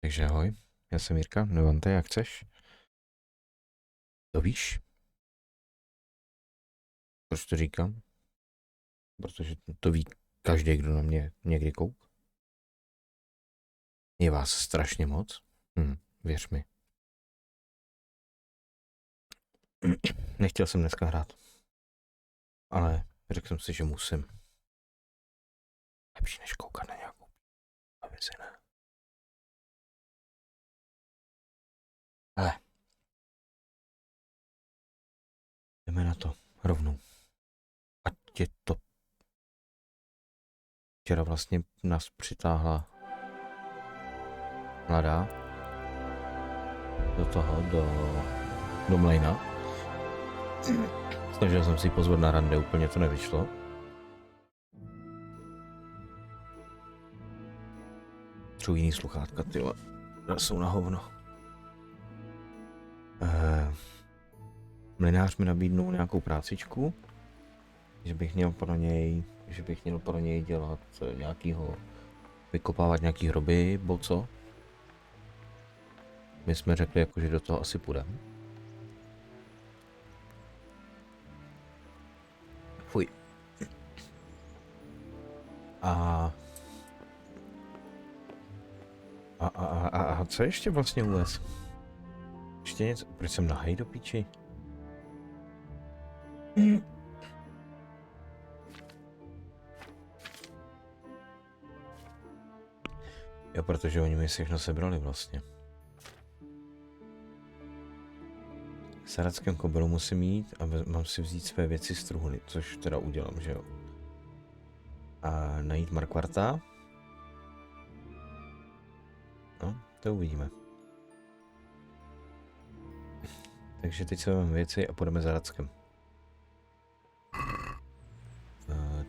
Takže ahoj, já jsem Jirka, Nevante, jak chceš? To víš? Proč to říkám? Protože to ví každý, kdo na mě někdy kouk. Je vás strašně moc. Věř mi. Nechtěl jsem dneska hrát. Ale řekl jsem si, že musím. Lepší než koukat na nějakou věci, ne? Ale jdeme na to rovnou. Ať je to... Včera vlastně nás přitáhla mladá do mlejna. Snažil jsem si ji pozvat na rande, úplně to nevyšlo. Třeba jiný sluchátka, tyhle, jsou na hovno. Mlynář mi nabídnul nějakou prácičku, že bych měl pro něj dělat vykopávat nějaký hroby, bo co? My jsme řekli, jako, že do toho asi půjdeme. Fuj. A co ještě vlastně vůbec? Ještě něco? Proč jsem nahej do píči? Jo, protože oni mi všechno sebrali vlastně. V Saradském koberu musím jít a mám si vzít své věci z truhly, což teda udělám, že jo. A najít Markvarta. No, to uvidíme. Takže teď se vezmeme věci a půjdeme za Radskem.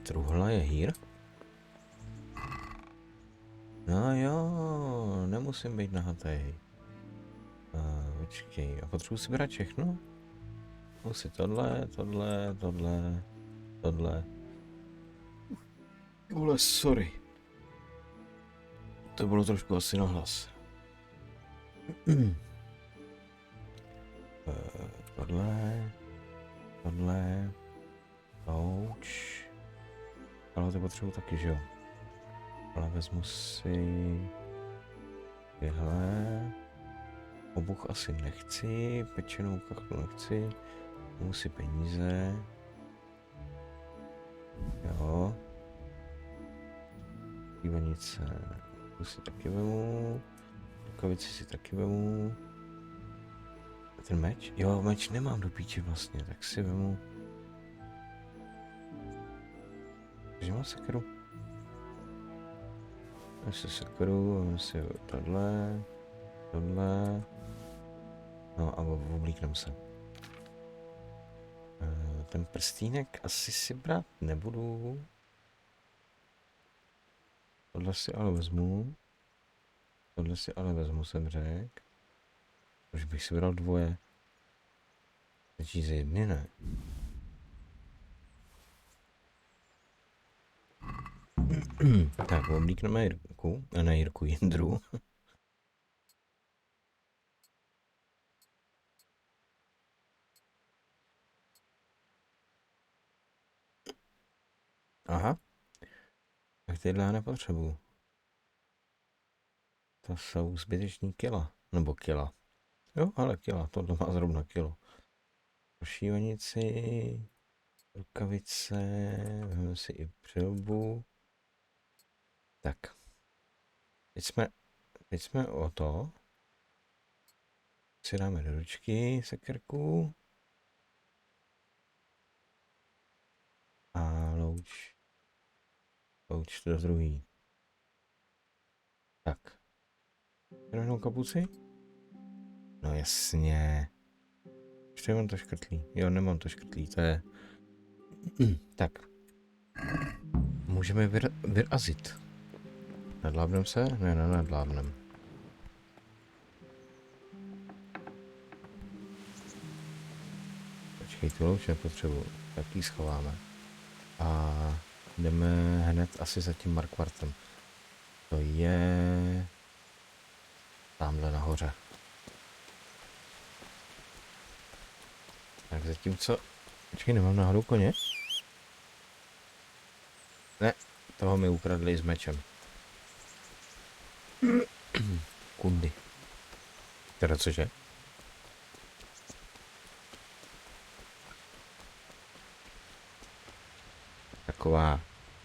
Truhla je hýr. No jo, nemusím být nahatej. Počkej, a potřebuji si brát všechno? Musí tohle. Vole, sorry. To bylo trošku asi na hlas. Tohle. Ouch. Ale to potřebuji taky, že jo? Ale vezmu si... Tyhle. Obuch asi nechci, pečenou kachnu nechci. Musí peníze. Jo. Kývanice si taky vemu. Rukavici si taky vemu. Ten meč? Jo, meč nemám do píči vlastně, tak si vemu. Takže mám sekeru. Mám si sekeru, mám si tohle. No a oblíknem se. Ten prstínek asi si brát nebudu. Tohle si ale vezmu, jsem řekl. Už bych si bral dvoje. Začí z jedny, ne? Tak, oblíkneme Jirku, a ne Jirku, Jindru. Aha. Tak tyhle já nepotřebuju. To jsou zbyteční kila. Nebo kila. Jo, ale kila, tohle má zrovna kilo. Šívanici, rukavice, vezmeme si i přilbu. Tak. Teď jsme o to. Si dáme do ručky sekerku. A louč to do druhý. Tak. Jenom kapuci? No jasně. Ještě mám to škrtlý. Jo, nemám to škrtlý, to je... Tak. Můžeme vyrazit. Nadlábnem se? Ne, nadlábnem. Počkej, tu louč nepotřebuji. Tak ji schováme. A jdeme hned asi za tím Markvartem. To je... Tamhle nahoře. Tak zatímco... Počkej, nemám náhodou koně? Ne, toho mi ukradli s mečem. Kundy. Teda cože? Taková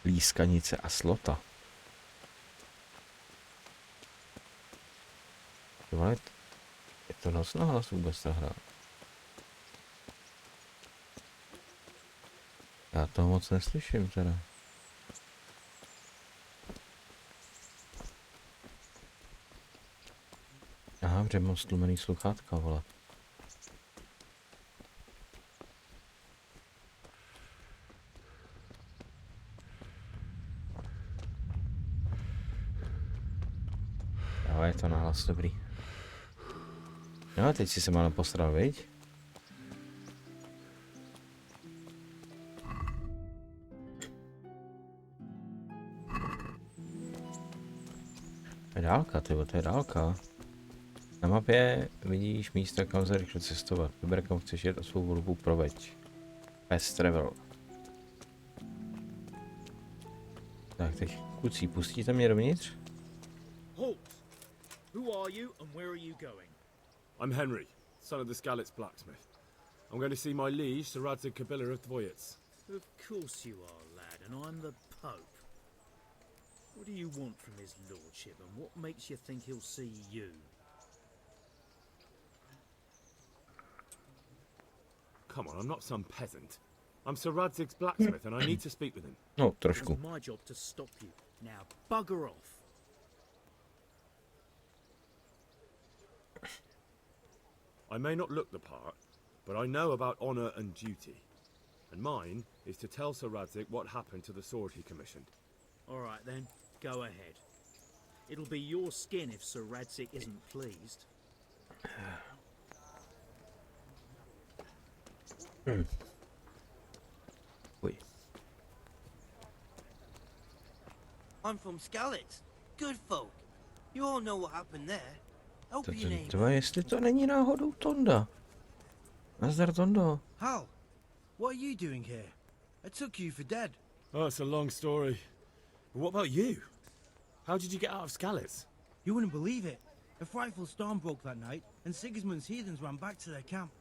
lískanice a slota. Je to noc na hlas vůbec ta hra? Já toho moc neslyším teda. Aha, protože mám stlumený sluchátka, vole. Jo, je to nahlas dobrý. No, teď si se málo postral, viď? To je dálka, tyvo, to je dálka. Na mapě vidíš místa, kam se rychle cestovat. Vyber, kam chceš jet a svou volbu proveď. Fast travel. Tak, teď kluci, pustíte mě dovnitř? Halt! Who are you and where are you going? I'm Henry, son of the Skalitz blacksmith. I'm going to see my liege, Sir Radzig Kabila of Dvoyets. Of course you are, lad, and I'm the Pope. What do you want from his lordship, and what makes you think he'll see you? Come on, I'm not some peasant. I'm Sir Radzig's blacksmith and I need to speak with him. No, It's trošku. my job to stop you. Now bugger off. I may not look the part, but I know about honour and duty. And mine is to tell Sir Radzig what happened to the sword he commissioned. All right then, go ahead. It'll be your skin if Sir Radzig isn't pleased. Uj. I'm from Skalitz. Good folk. You all know what happened there. Hope your name. Třeba jestli to není náhodou Tonda. Nazdar, Tondo. Hal, what are you doing here? I took you for dead. Oh, it's a long story. But what about you? How did you get out of Skalitz? You wouldn't believe it. A frightful storm broke that night, and Sigismund's heathens ran back to their camp.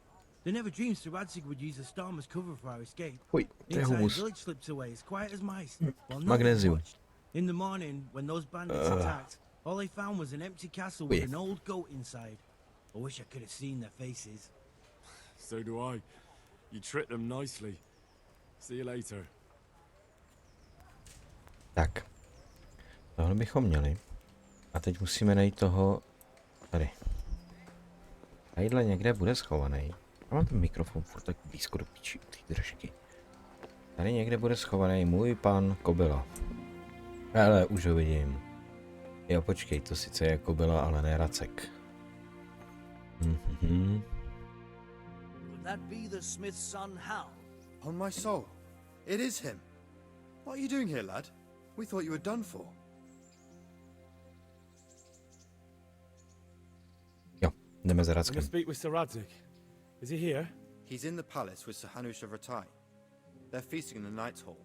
They never dreamed Sir Radzig would use the storm as cover for our escape. Uj, The to je entire humus. village slipped away as quiet as mice. While nobody Magnesium. watched. In the morning, when those bandits attacked, all they found was an empty castle with an old goat inside. I wish I could have seen their faces. So do I. You tricked them nicely. See you later. Tak. Tohle bychom měli. A teď musíme najít toho... Tady. Tadyhle někde bude schovaný. Já mám ten mikrofon furt tak blízko do píči, ty držky. Tady někde bude schovaný můj pan Kobila. Ale už ho vidím. Jo, počkej, to sice je Kobila, ale ne Racek. Would that be the smith's son, Hal? On my soul, it is him. What are you doing here, lad? We thought you were done for. Jo, jdeme za I'm going Rackem. to speak with Sir Radzig. Is he here? He's in the palace with Sir Hanush of Ratají. They're feasting in the Knight's Hall.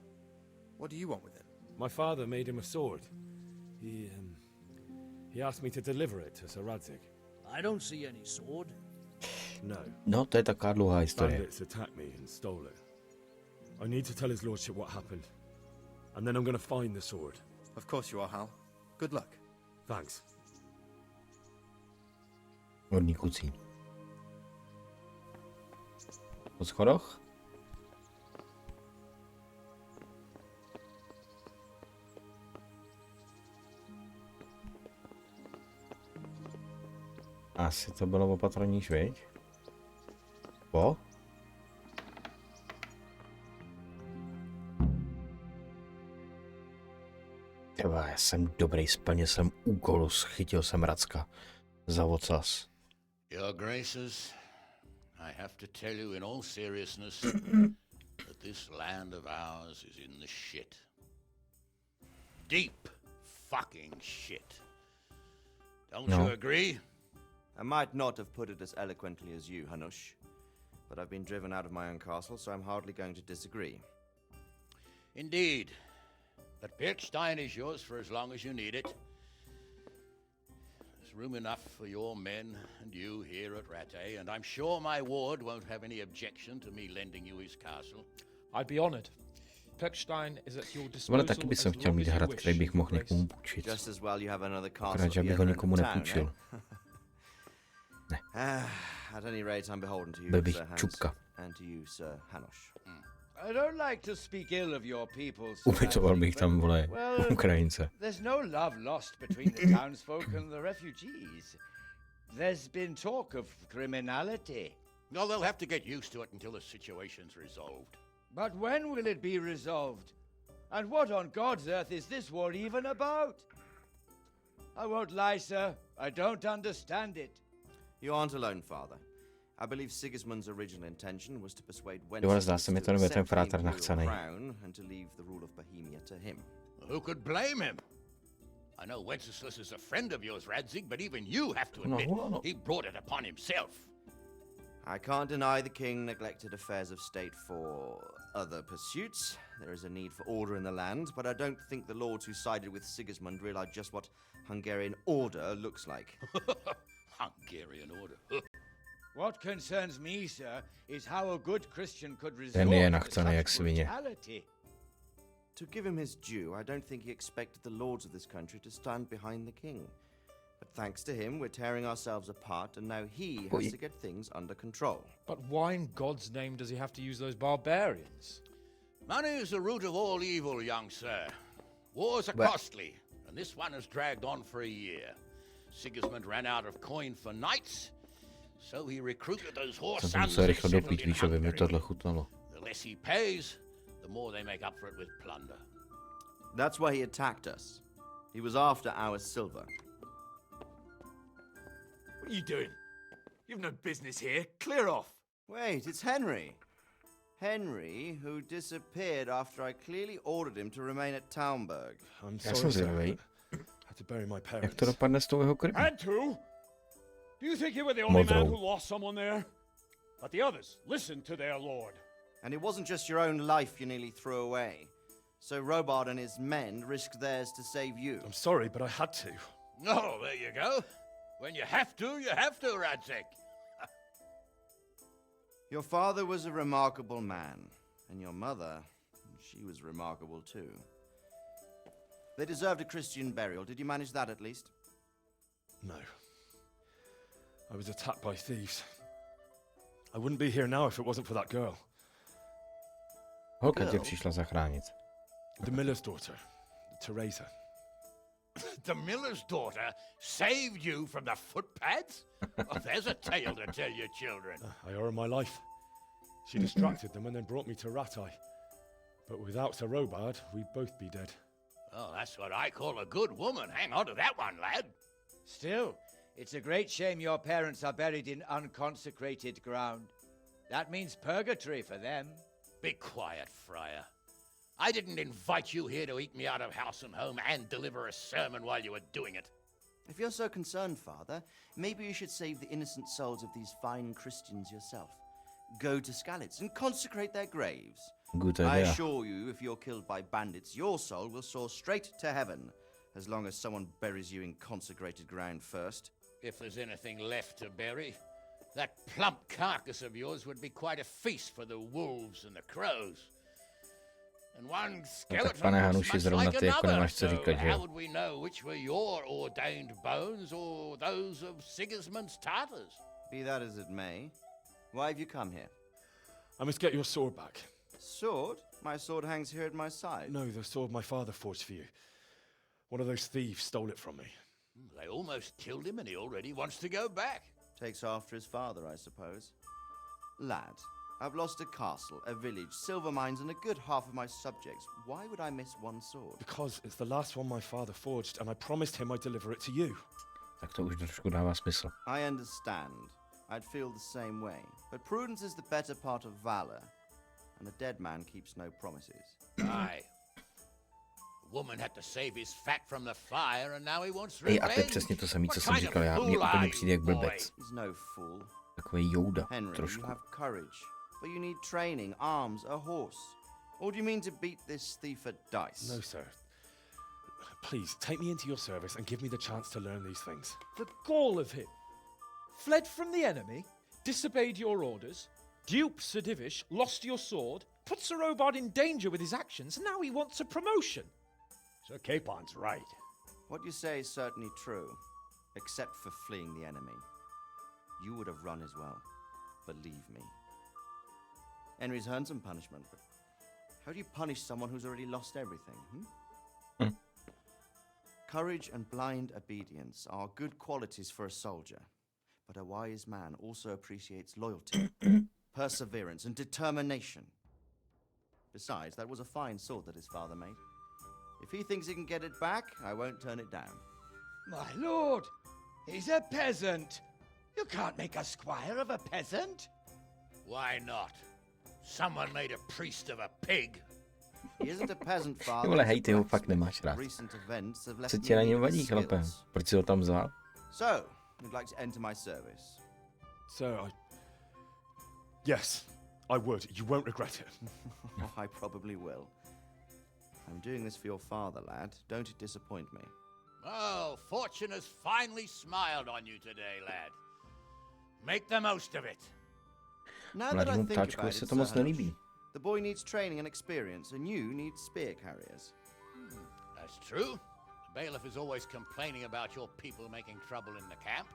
What do you want with him? My father made him a sword. He asked me to deliver it to Sir Radzig. I don't see any sword. No. No, to je taková dlouhá historie. Bandits attacked me and stole it. I need to tell his lordship what happened. And then I'm going to find the sword. Of course you are, Hal. Good luck. Thanks. Hodný kucí. Po schodoch? Asi to bylo opatrnější, viď? Po? Tyba, já jsem dobrý, splnil jsem úkol, chytil jsem Racka za ocas. Your Graces, I have to tell you in all seriousness that this land of ours is in the shit. Deep fucking shit. Don't you agree? I might not have put it as eloquently as you, Hanush, but I've been driven out of my own castle, so I'm hardly going to disagree. Indeed. But Birkstein is yours for as long as you need it. There's room enough for your men and you here at Ratají, and I'm sure my ward won't have any objection to me lending you his castle. I'd be honored. Pechstein is at your Ale disposal taky bych as chtěl long mít as you hrad, wish, který bych mohl Your někomu Grace. půjčit. Just as well you have another castle Akorát, že at the abych ho other end nikomu of town, nepůjčil. At any rate, I'm beholden to you, Byl bych Sir Hans, čupka. and to you, Sir Hanush. I don't like to speak ill of your people, Sir Ubytoval Radzig, bych but, tam, vole, well, Ukrajince. there's no love lost between the townsfolk and the refugees. There's been talk of criminality. Well, they'll have to get used to it until the situation's resolved. But when will it be resolved? And what on God's earth is this war even about? I won't lie, sir. I don't understand it. You aren't alone, Father. I believe Sigismund's original intention was to persuade Jo, ale zdá se mi Wenceslas to to nebude ten accept the fráter imperial nachcenej. crown and to leave the rule of Bohemia to him. Who could blame him? I know Wenceslas is a friend of yours, Radzig, but even you have to admit he brought it upon himself. I can't deny the king neglected affairs of state for other pursuits. There is a need for order in the land, but I don't think the lords who sided with Sigismund realized just what Hungarian order looks like. Hungarian order. What concerns me, sir, is how a good Christian could resort Ten je to nachcenej jak such svině. brutality. To give him his due, I don't think he expected the lords of this country to stand behind the king. But thanks to him, we're tearing ourselves apart, and now he has to get things under control. But why in God's name does he have to use those barbarians? Money is the root of all evil, young sir. Wars are Well- costly, and this one has dragged on for a year. Sigismund ran out of coin for knights, so he recruited those whore Jsem to sons musel and rychle settled dopít, in víš, aby mi Hungary. tohle chutnalo. The less he pays, the more they make up for it with plunder. That's why he attacked us. He was after our silver. What are you doing? You've no business here. Clear off. Wait, it's Henry. Henry, who disappeared after I clearly ordered him to remain at Townburg. I'm Já sorry, jsem sir. zvědavej, Had to bury my jak parents. to dopadne s tou jeho krví. And two? Do you think you were the only man Modrou. who lost someone there? But the others listened to their lord. And it wasn't just your own life you nearly threw away. So Robard and his men risked theirs to save you. I'm sorry, but I had to. Oh, there you go. When you have to, Radzig. Your father was a remarkable man, and your mother, she was remarkable too. They deserved a Christian burial. Did you manage that at least? No. I was attacked by thieves. I wouldn't be here now if it wasn't for that girl. Holka tě přišla zachránit. The miller's daughter, Teresa. The miller's daughter saved you from the footpads? Oh, there's a tale to tell your children. I owe her my life. She distracted them and then brought me to Ratají. But without Sir Robard, we'd both be dead. Oh, that's what I call a good woman. Hang on to that one, lad. Still, it's a great shame your parents are buried in unconsecrated ground. That means purgatory for them. Be quiet, friar. I didn't invite you here to eat me out of house and home and deliver a sermon while you were doing it. If you're so concerned, Father, maybe you should save the innocent souls of these fine Christians yourself. Go to Skalitz and consecrate their graves. Good I idea. assure you, if you're killed by bandits, your soul will soar straight to heaven, as long as someone buries you in consecrated ground first. If there's anything left to bury, that plump carcass of yours would be quite a feast for the wolves and the crows. And one skeleton pane looks Hanuši, much zrovna like ty jako another, nemáš co so říkat, že how jo? would we know which were your ordained bones or those of Sigismund's Tartars? Be that as it may, why have you come here? I must get your sword back. Sword? My sword hangs here at my side. No, the sword my father forged for you. One of those thieves stole it from me. They almost killed him and he already wants to go back. Takes after his father, I suppose. Lad, I've lost a castle, a village, silver mines, and a good half of my subjects. Why would I miss one sword? Because it's the last one my father forged, and I promised him I'd deliver it to you. Tak to už trošku dává smysl. I understand. I'd feel the same way. But prudence is the better part of valor, and a dead man keeps no promises. Aye. Woman had to save his fat from the fire and now he wants Ej, a to je revenge. přesně to samé, co What jsem kind of říkal já. Mně fool úplně are přijde jak you, boy? blbec. He's no fool. Takový Yoda, Henry, trošku. you have courage, but you need training, arms, a horse. Or do you mean to beat this thief at dice? No, sir. Please, take me into your service and give me the chance to learn these things. The gall of him. Fled from the enemy, disobeyed your orders, duped Sir Divish, lost your sword, put Sir Robard in danger with his actions, and now he wants a promotion. Sir Capon's right. What you say is certainly true, except for fleeing the enemy. You would have run as well, believe me. Henry's earned some punishment, but how do you punish someone who's already lost everything? Courage and blind obedience are good qualities for a soldier, but a wise man also appreciates loyalty, perseverance, and determination. Besides, that was a fine sword that his father made. If he thinks he can get it back, I won't turn it down. My lord, he's a peasant. You can't make a squire of a peasant. Why not? Someone made a priest of a pig. He isn't a peasant, Ty father. vole, he's a hej, ty ho fakt blacksmith. nemáš rád. Recent events have left Co me ti na in něm need of vadí, chlape? skills. Proč jsi ho tam vzal? So, you'd like to enter my service? Sir, yes, I would. You won't regret it. I probably will. I'm doing this for your father, lad. Don't it disappoint me. Oh, fortune has finally smiled on you today, lad. Make the most of it. Now that I Mladému think ptáčkovi about se it, to Sir moc nelíbí. Hanush, the boy needs training and experience, and you need spear carriers. That's true. The bailiff is always complaining about your people making trouble in the camp.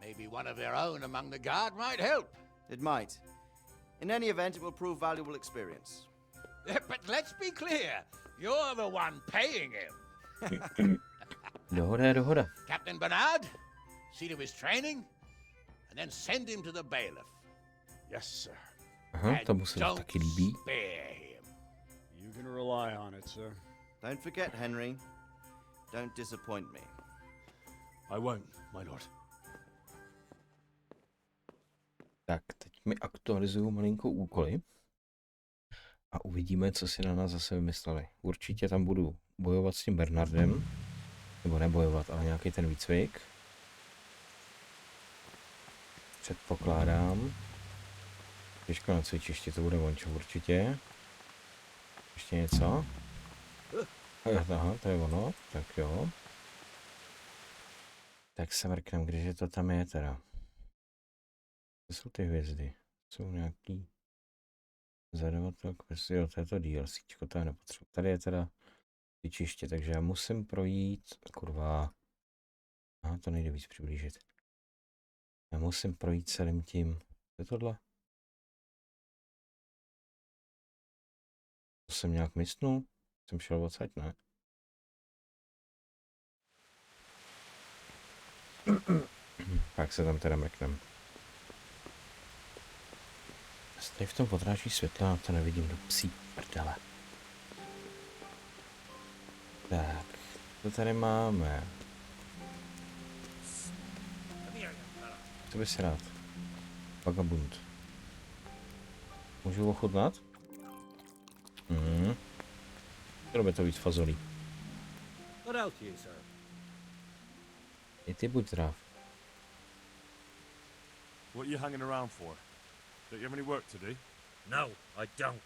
Maybe one of their own among the guard might help. It might. In any event, it will prove valuable experience. But let's be clear. You're the one paying him. Dohoda je dohoda. Captain Bernard, see to his training, and then send him to the bailiff. Yes, sir. Aha, And tomu se to don't taky líbí. spare him. You can rely on it, sir. Don't forget, Henry. Don't disappoint me. I won't, my lord. Tak, teď mi aktualizuju malinko úkoly. A uvidíme, co si na nás zase vymysleli. Určitě tam budu bojovat s tím Bernardem. Nebo nebojovat, ale nějaký ten výcvik. Předpokládám. Těžko na cvičišti, to bude vončo určitě. Ještě něco? Aha, to je ono, tak jo. Tak se mrknem, když to tam je teda. To jsou ty hvězdy. Jsou nějaký zadavatel questy, jo, to je to DLCčko, to je nepotřebuji. Tady je teda cvičiště, takže já musím projít, kurva. Aha, to nejde víc přiblížit. Já musím projít celým tím. Co je tohle? To jsem nějak mistnul? Jsem šel odsaď, ne? Tak se tam teda mrknem. Tady v tom odráží světla, to nevidím do psí prdele. Tak, to tady máme. Co bys rád? Vagabund. Můžu ochutnat? Robe to víc fazolí. What else you, sir? I ty buď zdrav. What are you hanging around for? Don't you have any work to do? No, I don't.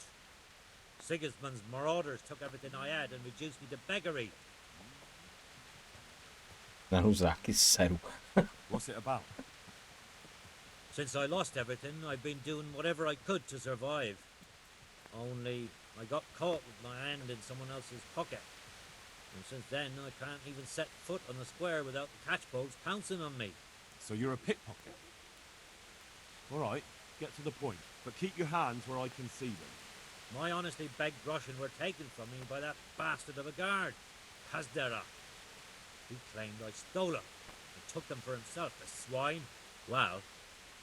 Sigismund's marauders took everything I had and reduced me to beggary. Na huzáky seru. What's it about? Since I lost everything, I've been doing whatever I could to survive. Only I got caught with my hand in someone else's pocket. And since then, I can't even set foot on the square without the catchpoles pouncing on me. So you're a pickpocket? All right, get to the point, but keep your hands where I can see them. My honestly begged groschen were taken from me by that bastard of a guard, Hasdera. He claimed I stole them and took them for himself, the swine. Well,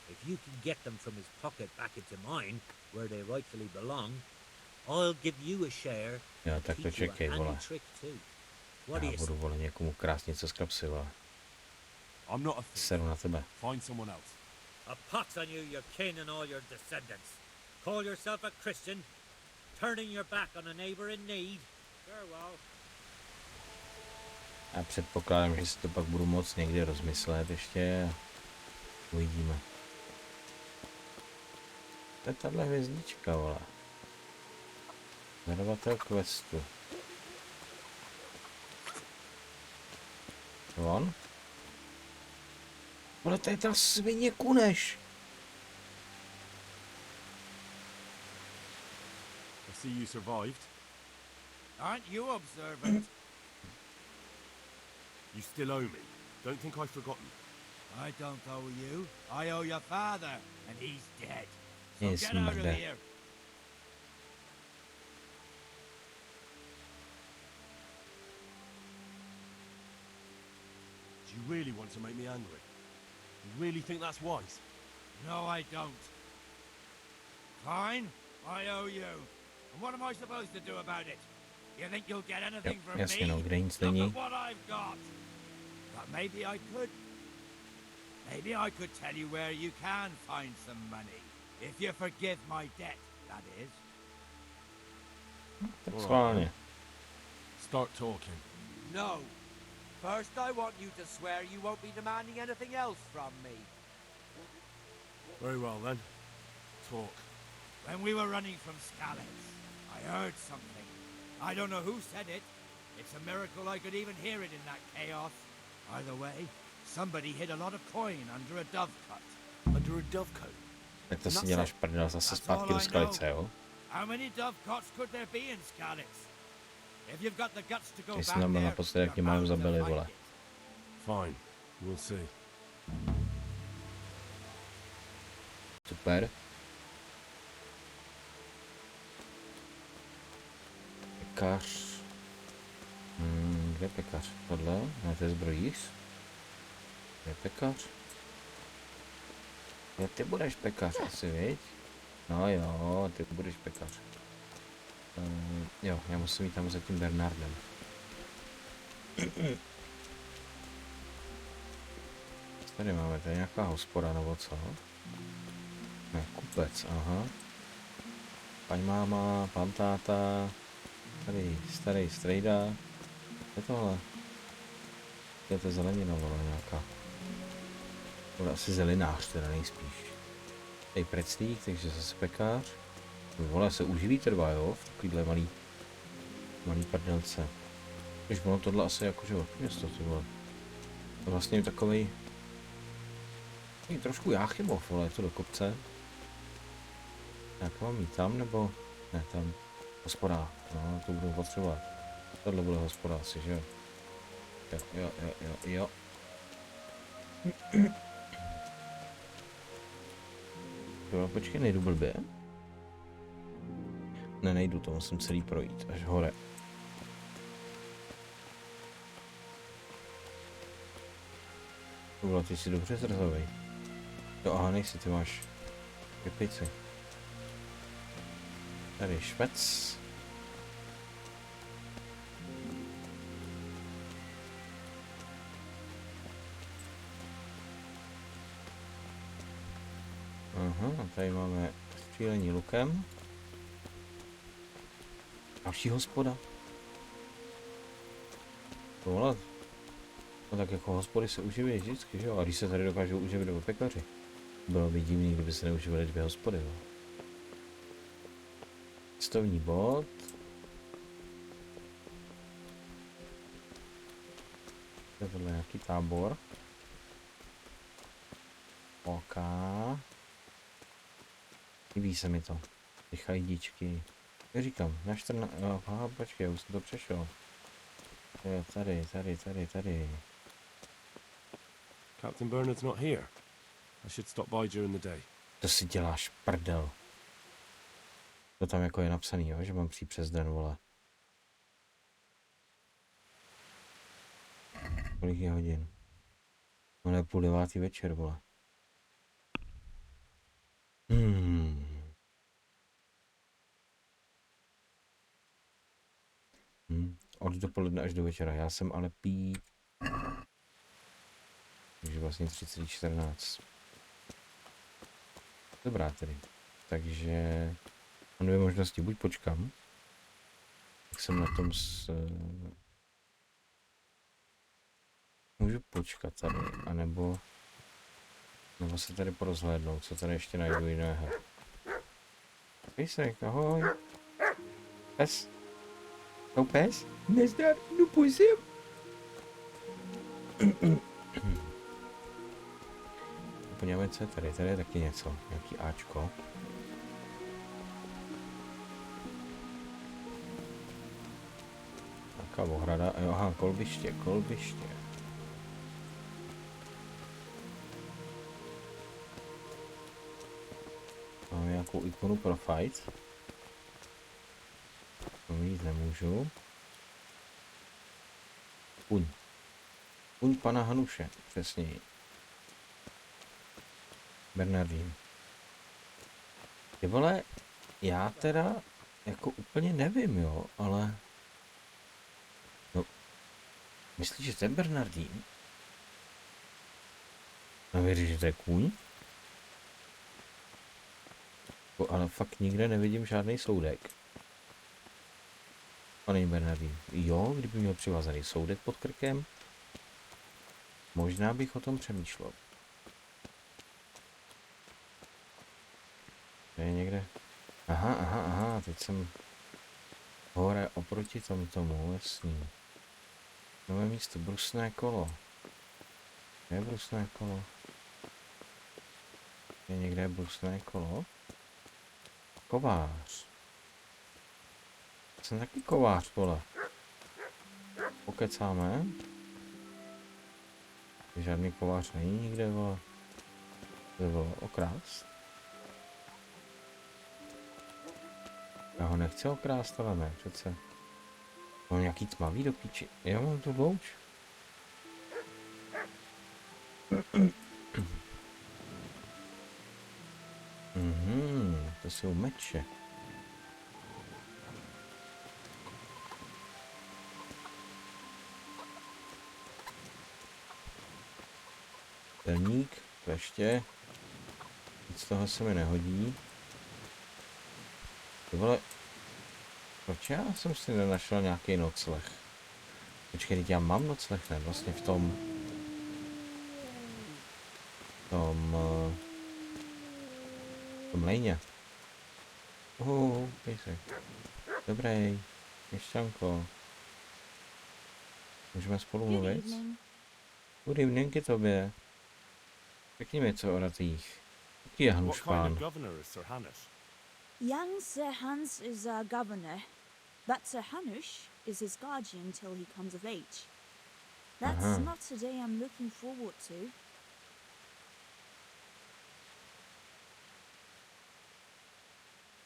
if you can get them from his pocket back into mine, where they rightfully belong, I'll give you a share. Jo, tak to čekej, vole. Trick too. What do Já you budu, say? vole, někomu krásně něco z kapsy, vole. I'm not a thief. Seru na tebe. Find someone else. A pox on you, your kin and all your descendants. Call yourself a Christian, turning your back on a neighbour in need. Farewell. Já předpokládám, že si to pak budu moct někdy rozmyslet ještě. Uvidíme. To je tahle hvězdička, vole. Zadavatel questu. On? Ale to je ta svině Kuneš. I see you survived. Aren't you observant? You still owe me. Don't think I've forgotten. I don't owe you. I owe your father, and he's dead. So Yes, get out of mother. here. Do you really want to make me angry? You really think that's wise? No, I don't. Fine, I owe you. And what am I supposed to do about it? You think you'll get anything from jasně, me? no, kde nic Look není. at what I've got. But maybe I could. Maybe I could tell you where you can find some money. If you forgive my debt, that is. Tak schválně. Start talking. No. First, I want you to swear you won't be demanding anything else from me. Very well then. Talk. When we were running from Scalets, I heard something. I don't know who said it. It's a miracle I could even hear it in that chaos. Either way, somebody hid a lot of coin under a dovecote. Under a dovecote? Tak to si děláš prdel zase zpátky do Skalice, jo? How many dovecotes could there be in Scalets? If you've got the guts to go Když back jsem tam byl there, naposledy, jak mě you're málem bound to zabili, find vole. it. Fine. We'll see. Super. Pekař. Kde je pekař? Tohle? Ne, to je zbrojíř. Kde je pekař? Jo, ty budeš pekař asi, viď? No jo, ty budeš pekař. Jo, já musím jít tam za tím Bernardem. Tady máme, tady nějaká hospoda nebo co? Ne, kupec, aha. Paň máma, pan táta, tady starý strejda. Co je tohle? Je to zelenina, vole, nějaká. Bude asi zelinář, teda nejspíš. Tady preclík, takže zase pekář. Vole, se uživí trvá, jo, v takovýhle malý prdelce. Když ono tohle asi jakože velké město, ty vole. To vlastně je takovej... trošku Jáchymov, vole, je to do kopce. Jak mám jít tam, nebo... Ne, tam. Hospoda, no, to budu potřebovat. Tohle bude hospoda asi, že jo? Jo. Jo, počkej, nejdu blbě. Ne, nejdu, to musím celý projít, až hore. Vole, ty jsi dobře zrzavej. Jo, aha, nejsi, ty máš kepici. Tady je švec. Aha, tady máme střílení lukem. Další hospoda. Vole. No tak jako hospody se uživí vždycky, že jo? A když se tady dokážou uživit do pekaři. Bylo by divný, kdyby se neuživily dvě hospody, jo? Cestovní bod. To je tohle nějaký tábor. OK. Líbí se mi to. Ty chajdičky. Já říkám, na 14... Aha, počkej, už jsem to přešel. Jo, tady. Captain Bernard's not here. I should stop by during the day. To si děláš prdel. To tam jako je napsaný, jo, že mám přijít přes den, vole. Kolik je hodin? No ne, 8:30 večer, vole. Od dopoledne až do večera, já jsem ale takže vlastně 3,14. Dobrá tedy. Takže mám dvě možnosti, buď počkám, Tak jsem na tom s... Můžu počkat tady, anebo... Nebo se tady porozhlédnout, co tady ještě najdu jiného. Pejsek, ahoj. Pes? No pes? Nezdar, no pojď sem. Podíváme, co je tady. Tady je taky něco. Nějaký Ačko. Nějaká ohrada. Jo, aha, kolbiště, kolbiště. Mám nějakou ikonu pro fight. To mít nemůžu. Kuň. Kuň pana Hanuše, přesněji. Bernardín. Ty vole, já teda jako úplně nevím, jo, ale... No, myslíš, že to je Bernardín? No věříš, že to je kůň? Ale fakt nikde nevidím žádný soudek. A není Bernardín. Jo, kdyby měl přivázaný soudek pod krkem, možná bych o tom přemýšlel. To je někde... Aha, teď jsem hore oproti tomu, jasný. Nové místo, brusné kolo. Je brusné kolo? Je někde brusné kolo? Kovář. Jsem taky kovář, vole. Pokecáme. Žádný kovář není nikde, vole. To bylo okrást. Já ho nechci okrást, ale ne, přece. Mám nějaký tmavý do píči. Já mám tu louč. To jsou meče. Telník, to ještě. Nic toho se mi nehodí. Ty vole, proč já jsem si nenašel nějaký nocleh? Počkej, teď já mám nocleh, ne? Vlastně v tom lejně. Pejsek. Dobrý, měšťanko. Můžeme spolu mluvit? Good evening, je tobě. Řekni mi něco o Ratejích. Jaký je Hanuš pán? Young Sir Hans is our governor, but Sir Hanush is his guardian till he comes of age. That's not a day I'm looking forward to.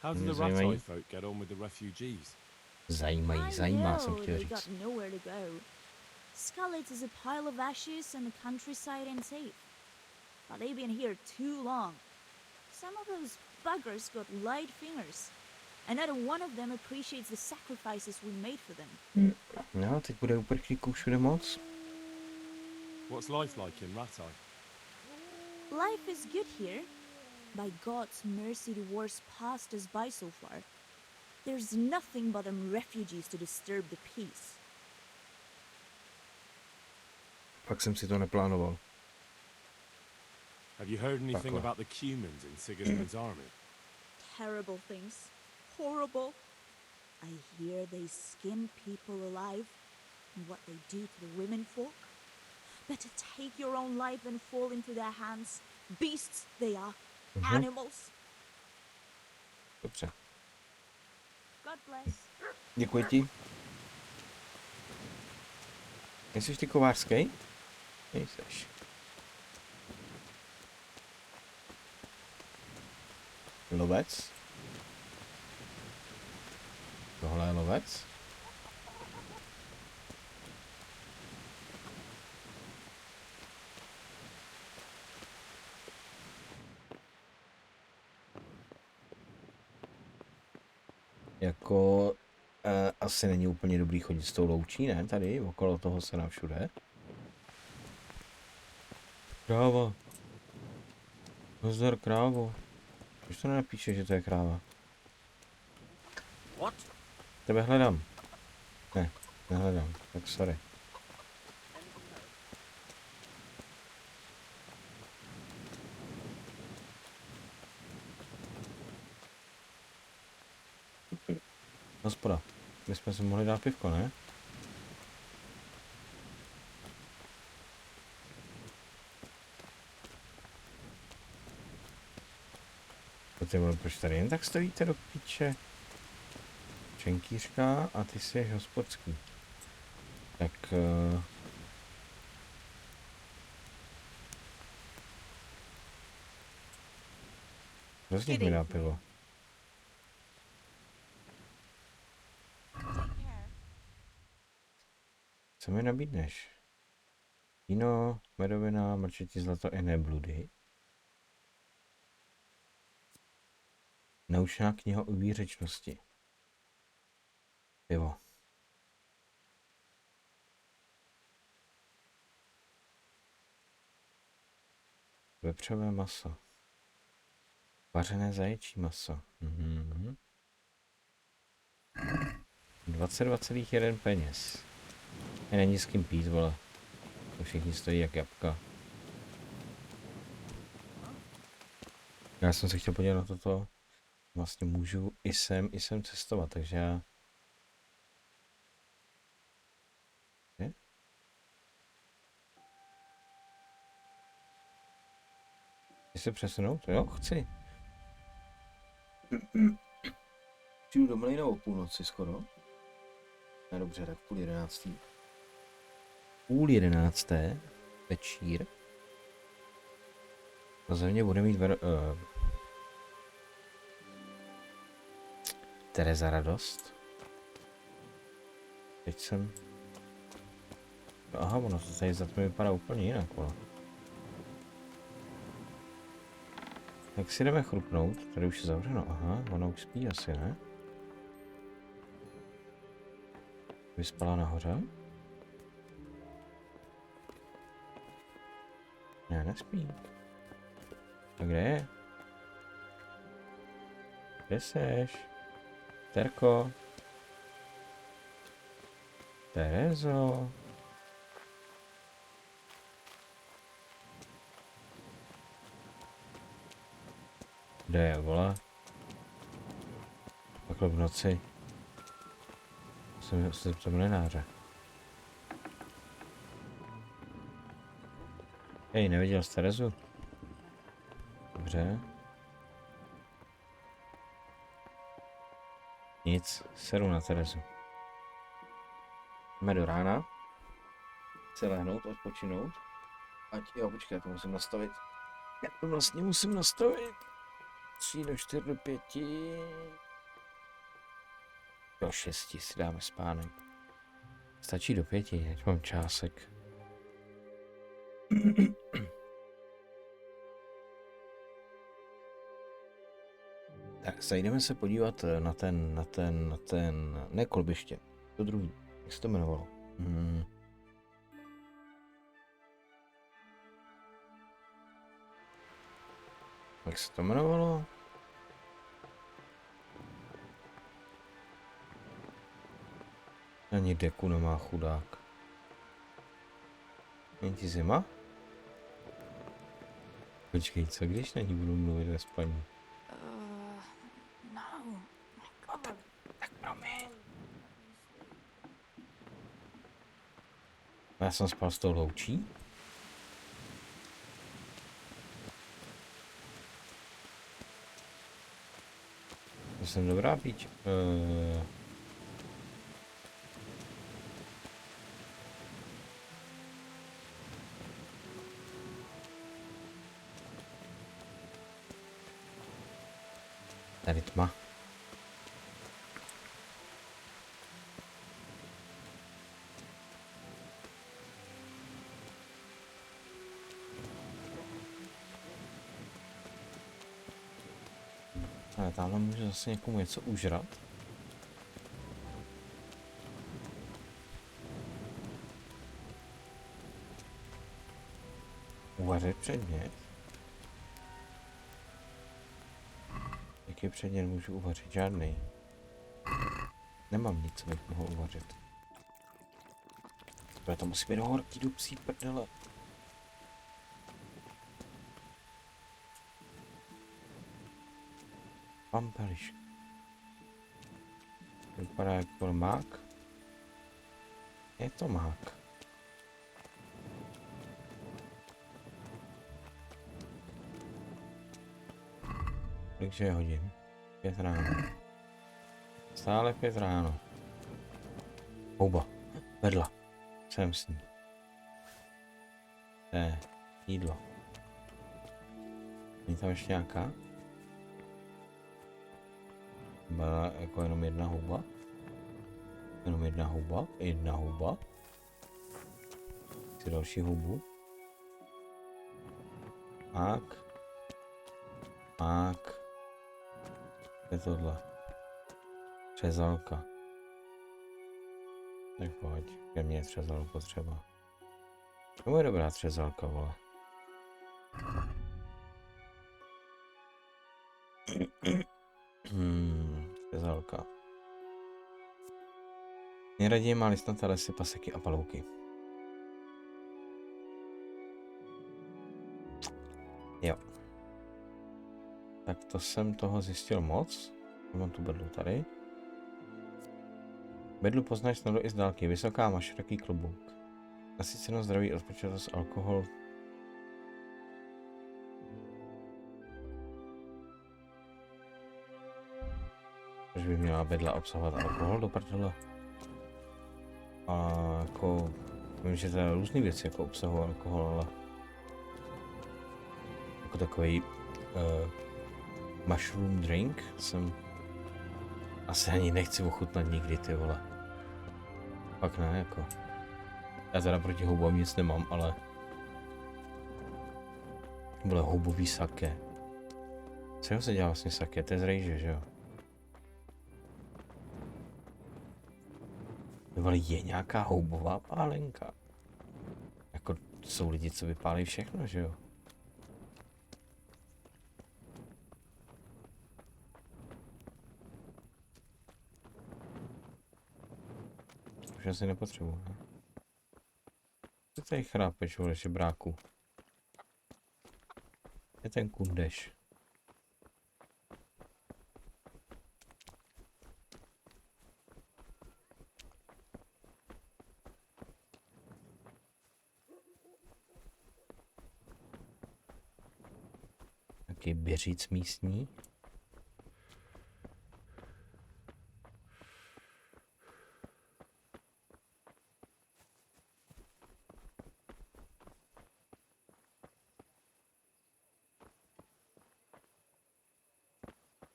How did the Ratají folk get on with the refugees? Zajímá, jsem chtěl they říct. got nowhere to go. Scarlet is a pile of ashes and the countryside ain't safe. But they've been here too long. Some of those buggers got light fingers. And not one of them appreciates the sacrifices we made for them. No, teď bude uprchlíků všude moc. What's life like in Ratají? Life is good here. By God's mercy, the war's passed us by so far. There's nothing but them refugees to disturb the peace. Fakt jsem si to neplánoval. Have you heard anything about the Cumans in Sigismund's army? Terrible things. Horrible. I hear they skin people alive. And what they do to the women folk. Better take your own life than fall into their hands. Beasts they are. Animals. Dobře. God bless. Děkuji ti. Jsi ty kovářský? Nejseš. Lovec. Tohle je lovec. Jako asi není úplně dobrý chodit s tou loučí, ne? Tady, okolo toho se nám všude. Kráva. Nazdar, krávo. Proč to nenapíše, že to je kráva? What? Tebe hledám. nehledám, tak sorry. Hospoda, my jsme si mohli dát pivko, ne? Proč tady jen tak stojíte do píče? Čenkýřka a ty jsi hospodský. Tak... Kdo z nich mi dá pivo? Co mi nabídneš? Víno, medovina, mrčetí zlato i nebludy. Naučená kniha o výřečnosti. Pivo. Vepřové maso. Vařené zaječí maso. 22,1 peněz. Není s kým pít, vole. To všichni stojí jak jabka. Já jsem se chtěl podívat na toto. Vlastně můžu i sem cestovat, takže já... Je? Chci se přesunout? Jo, chci. Přijdu do Mlejna o půlnoci skoro. No dobře, tak 10:30. 10:30 večír. Na země bude mít Tereza radost. Teď jsem... Aha, ono to tady za to vypadá úplně jinak, vole. Tak si jdeme chrupnout, tady už je zavřeno, aha, ona už spí asi, ne? Vyspala nahoře? Ne, nespí. A kde je? Kde seš? Terko? Terezo? Kde je, vole? Takhle v noci. Jsem se zeptal mlináře. Hej, neviděl jsi Terezu? Dobře. Nic, sedu na Terezu. Jdeme do rána. Chci lehnout, odpočinout. Ať, jo, počkej, já to musím nastavit. Já to vlastně musím nastavit. 3 do 4 do 5. Do 6 si dáme spánek. Stačí do 5, ať mám čásek. Tak zajdeme se podívat na ten, ne kolbiště, to druhý, jak se to jmenovalo? Jak se to jmenovalo? Ani deku nemá chudák. Není ti zima? Počkej, co když na ní budu mluvit ve spaní? No. Tak promiň. Já jsem spal s tou loučí. To jsem dobrá píč. Tady tma. Ale tamhle může zase někomu něco užrat. Uvařit předmět. Jaký předmět můžu uvařit? Žádný. Nemám nic, co bych mohl uvařit. To musí být horký do psí prdele. Pampeliš. Vypadá jako mák. Je to mák. Takže je hodin. 5 ráno. Stále 5 ráno. Houba. Vedla. Jsem s ní. To je jídlo. Není tam ještě nějaká? Byla jako jenom jedna houba? Jenom jedna houba? Jedna houba? Chci další houbu. Mák. Mák. Je tohle. Třezalka. Tak pojď, ke mně je třezalko třeba. To je dobrá třezalka, vole. Třezalka. Nejraději má listnaté lesy, paseky a palouky. Jo. Tak to jsem toho zjistil moc. Mám tu bedlu tady. Bedlu poznáš snadno i z dálky. Vysoká, má široký klobouk. Nasyceno zdraví, odpočatost, alkohol. Proč by měla bedla obsahovat alkohol do prdele? A jako... Vím, že to je různý věci jako obsahují alkohol, ale... Jako takový... mushroom drink jsem... Asi ani nechci ochutnat nikdy, ty vole. Pak ne, jako. Já teda proti houbám nic nemám, ale... Vole, houbový sake. Co se dělá vlastně sake? To je z rejže, že jo? Vole, je nějaká houbová pálenka. Jako jsou lidi, co vypálí všechno, že jo? Už asi nepotřebuji, ne? Co tady chrápeš, vole, žebráku? Je ten kundeš. Taký běříc místní.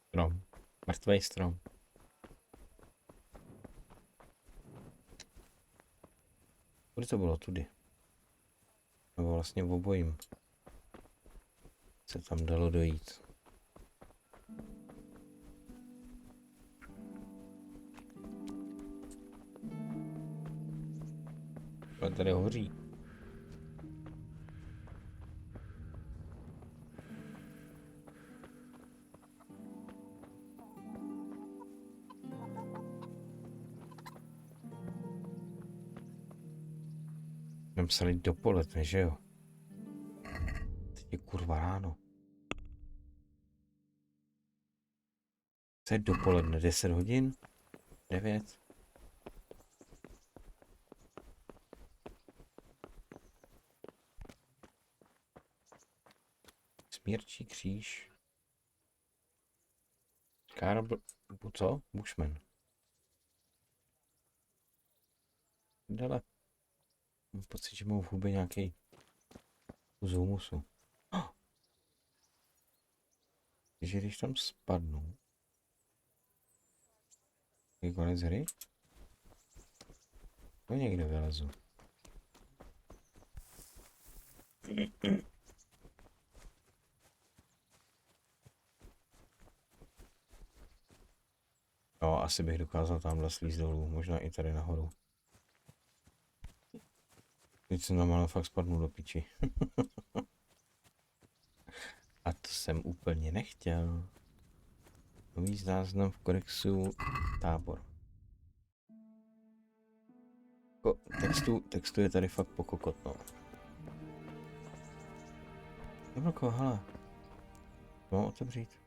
Strom. Mrtvej strom. Kudy to bylo? Tudy. Nebo vlastně v obojím se tam dalo dojít. Ale tady hoří. Jsme psali dopoledne, že jo? Teď je kurva ráno. Co je dopoledne? 10 hodin? 9? Smírčí kříž. Co? Bushman. Dele. Mám pocit, že mám v hubě nějaký kus humusu. Takže když tam spadnu, je konec hry? To někde vylezu. No, asi bych dokázal tamhle slízt dolů, možná i tady nahoru. Teď jsem tam ale fakt spadnu do piči. A to jsem úplně nechtěl. Nový záznam v kodexu tábor. Teď Textu je tady fakt pokokotno. Jablko, hele. To mám otevřít.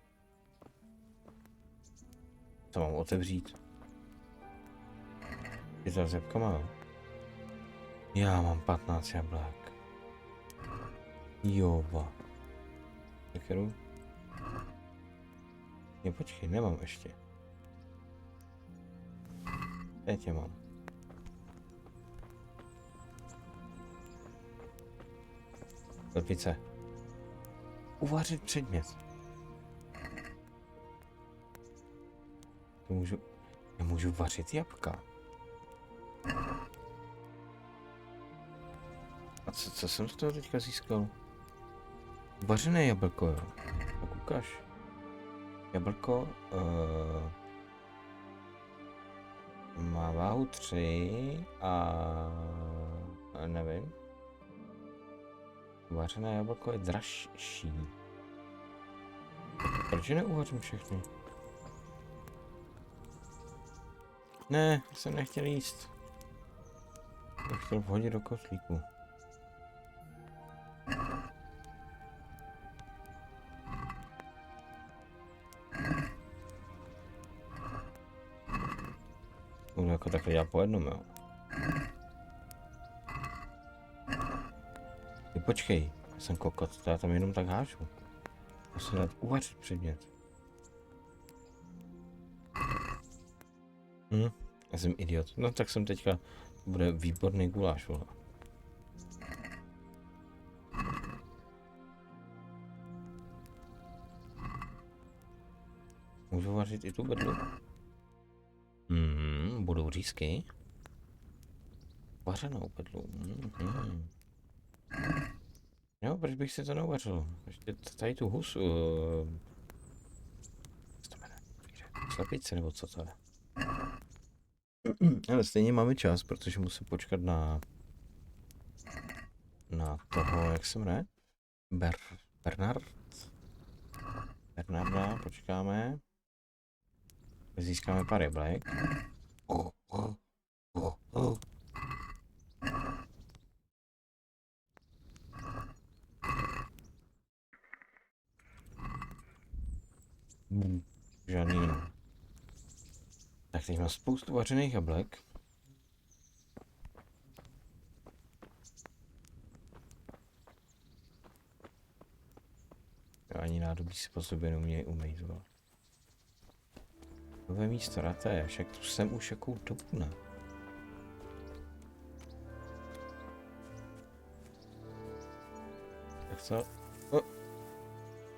To mám otevřít. Je to s jabkama, jo? Já mám 15 jablek. Jova. Tak jdu. Ne, počkej, nemám ještě. Teď je mám. Lepice. Uvařit předmět. To můžu... Nemůžu vařit jabka. A co jsem z toho teďka získal? Vařené jablko, jo. Tak ukáž. Jablko má váhu 3 a nevím. Vařené jablko je dražší. Proč neuvařím všechny? Ne, jsem nechtěl jíst. Jsem chtěl vhodit do kotlíku. Budu jako takhle dělat po jednom, jo. Ty počkej, já jsem kokot, to já tam jenom tak hážu. Musím dát uvařit předmět. Já jsem idiot. No tak jsem teďka, to bude výborný guláš, vole. Můžu vařit i tu bedlu? Budou řízky. Vařenou bedlu. Jo, proč bych si to neuvařil? Ještě tady tu husu. Co to jmenuje? Slepice nebo co to je? Ale stejně máme čas, protože musím počkat na toho, jak se jmenuje? Bernarda, počkáme. Získáme pár jablek. Žádný. Tak teď mám spoustu vařených jablek. Ani nádobí si po sobě neumějí umýt. Nové místo Rataje, však tu jsem už jakou dobu, ne? Tak co?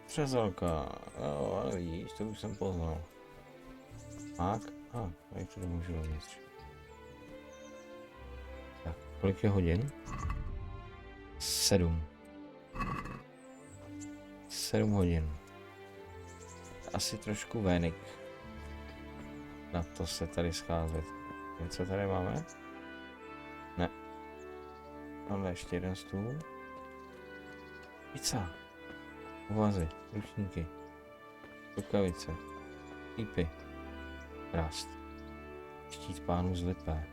Přezalka. Jo, ale vidíš, to už jsem poznal. Tak, tady to nemůžu dovnitř. Tak, kolik je hodin? 7. 7 hodin. Asi trošku vénik. Na to se tady scházet. Co tady máme? Ne. Máme ještě jeden stůl. Pizza. Uvazy, ručníky. Rukavice. Lípy. Krást. Štít pánů z lipé.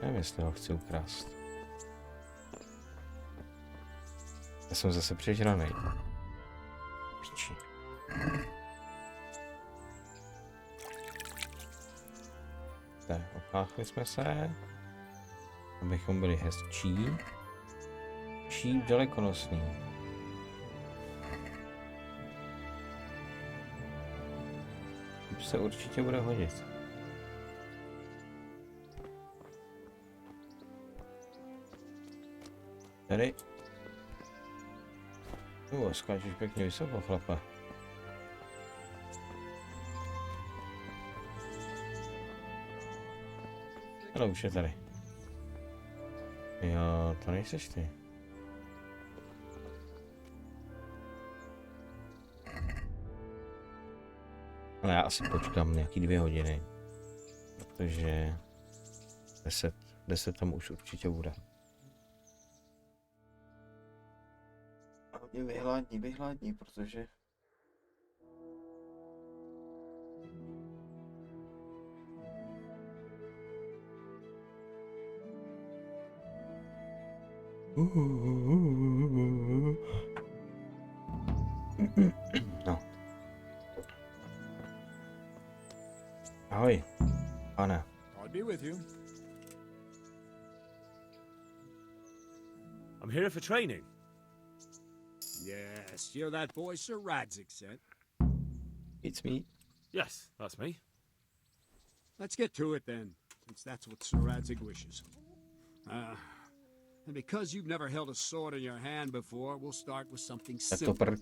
Nevím, jestli ho chci ukrást. Já jsem zase přežranej. Piči. Tak, opáchli jsme se. Abychom byli hezčí. Šíp dalekonosný. Šíp se určitě bude hodit. Tady. Skáčeš pěkně vysoko, chlapa. Ale už je tady. Jo, to nejseš ty. Ale já asi počkám nějaký 2 hodiny. Protože 10 tam už určitě bude. Hodně vyhládní, protože No. Ahoj, pane. I'll be with you. I'm here for training. Yes, you're that boy Sir Radzik sent. It's me. Yes, that's me. Let's get to it then, since that's what Sir Radzik wishes. And because you've never held a sword in your hand before, we'll start with something Tak to simple.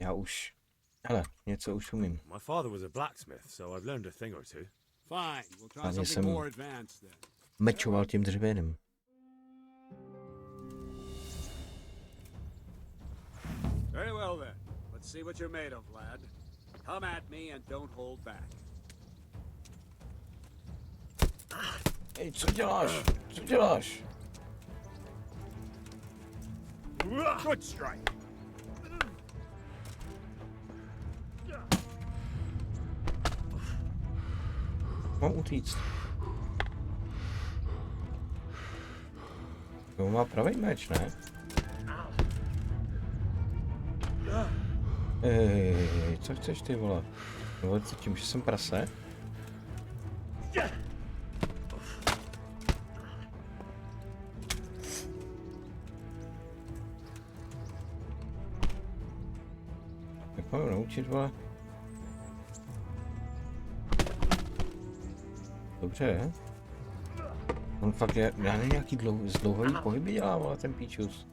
Já už. Hele, něco už umím. My father was a blacksmith, so I've learned a thing or two. Fine, we'll try Hlavně something jsem more advanced then. mečoval tím dřevěnem. Very well then. Let's see what you're made of, lad. Come at me and don't hold back. Hej, co děláš? Co děláš? Good strike. Mám utíct. On má pravý meč, ne? Co chceš ty vole? Nebo co tím, že jsem prase? Jak mám naučit, vole? Dobře. On fakt je, já nevím, nějaký zdlouhavý pohyby dělá, vole, ten píčus.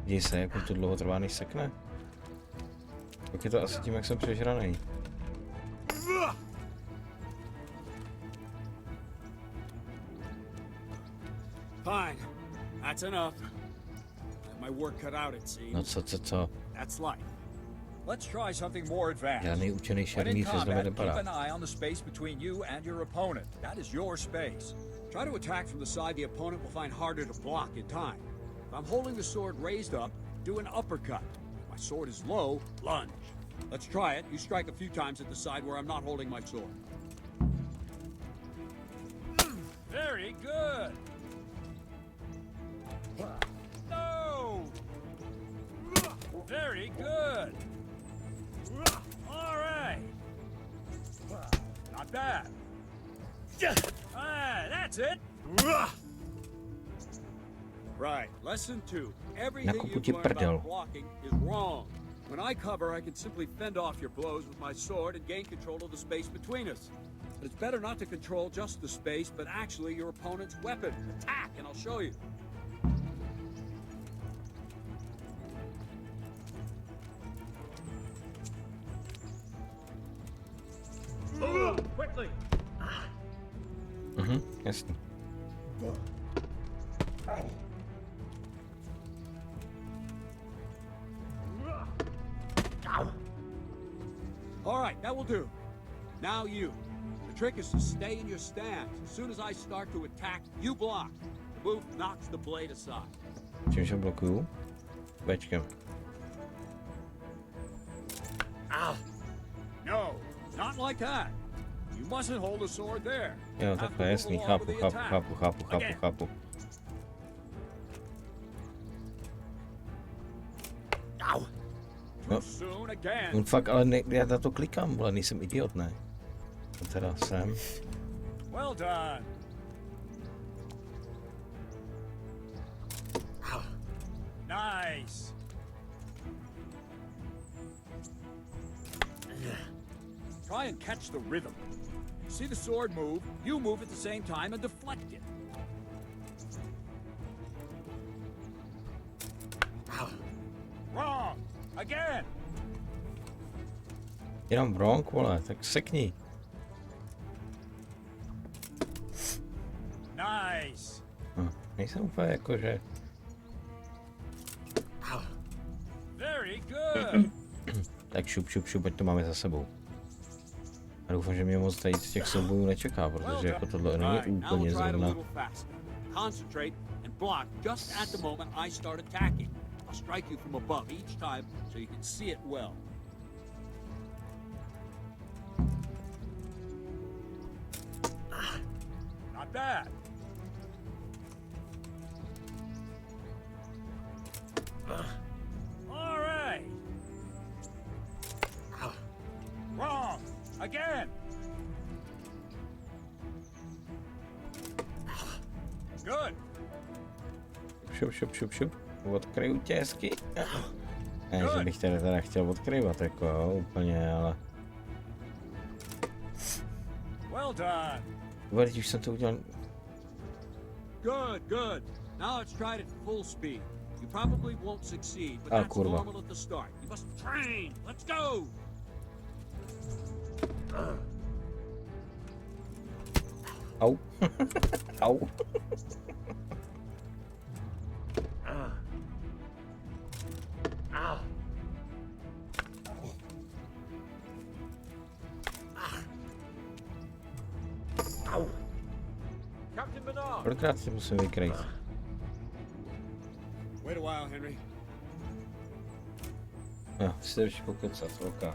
Děj se, jak to dlouho trvá, než sekne. Tak je to asi tím, jak jsem přežranej. Fine. That's enough. Got my work cut out, it seems. No co? That's life. Let's try something more advanced. Žádný učený When in šermíř se znovu combat, keep nepadá. an eye on the space between you and your opponent. That is your space. Try to attack from the side the opponent will find harder to block in time. If I'm holding the sword raised up, do an uppercut. If my sword is low, lunge. Let's try it. You strike a few times at the side where I'm not holding my sword. Very good. No. Very good. All right. Not bad. Ah, that's it. Right. Lesson 2. Everything Nakupu you've ti learned prdel. about blocking is wrong. When I cover, I can simply fend off your blows with my sword and gain control of the space between us. But it's better not to control just the space, but actually your opponent's weapon. Attack, and I'll show you. Quickly! Jasný. All right, that will do. Now you. The trick is to stay in your stance. As soon as I start to attack, you block. The move knocks the blade aside. Čímž ho blokuju? Bčkem. No, not like that. You mustn't hold the sword there. Jo, Have to takhle, move jasný, along chápu, with the chápu, attack. chápu, chápu, chápu, Again. chápu. Too soon again. On fakt, ale ne, já na to klikám, vole, nejsem idiot, ne? To teda jsem. Well done. Nice. Try and catch the rhythm. See the sword move, you move at the same time and deflect it. Wrong. Again. Jenom bronk, vole, tak sekni. Nice. Nejsem úplně jako, že... Very good. Tak šup, ať to máme za sebou. A doufám, že mě moc tady z těch soubojů nečeká, protože jako tohle není Right, now úplně we'll try it a zrovna. little faster. Concentrate and block just at the moment I start attacking. I'll strike you from above each time so you can see it well. Not bad. Good. Šup. Odkryju tě hezky. Ne, že bych tě teda chtěl odkryvat, jako jo, úplně, ale... Well done. Teď už jsem to udělal... Good. Now let's try it at full speed. You probably won't succeed, but Ah, that's kurva. normal at the start. You must train. Let's go. Au. Au. Captain Bernard. Kolikrát si musím vykrýt? Wait a while, Henry. Jo, si ještě pokecat, ok.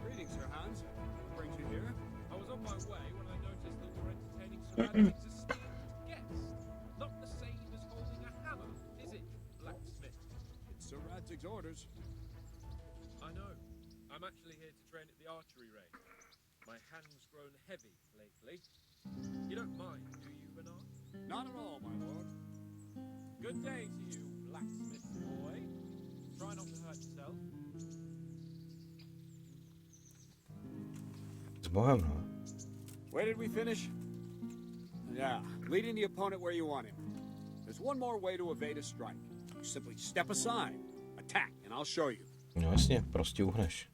Greetings, Sir Hans. What brings you here? I was on my way when I noticed that you're entertaining Sir Radwig's esteemed guest. Not the same as holding a hammer, is it, blacksmith? It's Sir Radzig's orders. I know. I'm actually here to train at the archery range. My hand's grown heavy lately. You don't mind, do you, Bernard? Not at all, my lord. Good day to you, blacksmith boy. Try not to hurt yourself. S Bohem, no. Where did we finish? Yeah, leading the opponent where you want him. There's one more way to evade a strike. You simply step aside, attack, and I'll show you. No jasně, prostě uhneš.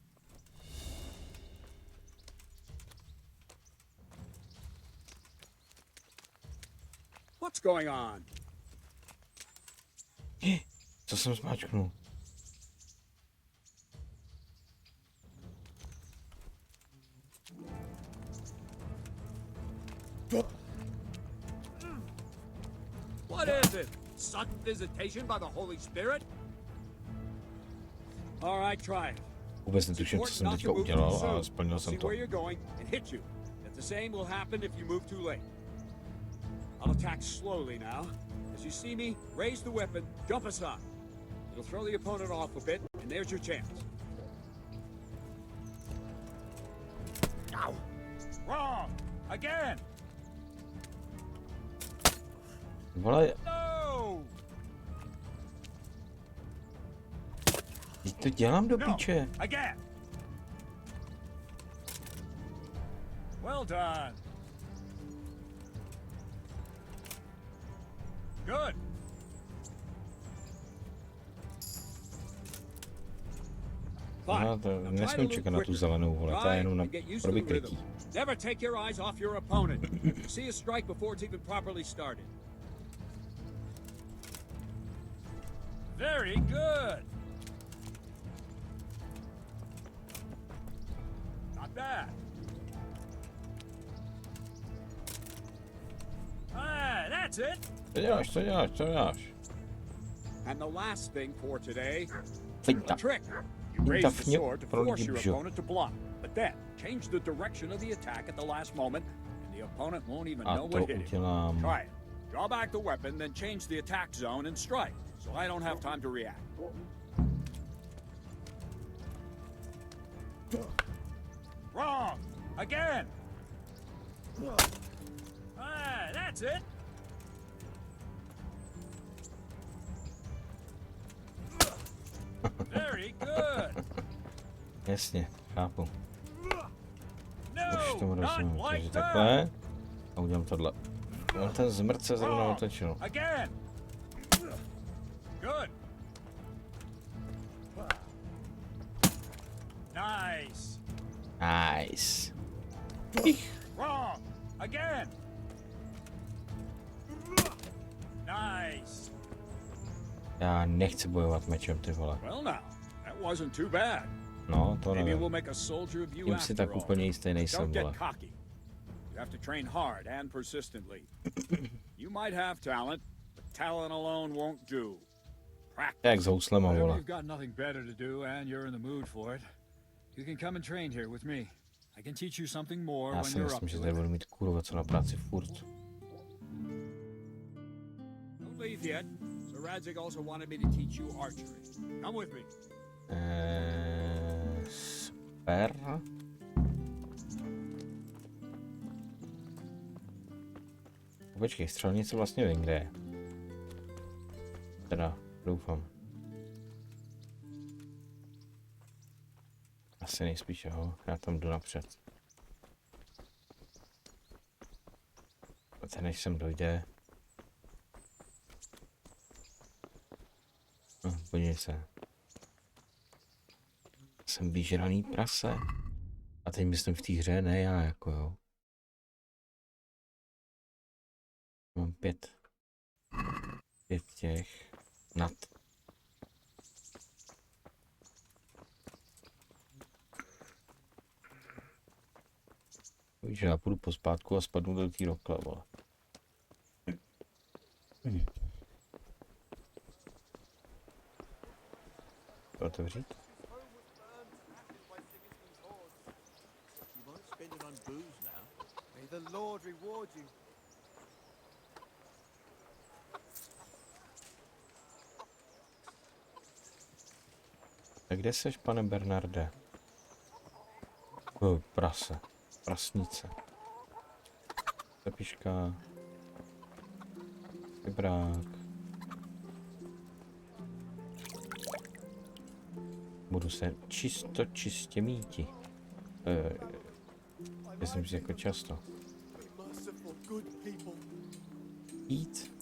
What's going on? Co jsem zmáčknul? What is it? Sudden visitation by the Holy Spirit? All right, try it. Vůbec netuším, co jsem teďka udělal a splnil jsem See to. where you're going and hit you. That the same will happen if you move too late. I'll attack slowly now. As you see me, raise the weapon, jump aside. It'll throw the opponent off a bit, and there's your chance. Ow! Wrong! Again! Vole, No! teď to dělám do píče. Again! Well done. Good. No, to nesmím čekat na tu zelenou, vole, to je jenom na pro vykrytí. Never take your eyes off your opponent. See a strike before it's even properly started. Very good. Not bad. Ah, that's it. Co děláš? And the last thing for today, Finta. a trick. You raise the Finta sword to pro force lidi your bžu. opponent to block, but then change the direction of the attack at the last moment, and the opponent won't even A know to what hit him. udělám... Try it. Draw back the weapon, then change the attack zone and strike, so I don't have time to react. Wrong! Again! Ah, that's it! Very good! Jasně, chápu. Už No, tomu not rozumím. Takže like that! takhle. A udělám tohle. On ten zmrt se zrovna otočil. Again! Good! Nice! Nice. Wrong! Again! Nice! Já nechci bojovat mečem, ty vole. Well now, that wasn't too bad. No, to Maybe nevím. we'll make a soldier of you Tím si after tak all. úplně jistý nejsem, Don't vole. get cocky. You have to train hard and persistently. You might have talent, but talent alone won't do. Practice. Jak s houslema, Whenever vole. you've got nothing better to do and you're in the mood for it, you can come and train here with me. I can teach you something more Já when si you're up myslím, že to tady it. budu mít kurva co na práci furt. Don't leave yet. Sir Radzig also wanted me to teach you archery. Come with me. Super. Počkej, střelnice vlastně vím, kde je. Teda, doufám. Asi nejspíš, jo, já tam jdu napřed. A ten než sem dojde. No, podívej se. Jsem vyžraný prase. A teď myslím v té hře, ne já, jako jo. Mám 5 těch nad. Víš, já půjdu pospátku a spadnu do té rokle, vole. Otevřít? Tak kde seš, pane Bernarde? Prase. Prasnice. Tepiška. Vybrák. Budu se čistě míti. Myslím si jako často. Jít.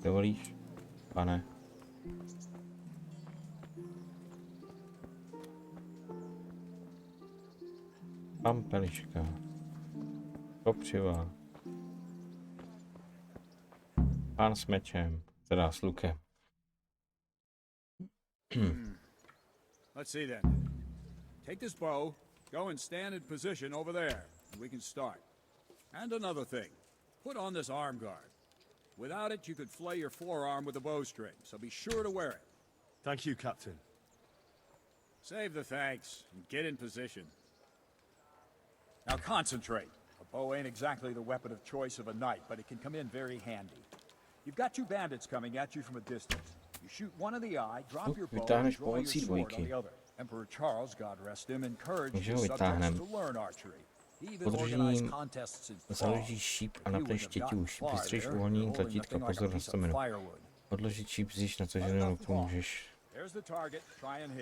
Dovolíš, pane? Pampeliška. Kopřiva. Pán s mečem, teda s lukem. Let's see then. Take this bow, go and stand in position over there, and we can start. And another thing, put on this arm guard. Without it, you could flay your forearm with a bowstring, so be sure to wear it. Thank you, Captain. Save the thanks, and get in position. Now concentrate. A bow ain't exactly the weapon of choice of a knight, but it can come in very handy. You've got two bandits coming at you from a distance. You shoot one in the eye, drop your bow, and draw your sword on the other. Emperor Charles, God rest him, encouraged his subjects to learn archery. Podržím, založíš šíp a napneš tětiuš. Vystřelíš uvolnění tlačítka, pozor na staminu. Odložit šíp, zjíš nataženou ruku, můžeš.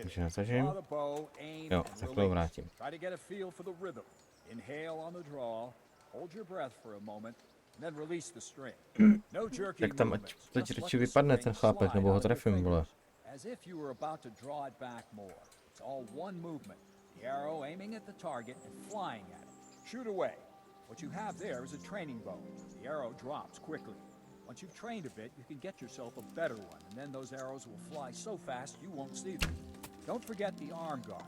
Takže natažím. Jo, takhle vrátím. Tak tam ať teď radši vypadne ten chlápek, nebo ho trefím, vole. Shoot away. What you have there is a training bow. The arrow drops quickly. Once you've trained a bit, you can get yourself a better one, and then those arrows will fly so fast you won't see them. Don't forget the arm guard.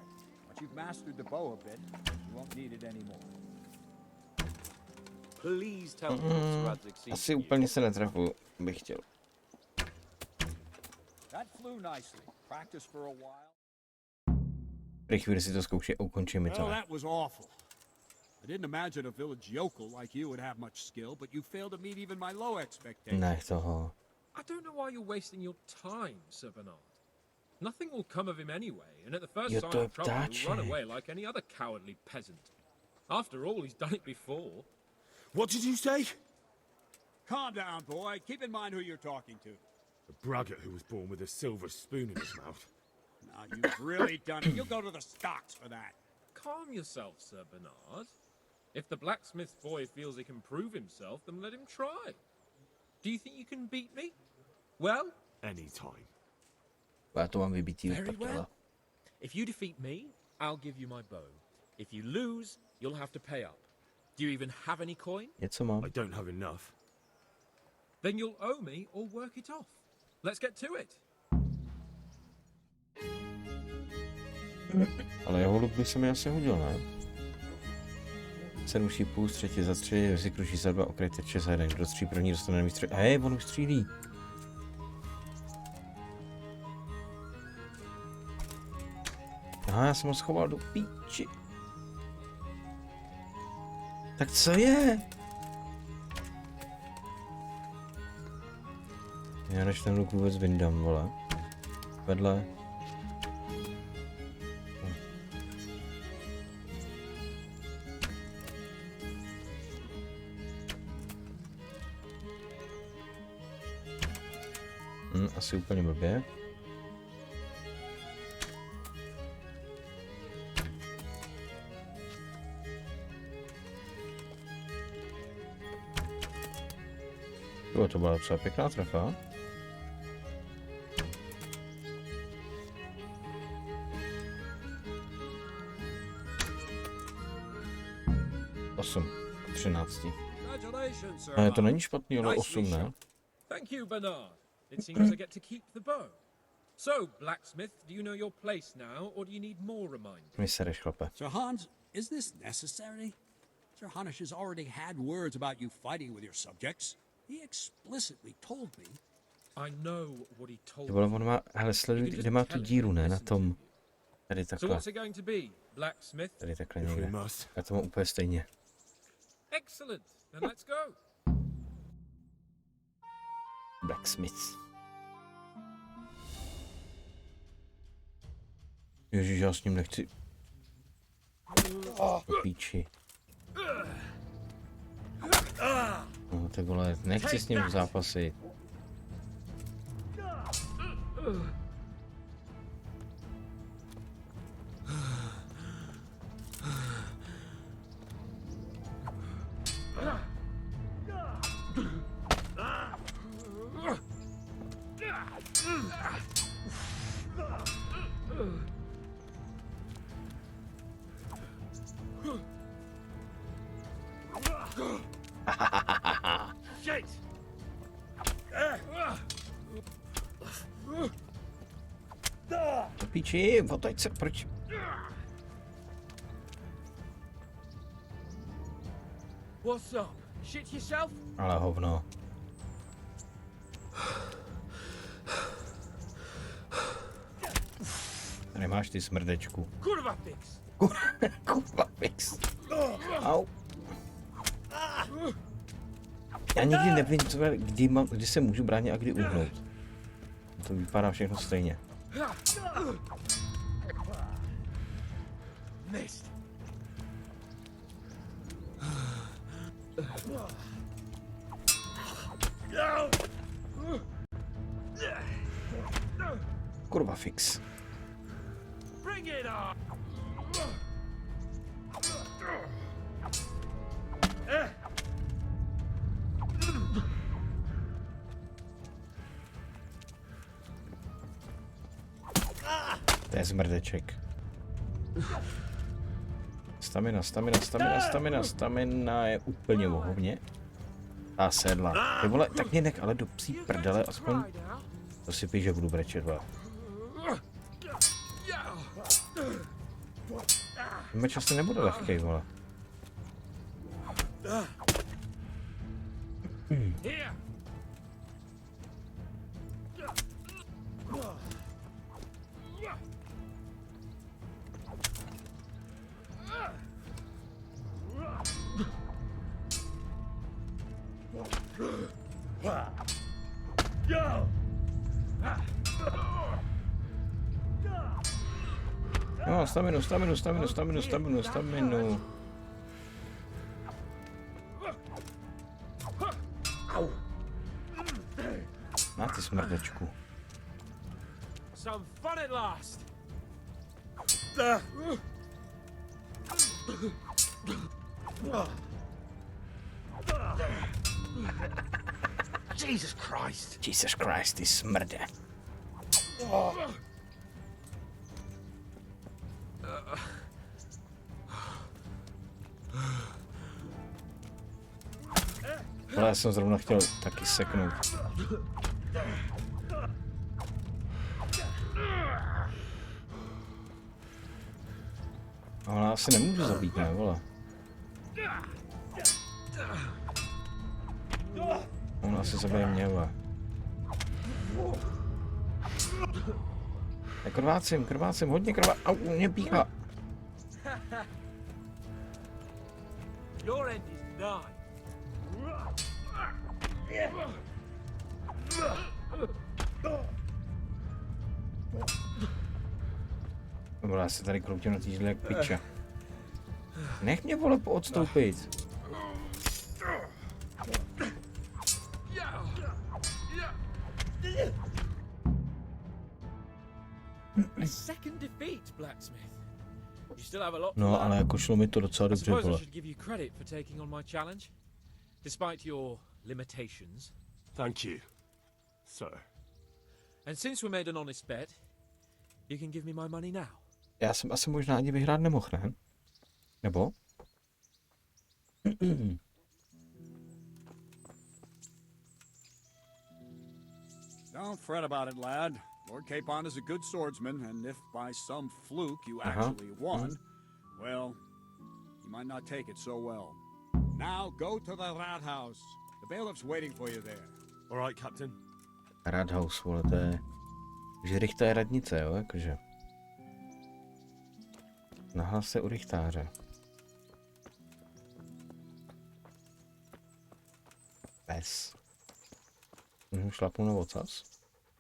Once you've mastered the bow a bit, you won't need it anymore. Please tell me Asi úplně se netrefu, bych chtěl. That flew nicely. Practice for a while. Prý chvíli si to zkoušej, ukončíme to. That was awful. I didn't imagine a village yokel like you would have much skill, but you failed to meet even my low expectations. Nech toho. I don't know why you're wasting your time, Sir Bernard. Nothing will come of him anyway, and at the first sign of trouble, he'll run away like any other cowardly peasant. After all, he's done it before. What did you say? Calm down, boy. Keep in mind who you're talking to. A braggart who was born with a silver spoon in his mouth. Now, you've really done it. You'll go to the stocks for that. Calm yourself, Sir Bernard. If the blacksmith boy feels he can prove himself, then let him try. Do you think you can beat me? Well? Anytime. Já to mám vybitý od Very prdele. well. If you defeat me, I'll give you my bow. If you lose, you'll have to pay up. Do you even have any coin? Něco mám. I don't have enough. Then you'll owe me or work it off. Let's get to it. Ale jeho luk by se mi asi hodil, ne? 7 šípů, třetí za 3, si kruší za 2, okraj teče za 1. Kdo střílí první, dostane na výstřel. Hej, on už střílí. Aha, já jsem ho schoval do píči. Tak co je? Já než ten luk vůbec vyndám, vole. Vedle. Asi úplně blbě. To byla docela pěkná trefa. Osm. 13. Ale to není špatný, ale 8, ne? Thank you, Bernard. It seems I get to keep the bow. So, blacksmith, do you know your place now, or do you need more reminders? Mi sereš, chlape. Sir Hans, is this necessary? Sir Hanush has already had words about you fighting with your subjects. He explicitly told me. I know what he told To bylo, me. on má, hele, sleduj, kde má tu díru, ne? Na tom. Tady So takhle. what's it going to be, blacksmith? Tady takhle někde. Já to mám úplně stejně. Excellent. Then let's go. Blacksmith. Ježiš, já s ním nechci. Píči. No, tak vole, nechci s ním zápasit. Píči, otoč se, proč? What's up? Shit yourself? Ale hovno. Tady máš ty smrdečku. Kurva fix. Kurva fix. Au. Já nikdy nevím, kdy se můžu bránit a kdy uhnout. To vypadá všechno stejně. Missed. Kurva fix. Bring it on. To je zmrdeček. Stamina je úplně vohovně. A sedla. Ty vole, tak mě nech ale do psí prdele, aspoň to si píš, že budu brečet, vole. Meč asi nebude lehkej, vole. No, staminu. Na ty smrdečku. Some fun at last. Jesus Christ. Jesus Christ, ty smrde. Ale já jsem zrovna chtěl taky seknout. Ale asi nemůžu zabít, ne, vole. On asi zabije mě, vole. Já krvácím, hodně au, mě píchá. Your end is nigh. Dobrá, já se tady kroutím na týždle jak piča. Nech mě, vole, poodstoupit. A second defeat, blacksmith. You still have a lot to No, learn. ale jako šlo mi to docela I dobře, suppose I vole. should give you credit for taking on my challenge, despite your limitations. Thank you, sir. And since we made an honest bet, you can give me my money now. Já jsem asi možná ani vyhrát nemohl, ne? Nebo? Don't fret about it, lad. Lord Capon is a good swordsman, and if by some fluke you actually won, well, you might not take it so well. Now go to the Rathouse. The bailiff's waiting for you there. All right, Captain. Rathouse, vole, to je... Že Richta je radnice, jo, jakože. Nahlas se u Richtáře. Pes. Můžu šlapnout na ocas?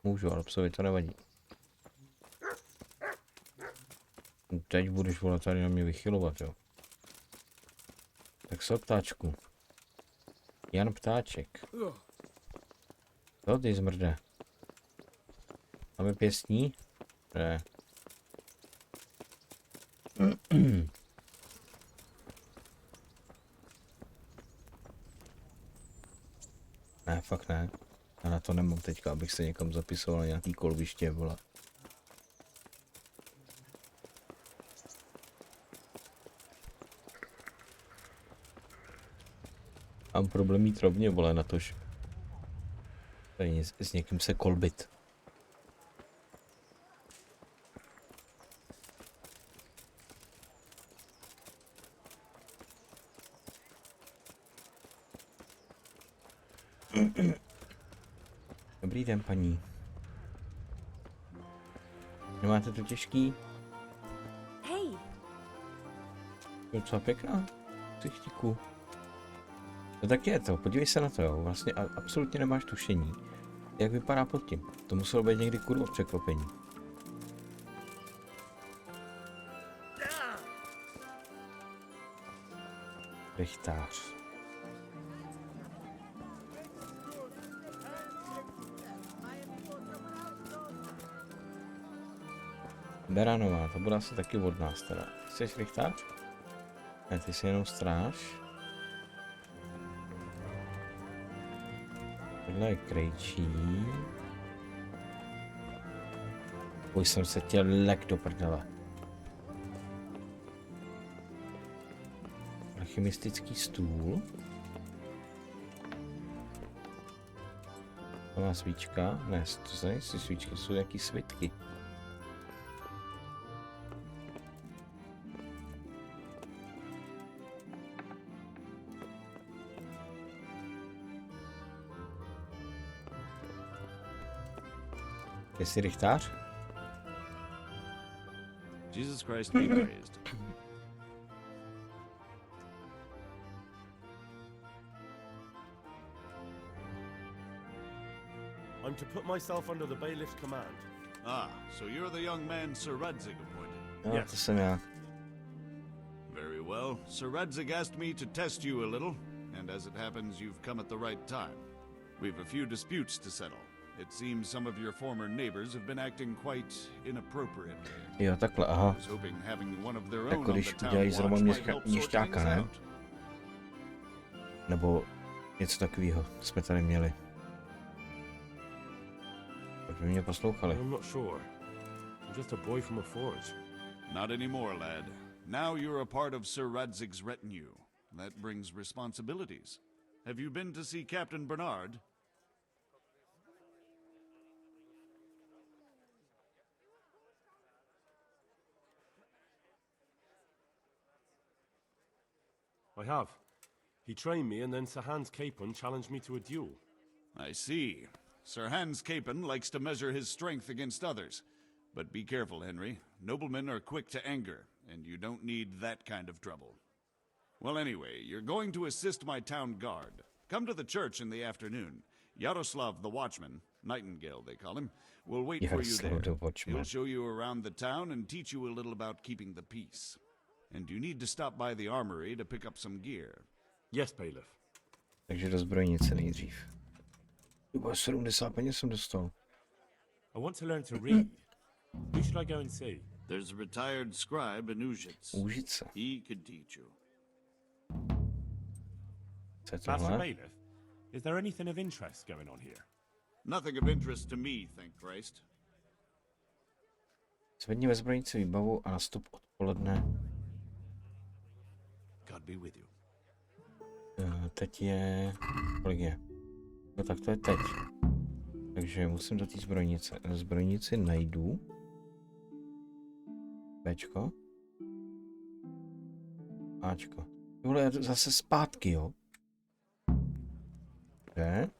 Můžu, ale psovi to nevadí. Teď budeš, vole, tady na mě vychylovat, jo. Tak co, ptáčku? Jan Ptáček. Co ty zmrde? Máme pěstní? Ne. Ne, fakt ne. Já na to nemám teďka, abych se někam zapisoval na nějaký kolbiště, vole. Mám problém mít rovně, vole, na tož. Tady s někým se kolbit. Dobrý den, paní. Nemáte to těžký? Hej, Docela pěkná. Ksichtíku. No tak je to, podívej se na to, jo. Vlastně absolutně nemáš tušení, jak vypadá pod tím. To muselo být někdy kurva překvapení. Richtář. Beranová, to bude asi taky od nás teda. Jsi Richtář? Ne, ty jsi jenom stráž. Tohle je krejčí. Už jsem se chtěl lek do prdele. Alchymistický stůl. Nová svíčka. Ne, to jsou nejsou svíčky, jsou nějaký svitky. Jsi Richtář? Jesus Christ be praised. I'm to put myself under the bailiff's command. Ah, so you're the young man Sir Radzig appointed. No, to jsem já. Very well. Sir Radzig asked me to test you a little, and as it happens, you've come at the right time. We've a few disputes to settle. It seems some of your former neighbors have been acting quite inappropriately. Jo, takhle, aha. I was hoping having one of their own Jako on the když town udělají watch zrovna might help sort měšťáka, things ne? out. Nebo něco takového jsme tady měli. Proč by mě poslouchali? I'm not sure. I'm just a boy from a forge. Not anymore, lad. Now you're a part of Sir Radzig's retinue. That brings responsibilities. Have you been to see Captain Bernard? I have. He trained me, and then Sir Hans Capon challenged me to a duel. I see. Sir Hans Capon likes to measure his strength against others. But be careful, Henry. Noblemen are quick to anger, and you don't need that kind of trouble. Well, anyway, you're going to assist my town guard. Come to the church in the afternoon. Yaroslav the watchman, Nightingale they call him, will wait for you there. He'll show you around the town and teach you a little about keeping the peace. And you need to stop by the armory to pick up some gear. Yes, bailiff. Takže do zbrojnice nejdřív. Juba 70 peněz jsem dostal. I want to learn to read. Who should I go and see? There's a retired scribe in Užitz. Úžice. He could teach you. Co je Master tohle? Bailiff, is there anything of interest going on here? Nothing of interest to me, thank Christ. Zvedni ve zbrojnici výbavu a nastup odpoledne. God be with you. Teď je... Kolik je? No tak to je teď. Takže musím do té zbrojnice. Na zbrojnici najdu. Bčko. Ačko. Tohle je zase zpátky, jo? Okay.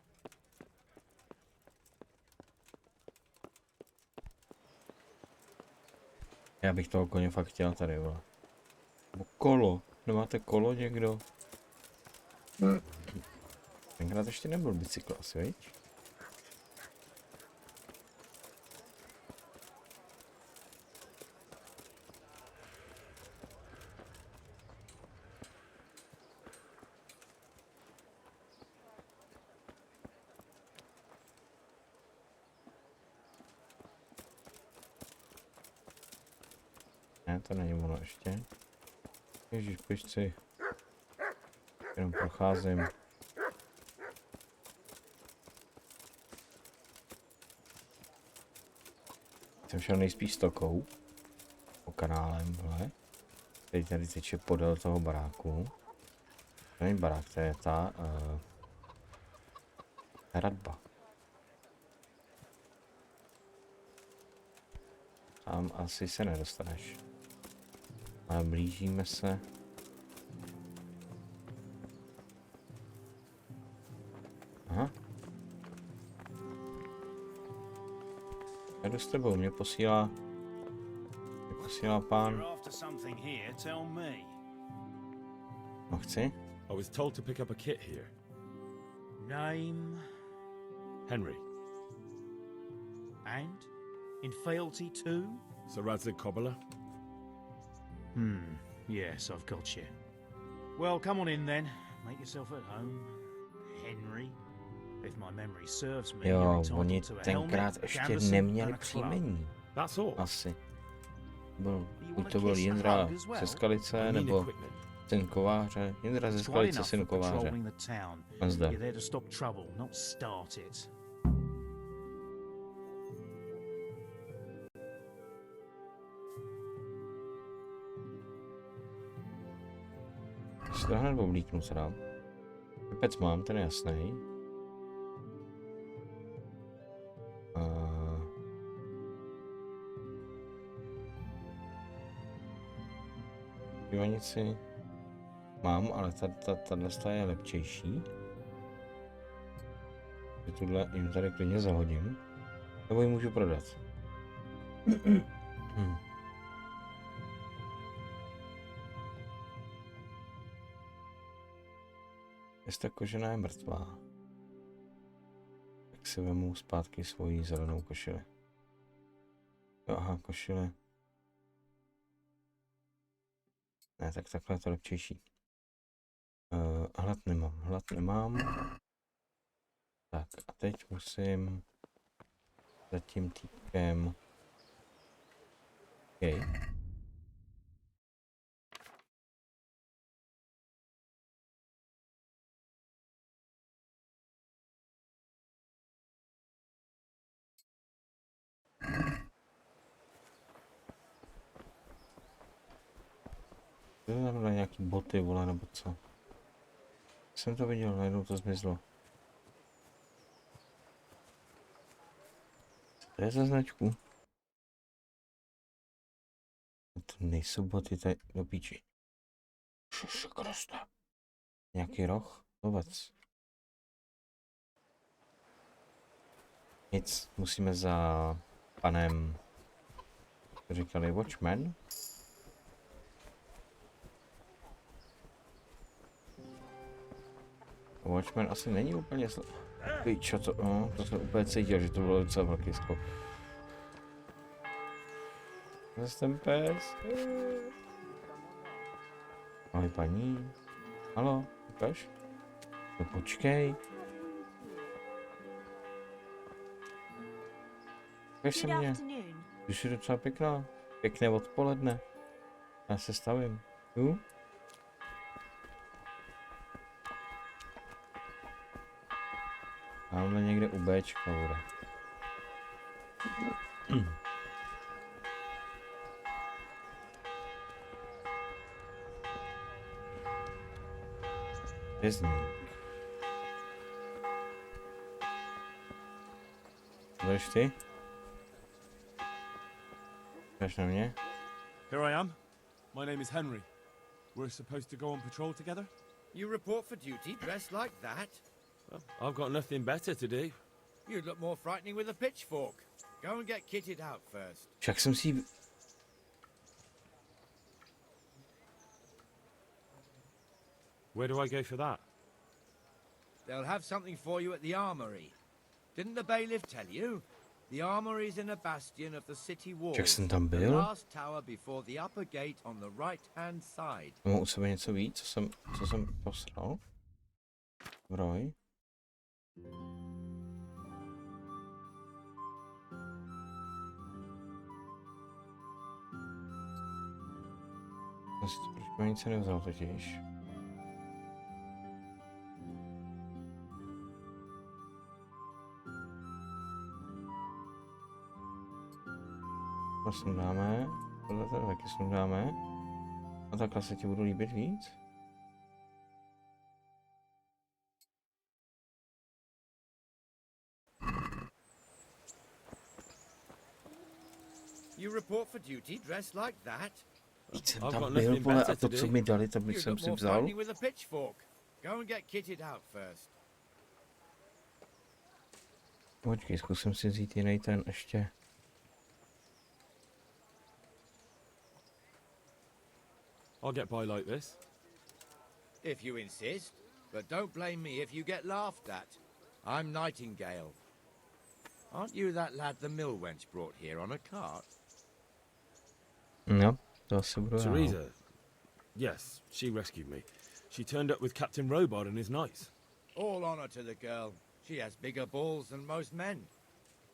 Já bych toho koně fakt chtěl tady, vole. Nebo kolo. Nemáte kolo někdo? Tenkrát ještě nebyl bicykl asi, viď? Ne, to není ono ještě. Ježíš, pišci. Jenom procházím. Jsem šel nejspíš stokou. Po kanálem, vhle. Který tady teče podél toho baráku. To není barák, to je ta hradba. Tam asi se nedostaneš. Ale blížíme se. Aha. Jdu s tebou, mě posílá pán. No chci? I was told to pick up a kit here. Name Henry. and in fealty to? Sir Radzig Cobbler? Yes, I've got you. Well, come on in then. Make yourself at home. Henry. If my memory serves me, Jo, oni tenkrát ještě neměli příjmení. příjmení. That's all. Asi. Buď to byl Jindra ze Skalice, nebo syn kováře. Jindra ze Skalice, syn kováře. Nazdar. You're there to stop trouble, not start it. Si to hned oblíknu teda. Pepec mám, ten je jasný. Pivanici mám, ale tato je lepčejší. Tuhle jim tady klidně zahodím. Nebo ji můžu prodat. Jestli ta kožená je mrtvá, tak si vemu zpátky svoji zelenou košili. Jo, aha, košile. Ne, tak takhle je to lepčejší. Hlad nemám. Tak a teď musím za tím týpkem. Okay. To znamená nějaký boty, vole, nebo co? Jsem to viděl, najednou to zmizlo. Co to je za značku? To nejsou boty, tady do píči. Šošokrosta. Nějaký roh? Lovec. Nic, musíme za panem, co říkali, Watchman. Watchman asi není úplně Pičo, to jsem úplně cítil, že to bylo docela velký skok. Zase ten pes. Ahoj paní. Haló, ukaž? No počkej. Ukaž se Good mě. afternoon. Už je docela pěkná. Pěkné odpoledne. Já se stavím. Tu? Tamhle někde u Bčka bude. Vězník. Budeš ty? Jdeš na mě? Here I am. My name is Henry. We're supposed to go on patrol together? You report for duty dressed like that? Well, I've got nothing better to do. You'd look more frightening with a pitchfork. Go and get kitted out first. Však jsem si... Where do I go for that? They'll have something for you at the armory. Didn't the bailiff tell you? The armory's in a bastion of the city wall. Však jsem tam The byl. last tower before the upper gate on the right-hand side. Mám u sebe něco víc, co jsem posral? Broj. Proč mi nic nevzal totiž? To sundáme, tohle tady taky sundáme. A takhle se ti budu líbit víc? You report for duty dressed like that? Víc jsem tam byl, vole, a to, co mi dali, to bych jsem si vzal. Frightening with a pitchfork. Go and get kitted out first. Počkej, zkusím si vzít jiný ten ještě. I'll get by like this. If you insist, but don't blame me if you get laughed at. I'm Nightingale. Aren't you that lad the mill wench brought here on a cart? No, to asi budu já. Teresa. Yes, she rescued me. She turned up with Captain Robard and his knights. All honor to the girl. She has bigger balls than most men.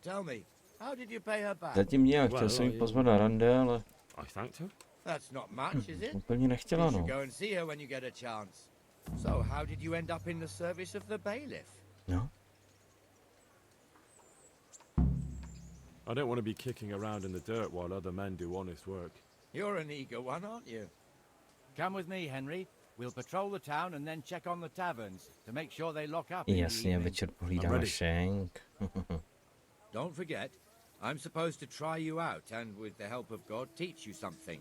Tell me, how did you pay her back? Zatím nějak, chtěl jsem jí pozvat na rande, ale... I thanked her. That's not much, is it? Úplně nechtěla, You no. should go and see her when you get a chance. So, how did you end up in the service of the bailiff? No. I don't want to be kicking around in the dirt while other men do honest work. You're an eager one, aren't you? Come with me, Henry. We'll patrol the town and then check on the taverns to make sure they lock up in the Jasně, evening. večer pohlídáme šenk. Don't forget, I'm supposed to try you out and, with the help of God, teach you something.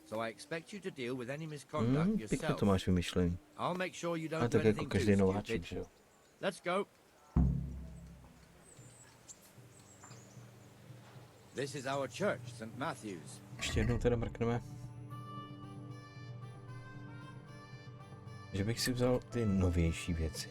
So I expect you to deal with any misconduct Pěkně yourself. to máš vymyšlený. I'll make sure you A don't do tak jako anything každý too nováček, stupid. že jo. Let's go. This is our church, St. Matthew's. Ještě jednou teda mrkneme. Že bych si vzal ty novější věci.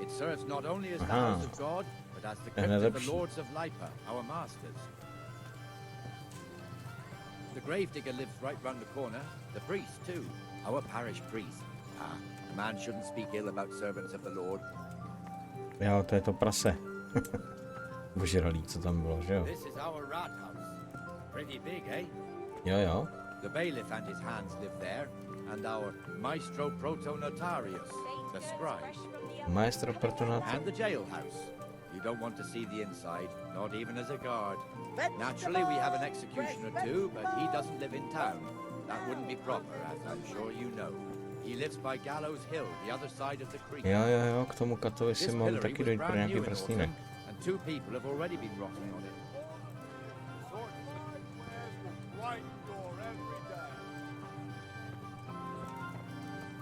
It serves not only as the Aha. house of God, but as the crypt Another of the option. lords of Lipa, our masters. The gravedigger lives right round the corner. The priest, too. Our parish priest. Ah, a man shouldn't speak ill about servants of the Lord. Jo, to je to prase. Ožralý, co tam bylo, že jo? This is our rathouse. Pretty big, eh? Jo, jo. The bailiff and his hands live there, and our maestro protonotarius, the scribe. Maestro Protonat. And the jailhouse. You don't want to see the inside, not even as a guard. Naturally, we have an executioner too, but he doesn't live in town. That wouldn't be proper, as I'm sure you know. He lives by Gallows Hill, the other side of the creek. Jo, jo, jo, k tomu katovi si This mohl pillory taky was dojít pro brand nějaký new in prstínek. autumn, and 2 people have already been rotting on it.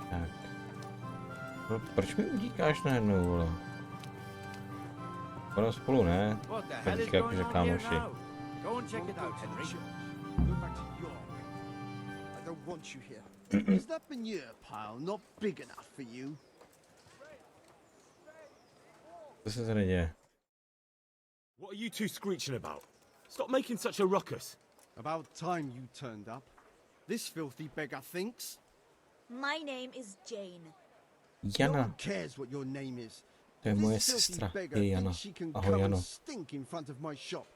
Tak. No, proč mi utíkáš najednou, vole? Ono spolu ne. What the hell is Teďka going jakože on here kámoši. now? Go and check it out, Henry. Go back to York. I don't want you here. Is that manure pile not big enough for you? Co se tady děje? What are you two screeching about? Stop making such a ruckus. About time you turned up. This filthy beggar thinks. My name is Jane. No Jana. one cares what your name is. To je moje This filthy sestra. beggar Je Jana. thinks she can Ahoj, come Jano. and stink in front of my shop.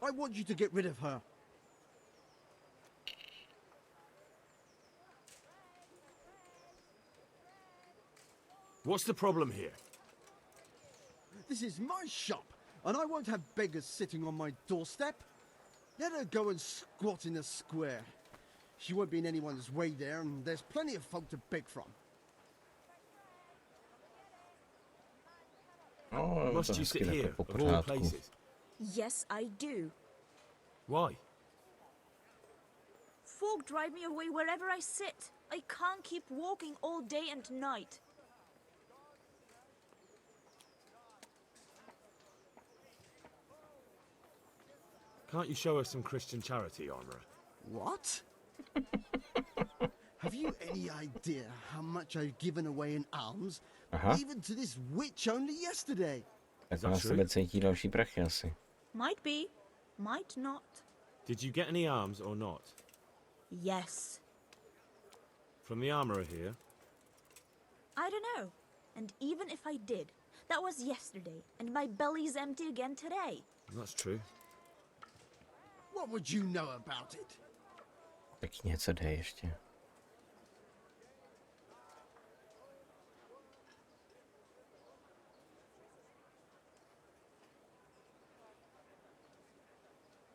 I want you to get rid of her. What's the problem here? This is my shop, and I won't have beggars sitting on my doorstep. Let her go and squat in the square. She won't be in anyone's way there, and there's plenty of folk to beg from. No, Must to you sit hezky here, takhle po of all pořádku. places? Yes, I do. Why? Folk drive me away wherever I sit. I can't keep walking all day and night. Can't you show us some Christian charity, Armourer? What? Have you any idea how much I've given away in alms? Aha. Even to this witch only yesterday. Tak na sebe cítí další prachy asi. Might be, might not. Did you get any arms or not? Yes. From the armourer here? I don't know. And even if I did, that was yesterday, and my belly's empty again today. That's true. What would you know about it? Taky něco jde ještě.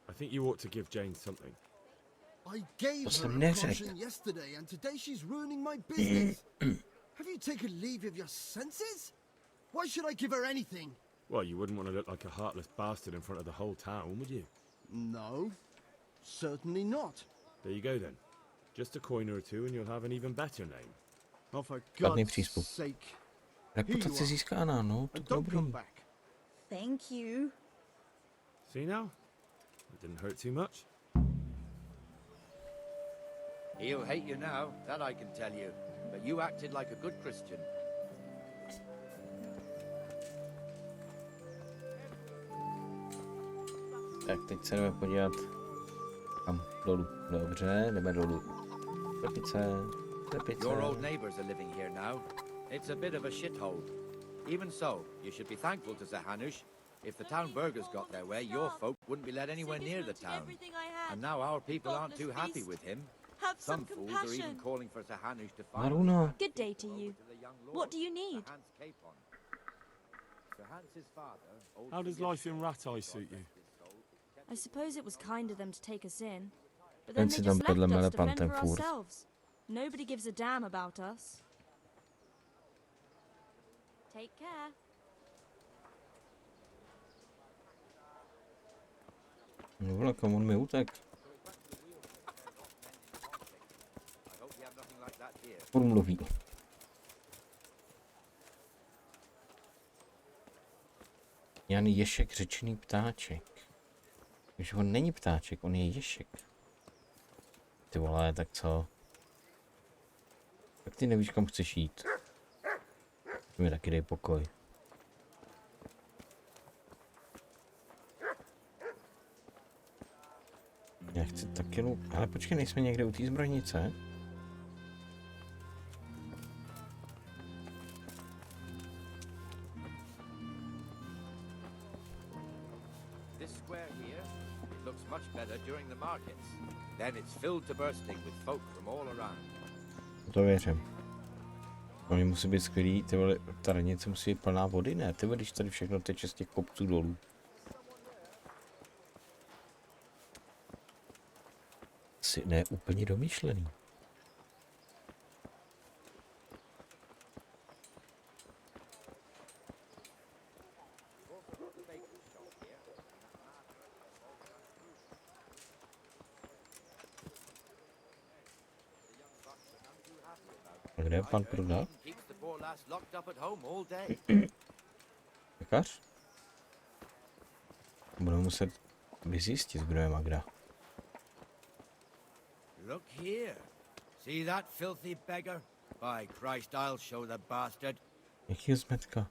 I think you ought to give Jane something. I gave To her jsem a neřekl. caution yesterday, and today she's ruining my business. Have you taken leave of your senses? Why should I give her anything? Well, you wouldn't want to look like a heartless bastard in front of the whole town, would you? No, certainly not. There you go then. Just a coin or two and you'll have an even better name. Oh, for Špatný God's přístup. sake. Reputace získána, no, to And don't come dobrý. back. Thank you. See now? It didn't hurt too much. He'll hate you now, that I can tell you. But you acted like a good Christian. Tak teď se jdeme podívat kam dolů. Dobře, jdeme dolů. Slepice, slepice. Your old neighbors are living here now. It's a bit of a shithole. Even so, you should be thankful to Zahanush. If the town burghers got their way, your folk wouldn't be let anywhere near the town. And now our people aren't too happy with him. Some fools are even calling for Zahanush to find Maruna. Good day to you. What do you need? How does life in Ratají suit you? I suppose it was kind of them to take us in. But Ten then si they tam just vedle left mele us to fend pantem for furt. ourselves. Nobody gives a damn about us. Take care. No vole, kam on mi utek? Furt mluví. Jan Ješek, řečený ptáček. Takže on není ptáček, on je ješek. Ty vole, tak co? Tak ty nevíš, kam chceš jít. Mi taky dej pokoj. Já chci taky, ale počkej, nejsme někde u té zbrojnice? This square here, it looks much better during the markets. Then it's filled to bursting with folk from all around. To věřím. Oni musí být skvělí, ty vole, ta radnice musí být plná vody, ne? Ty vole, když tady všechno teče z těch kopců dolů. Asi ne úplně domýšlený. A kde je pan prodal? Keeps the poor lass locked up at home all day. Pekař? Budeme muset vyzjistit, kdo je Magra. Look here. See that filthy beggar? By Christ, I'll show the bastard. Jakýho zmetka?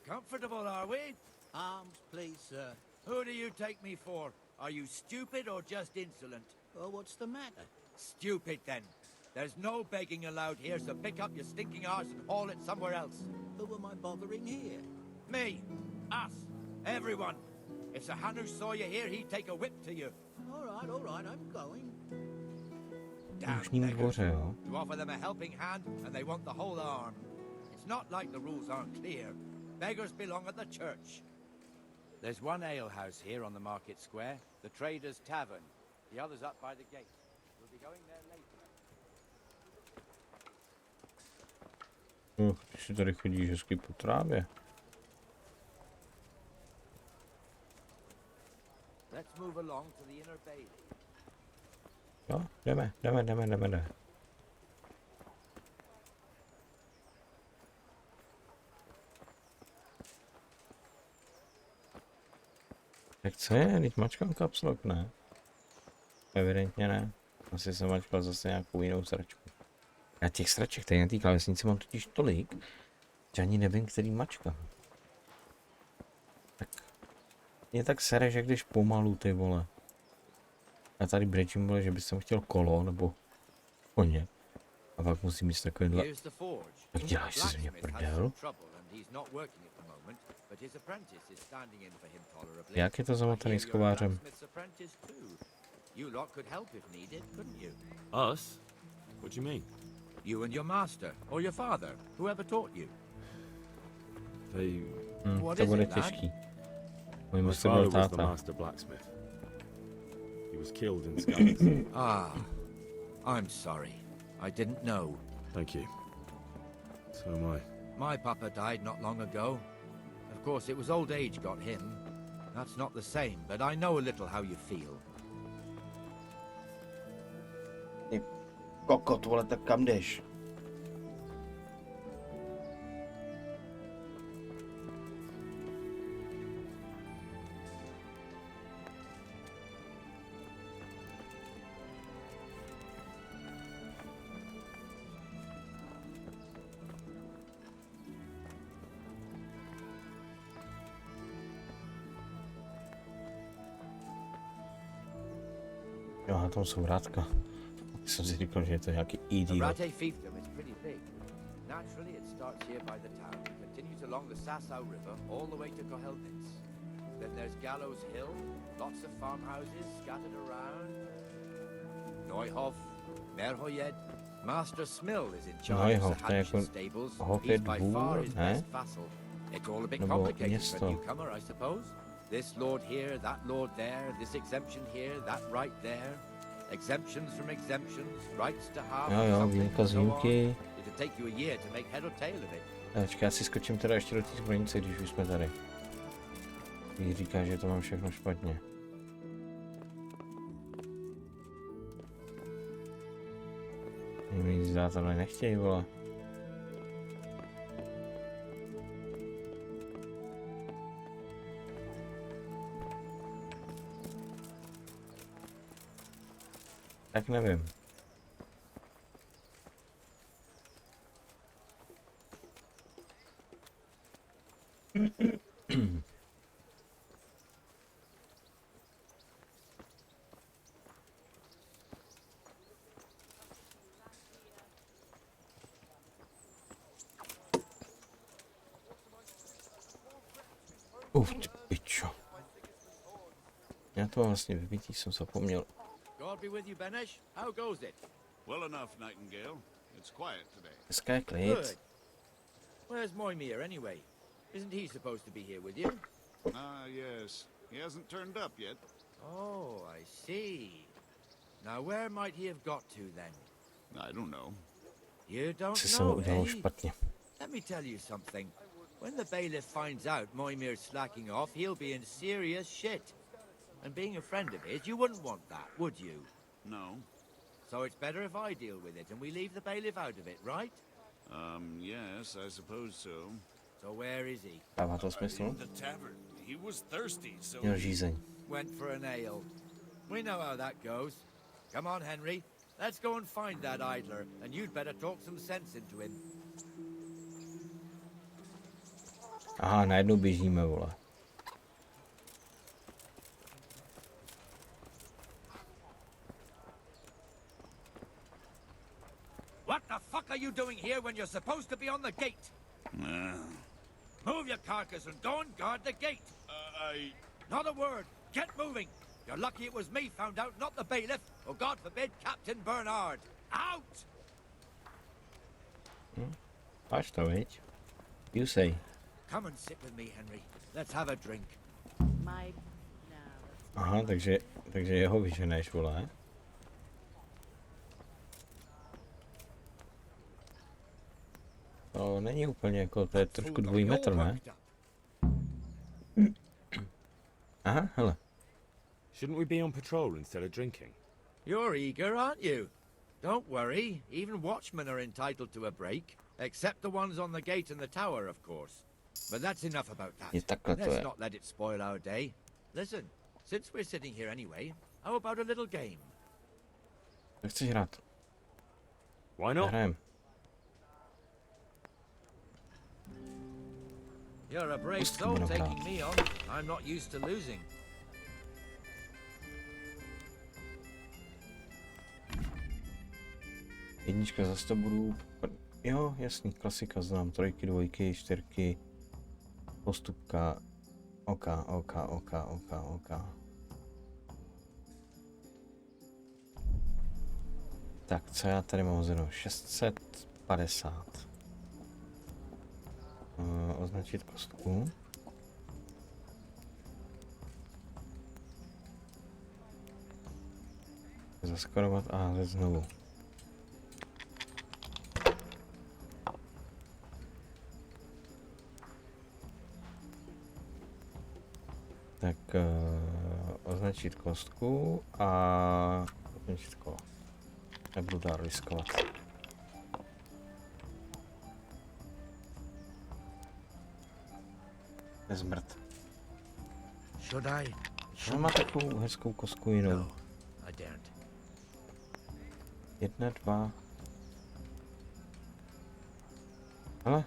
Comfortable, are we? Arms, please, sir. Who do you take me for? Are you stupid or just insolent? Oh, what's the matter? Stupid, then. There's no begging allowed here, so pick up your stinking arse and haul it somewhere else. Who am I bothering here? Me. Us. Everyone. If Sir Hanu saw you here, he'd take a whip to you. All right, I'm going. Nočním dvoře, jo? You offer them a helping hand, and they want the whole arm. It's not like the rules aren't clear. Beggars belong at the church. There's one alehouse here on the market square, the Trader's Tavern. The other's up by the gate. We'll be going there later. Ty si tady chodíš hezky po trávě. Let's move along to the inner bailey. Jo, jdeme. Tak co je? Teď mačkám kapslok, ne? Evidentně ne. Asi jsem mačkal zase nějakou jinou sračku. Já těch sraček tady na té klávesnici mám totiž tolik, že ani nevím, který mačka. Tak mě tak sere, že když pomalu, ty vole. Já tady brečím, vole, že bych jsem chtěl kolo, nebo koně. A pak musím mít takovýhle... Tak děláš si ze mě prdel? Jak je to zamotaný s kovářem? Us? What do you mean? You and your master, or your father, whoever taught you. They... What To is bude it, lad? těžký. Můj My mistr father byl was the táta. master blacksmith. He was killed in Scotland. I'm sorry. I didn't know. Thank you. So am I. My papa died not long ago. Of course, it was old age got him. That's not the same, but I know a little how you feel. Kokot, vole, tak kam jdeš? Jo, na tom jsou vrátka. Jsem si říkal, že je to nějaký The idiot. Ratají fiefdom is pretty big. Naturally, it starts here by the town and continues along the Sasau River all the way to Kohelnitz. Then there's Gallows Hill, lots of farmhouses scattered around. Neuhof, Merhojed. Master Smill is in charge of Neuhof, the to je Hampshire jako stables. Hofě He's by far dvůr, his ne? best vassal. It's all a bit Nebo complicated město. for a newcomer, I suppose. This lord here, that lord there, this exemption here, that right there. Exemptions from exemptions, rights to have Jo, something výjimka and z so on. výjimky. It'd take you a year to make head or tail of it. Počkej, já si skočím teda ještě do té zbrojnice, když už jsme tady. Jí říká, že to mám všechno špatně. Mi nic dát, ale nechtějí, vole. Tak nevím. Ty pičo. Já to vlastně vybití jsem zapomněl. God be with you, Benesh. How goes it? Well enough, Nightingale. It's quiet today. Dneska je klid. Good. Where's Moimir anyway? Isn't he supposed to be here with you? Yes. He hasn't turned up yet. Oh, I see. Now where might he have got to then? I don't know. You don't Co se mu know, udělalo eh? špatně? Let me tell you something. When the bailiff finds out Moimir's slacking off, he'll be in serious shit. And being a friend of his, you wouldn't want that, would you? No. So it's better if I deal with it and we leave the bailiff out of it, right? Yes, I suppose so. So where is he? Dává to smysl? In the tavern. He was thirsty, so Měl žízeň. Went for an ale. We know how that goes. Come on, Henry. Let's go and find that idler, and you'd better talk some sense into him. Aha, najednou běžíme, vole. What the fuck are you doing here when you're supposed to be on the gate? Move your carcass and go and guard the gate. Not a word. Get moving. You're lucky it was me found out, not the bailiff, or God forbid, Captain Bernard. Out! Máš to, viď? You say. Come and sit with me, Henry. Let's have a drink. Aha, takže jeho vyženeš, vole. To není úplně jako, to je trošku dvojí metr, ne? Aha, hele. Shouldn't we be on patrol instead of drinking? You're eager, aren't you? Don't worry. Even watchmen are entitled to a break. Except the ones on the gate and the tower, of course. But that's enough about that. Je takhle to Let's je. not let it spoil our day. Listen, since we're sitting here anyway, how about a little game? Jak chceš hrát? Why not? Hrajem. You're a brave Pustím soul jenom taking hrát. me on. I'm not used to losing. Jednička za 100 bodů. Jo, jasný, klasika znám. Trojky, dvojky, čtyřky. Postupka. OK. Tak, co já tady mám hozeno? 650. Označit kostku. Zaskorovat a házet znovu. Tak označit kostku a označit kolo. Nebudu dál riskovat. Nezmrt. Should I? On má takovou hezkou kostku jinou. No, I daren't. 1, 2. Hele.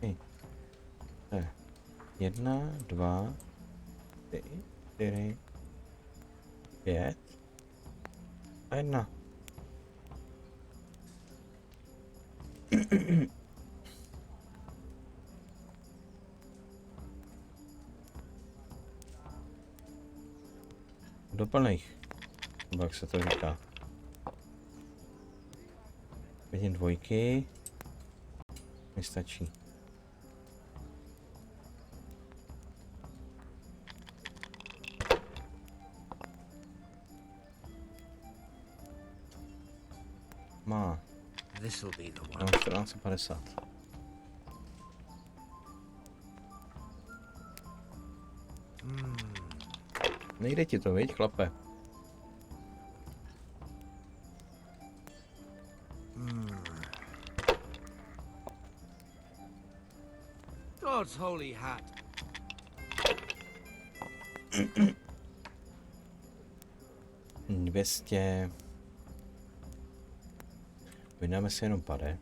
Hej. To je 1, 2, 3, 4, 5 a 1. Do plných. Nebo jak se to říká. Vidím dvojky. Mi stačí. Má. This'll be the Mám one. 1450. Nejde ti to, viď, chlape? God's holy hat. Dvěstě. Vydáme si jenom pade.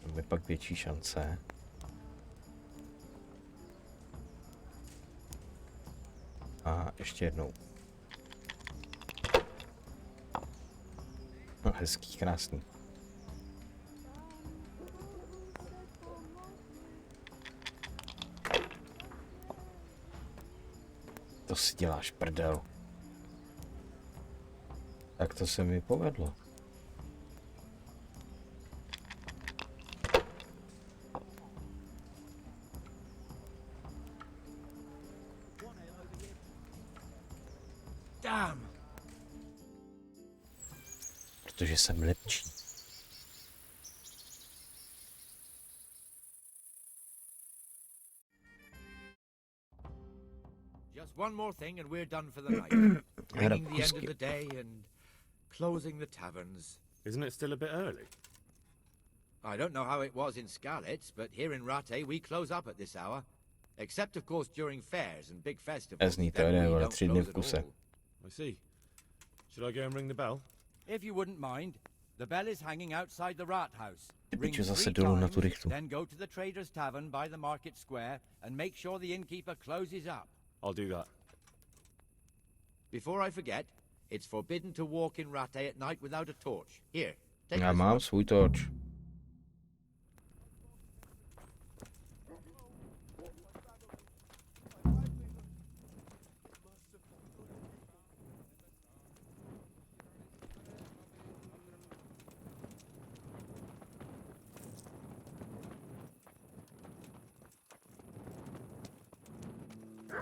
Máme pak větší šance. A ještě jednou. No, hezký, krásný. To si děláš prdel. Tak to se mi povedlo. Damn. Protože jsem lepší. Just one more thing and we're done for the night. Bringing the end of the day and closing the taverns. Isn't it still a bit early? I don't know how it was in Skalitz, but here in Ratají we close up at this hour. Except, of course, during fairs and big festivals. Jasný, to jde, vole, 3 dny v kuse. I see. Should I go and ring the bell? If you wouldn't mind, the bell is hanging outside the Rathouse. Ty Ring pičo, zase 3 dolů na times, tu rychtu. then go to the Trader's Tavern by the Market Square and make sure the innkeeper closes up. I'll do that. Before I forget, it's forbidden to walk in Ratají at night without a torch. Here, take Já this mám one. svůj torč.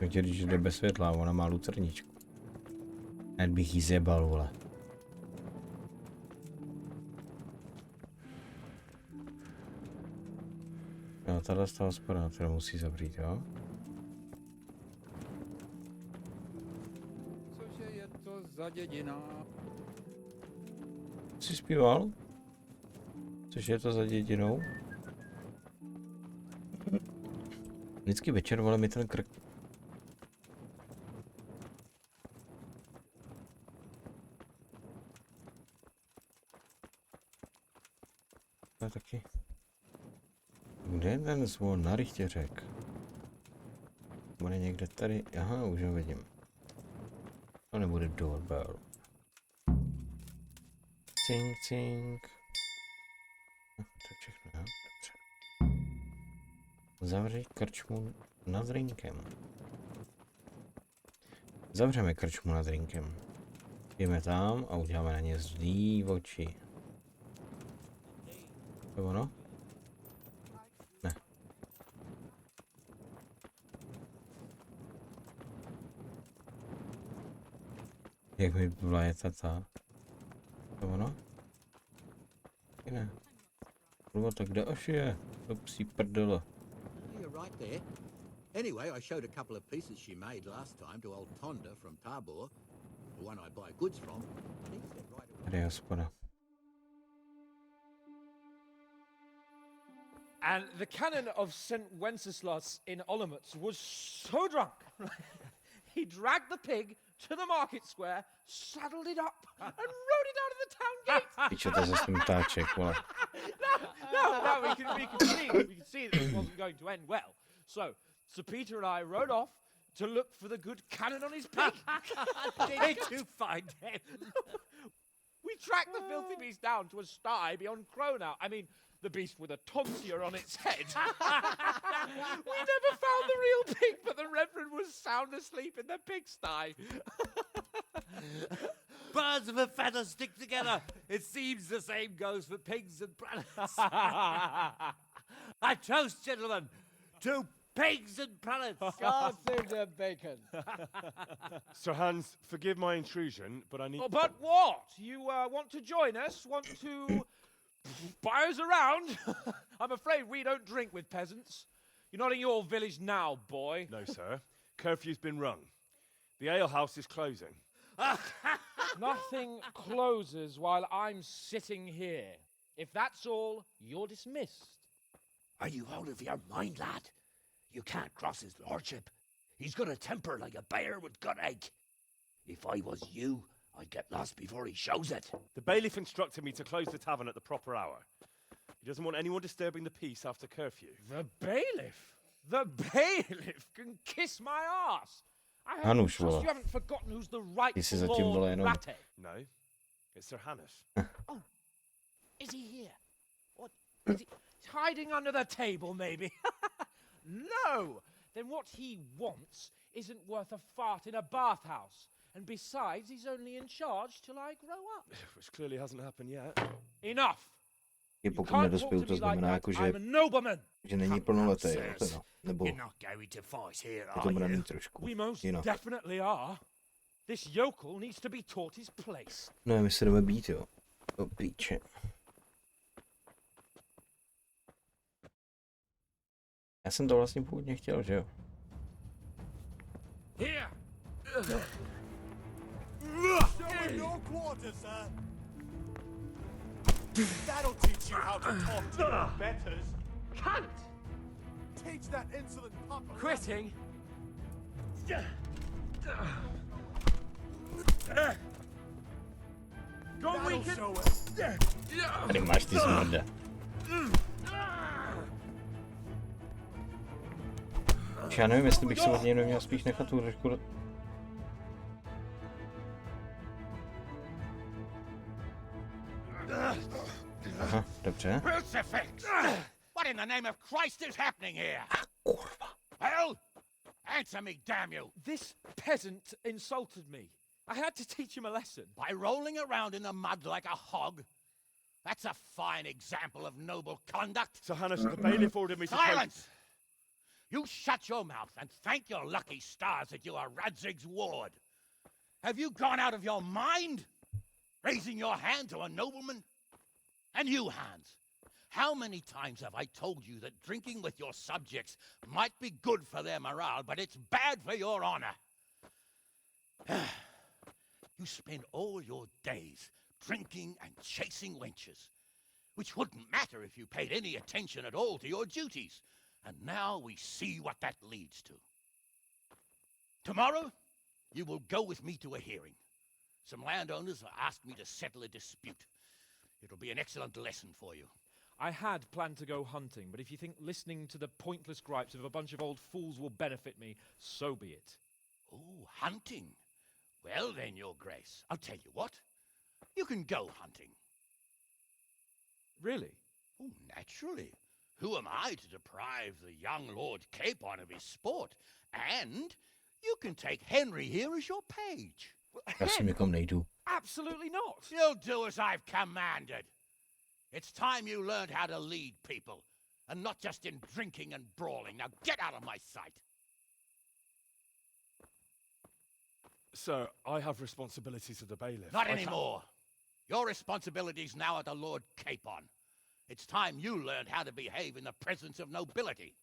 Takže když jde bez světla, ona má lucerničku. Hned bych jí zjebal, vole. No, tahle z toho hospoda, která musí zavřít, jo? Cože je to za dědina? Jsi zpíval? Což je to za dědinou? Vždycky večer, vole, mi ten krk. No taky. Kde je ten zvon na rychtěřek? Bude někde tady? Aha, už ho vidím. To nebude doorbell. Cink, cink. No, to je všechno, jo? Dobře. Zavři krčmu nad drinkem. Zavřeme krčmu nad drinkem. Jdeme tam a uděláme na ně zlý oči. To ono? Ne. Jak mi vlaje tata? To ono? Ne. Kurva, tak kde až je? To psí prdele. You're right there. Anyway, I showed a couple of pieces she made last time to old Tonda from Tabor, the one I buy goods from. He said right away. Tady je hospoda. And the canon of St. Wenceslas in Olomouc was so drunk, he dragged the pig to the market square, saddled it up, and rode it out of the town gate. Piče, to je zase ten ptáček, vole. No, we can see that this wasn't going to end well. So, Sir Peter and I rode off to look for the good canon on his pig. Did you find him? We tracked the filthy beast down to a sty beyond Cronau. I mean, the beast with a tonsure on its head. We never found the real pig, but the Reverend was sound asleep in the pigsty. Birds of a feather stick together. It seems the same goes for pigs and prelates. I toast, gentlemen, to pigs and prelates. Sausage and bacon. Sir Hans, forgive my intrusion, but I need... Oh, but what? You want to join us? Want to buy us around? I'm afraid we don't drink with peasants. You're not in your village now, boy. No, sir. Curfew's been rung. The alehouse is closing. Nothing closes while I'm sitting here. If that's all, you're dismissed. Are you out of your mind, lad? You can't cross his lordship. He's got a temper like a bear with gut ache. If I was you, I'd get lost before he shows it. The bailiff instructed me to close the tavern at the proper hour. He doesn't want anyone disturbing the peace after curfew. The bailiff? The bailiff can kiss my arse. I Hanuš, trust vole. you haven't forgotten who's the right Ty jsi zatím, vole, Lord jenom... Ratají. No, it's Sir Hannes. Oh, is he here? What? Is he he's hiding under the table, maybe? No! Then what he wants isn't worth a fart in a bathhouse. And besides, he's only in charge till I grow up. Which clearly hasn't happened yet. Enough! Je pokud nedospěl, to znamená jako, že není plnoletý, jo, teda. Nebo You're not going to fight here, že to are bude you? mít trošku We most jinak. definitely are. This yokel needs to be taught his place. No, my se jdeme být, jo. O píče. Já jsem to vlastně původně chtěl, že jo? Here! Show no quarter, sir. That'll teach you how to talk to your betters. Cunt! Teach that insolent pup. Quitting? Go That'll weaken! show it. Tady máš ty smrde. Já nevím, jestli bych se od něj neměl spíš nechat tu trošku... Aha, dobře. Crucifix! What in the name of Christ is happening here? Well, answer me, damn you! This peasant insulted me. I had to teach him a lesson. By rolling around in the mud like a hog? That's a fine example of noble conduct. Sir Hanush, the bailiff ordered me to... Silence! You shut your mouth and thank your lucky stars that you are Radzig's ward. Have you gone out of your mind? Raising your hand to a nobleman? And you, Hans, how many times have I told you that drinking with your subjects might be good for their morale, but it's bad for your honor? You spend all your days drinking and chasing wenches, which wouldn't matter if you paid any attention at all to your duties. And now we see what that leads to. Tomorrow, you will go with me to a hearing. Some landowners have asked me to settle a dispute. It'll be an excellent lesson for you. I had planned to go hunting, but if you think listening to the pointless gripes of a bunch of old fools will benefit me, so be it. Oh, hunting. Well then, Your Grace, I'll tell you what. You can go hunting. Really? Oh, naturally. Who am I to deprive the young Lord Capon of his sport? And you can take Henry here as your page. Já si někam nejdu. Absolutely not. You'll do as I've commanded. It's time you learned how to lead people, and not just in drinking and brawling. Now get out of my sight. Sir, I have responsibilities of the bailiff. Not anymore. Your responsibilities now are the Lord Capon. It's time you learned how to behave in the presence of nobility.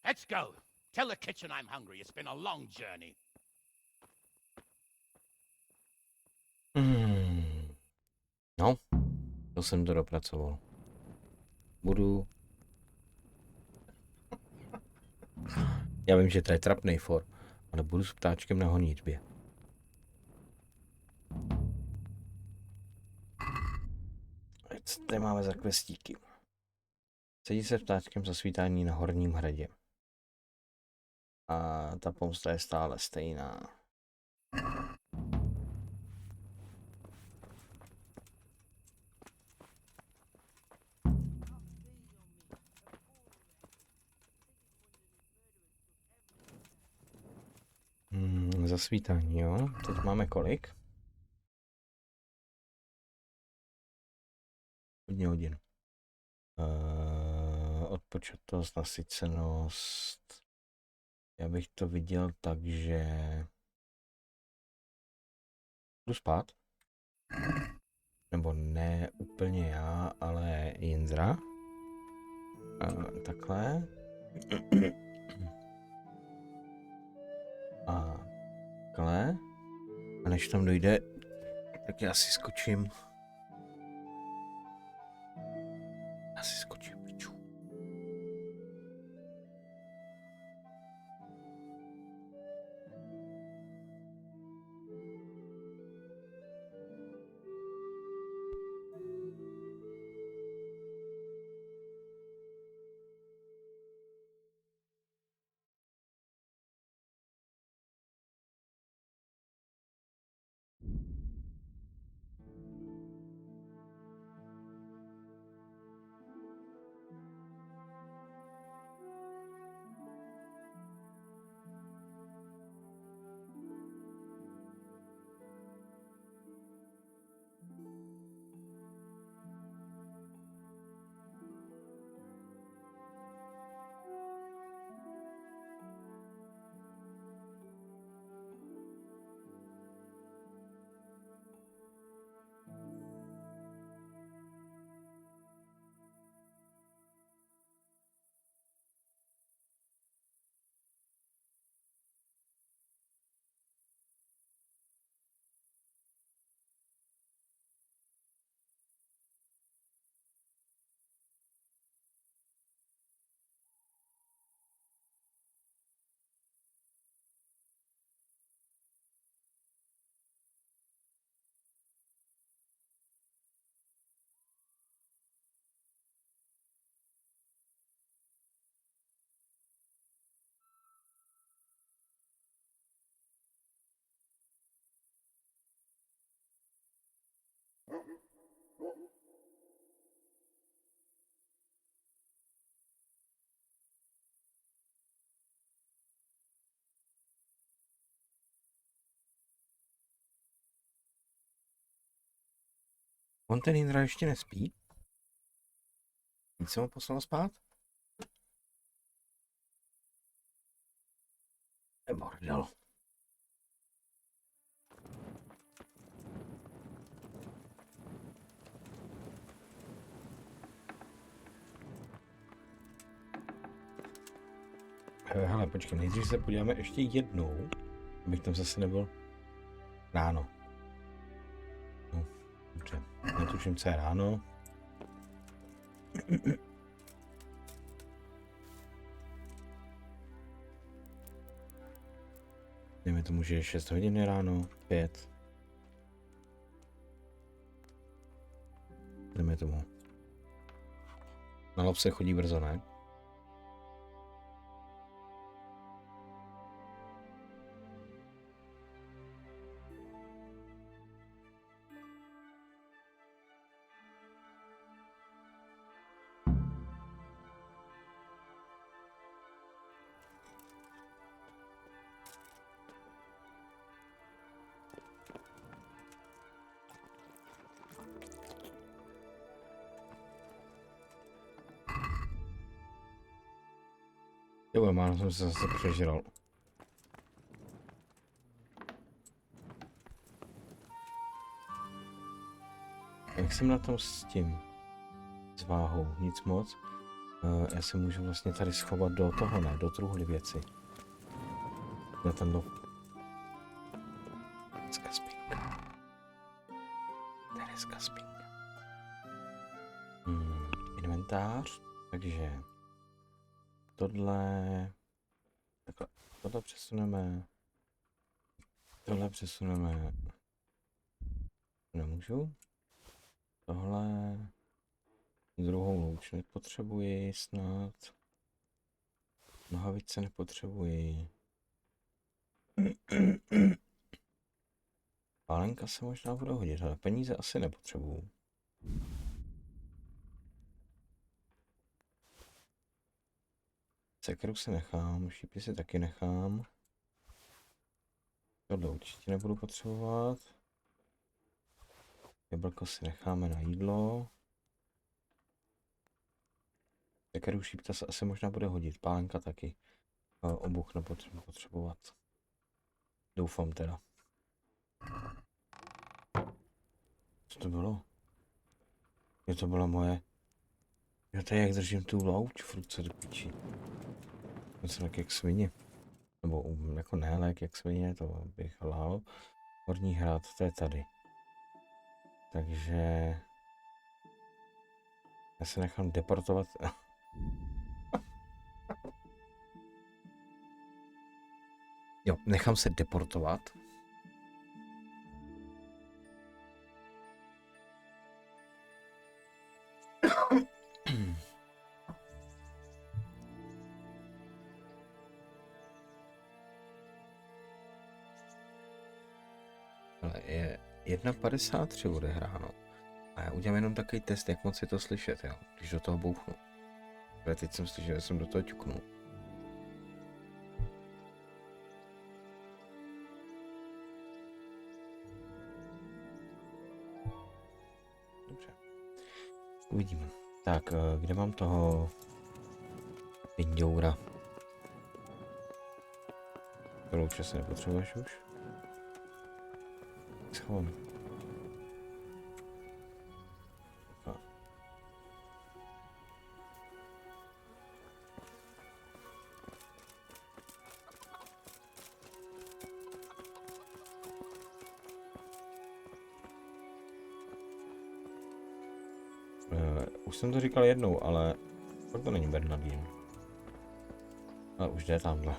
Let's go. Tell the kitchen I'm hungry. It's been a long journey. No, to jsem to dopracoval. Budu... Já vím, že to je trapnej for, ale budu s ptáčkem na honitbě. Co tady máme za questíky? Sedí se ptáčkem za svítání na Horním hradě. A ta pomsta je stále stejná. Zasvítání, jo. Teď máme kolik? Hodně hodin. Odpočatost, nasycenost. Já bych to viděl tak, že... Jdu spát? Nebo ne úplně já, ale Jindra. Takhle. A takhle. A než tam dojde, tak já si skočím. Piču. On ten Jindra ještě nespí? Víc jsem ho poslal spát? Bordel. Hele, počkej, nejdřív se podíváme ještě jednou, abych tam zase nebyl ráno. No, dobře, netuším, co je ráno. Dejme tomu, že je 6 hodin ráno, 5. Dejme tomu. Na lov se chodí brzo, ne? Jo, málo jsem se zase přežral. Jak jsem na tom s tím? S váhou, nic moc. Já se můžu vlastně tady schovat do toho, ne, do truhly věci. Na ten lov. Skaspinka. Tady je skaspinka. Inventář, takže takhle, tohle přesuneme, nemůžu, tohle, druhou louč nepotřebuji snad, nohavice nepotřebuji, pálenka se možná bude hodit, ale peníze asi nepotřebuju. Sekeru si nechám, šípy si taky nechám. Tohle určitě nebudu potřebovat. Jablko si necháme na jídlo. Sekeru šípta se asi možná bude hodit, pálenka taky. Obuch nepotřebuji potřebovat. Doufám teda. Co to bylo? Jo, to bylo moje. Jo, to je jak držím tu louč, furt se do píči. Něco tak jak svině. Nebo jako ne, ale jak svině, to bych lhal. Horní hrad, to je tady. Takže já se nechám deportovat. Jo, nechám se deportovat. Ale je 1:53 odehráno. A já udělám jenom takový test, jak moc je to slyšet, jo, když do toho bouchnu. Ale teď jsem slyšel, že jsem do toho ťuknul. Dobře. Uvidíme. Tak, kde mám toho pindoura? To louče se nepotřebuješ už? Schovám. Už jsem to říkal jednou, ale fakt to není Bernardín. Ale už jde tamhle.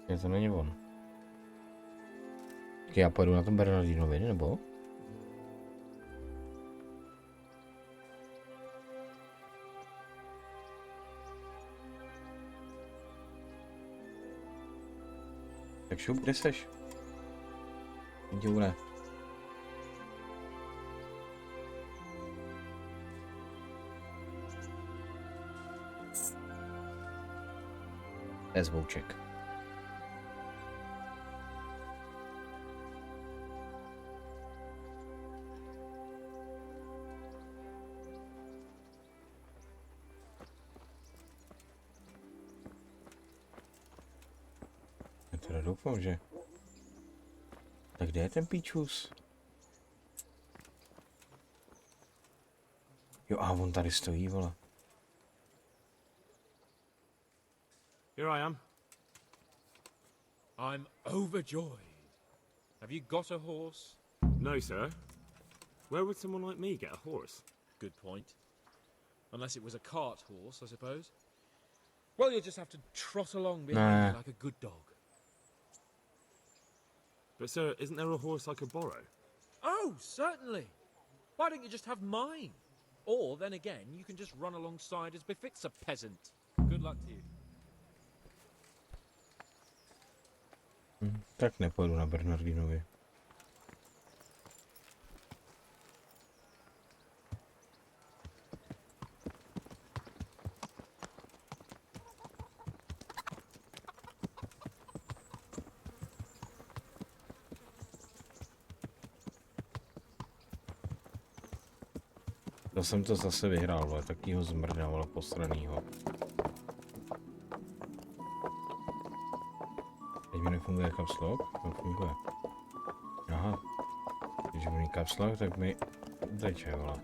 Je to není on. Tak já pojedu na tom Bernardínovi, nebo? Tak šup, kde seš? Děvne. To je zvouček. Já teda doufám, že... Tak kde je ten píčus? Jo, a on tady stojí, vole. Here I am. I'm overjoyed. Have you got a horse? No, sir. Where would someone like me get a horse? Good point. Unless it was a cart horse, I suppose. Well, you'll just have to trot along behind me like a good dog. But, sir, isn't there a horse I could borrow? Oh, certainly. Why don't you just have mine? Or, then again, you can just run alongside as befits a peasant. Good luck to you. Tak nepojedu na Bernardinovi. To jsem to zase vyhrál, vole, takýho zmrdával posranýho. Teď mi nefunguje caps lock? To funguje. Aha. Když mi caps lock, tak mi uteče, vole.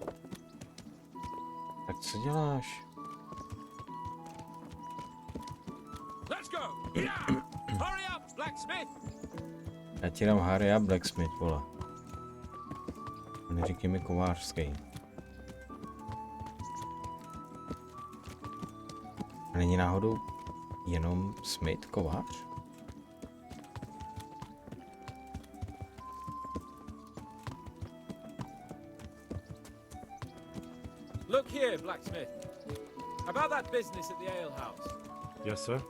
Tak co děláš? Let's go! Yeah! Hurry up, blacksmith! Já ti dám hurry up, blacksmith, vole. A neříkej mi kovářský. A není náhodou jenom smith, kovář? Look here, blacksmith. About that business at the alehouse. Yes, sir.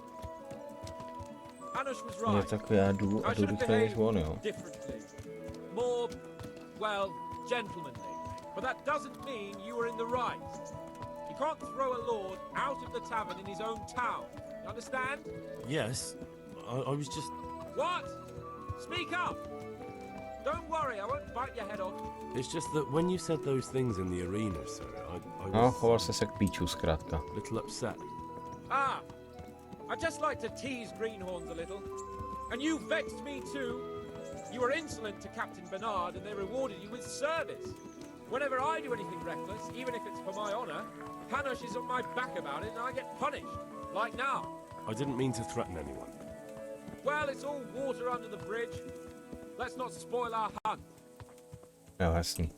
Hanush was Je right. tak já jdu a jdu rychleji než on, jo. Differently. More, well, gentlemanly. But that doesn't mean you were in the right. You can't throw a lord out of the tavern in his own town. You understand? Yes. I was just... What? Speak up! Don't worry, I won't bite your head off. It's just that when you said those things in the arena, sir, I No, choval se k píču, zkrátka. a little upset. Ah, I just like to tease greenhorns a little. And you vexed me too. You were insolent to Captain Bernard and they rewarded you with service. Whenever I do anything reckless, even if it's for my honor, Hanush is on my back about it and I get punished. Like now. I didn't mean to threaten anyone. Well, it's all water under the bridge. Let's not spoil our hunt. Jo, jasný.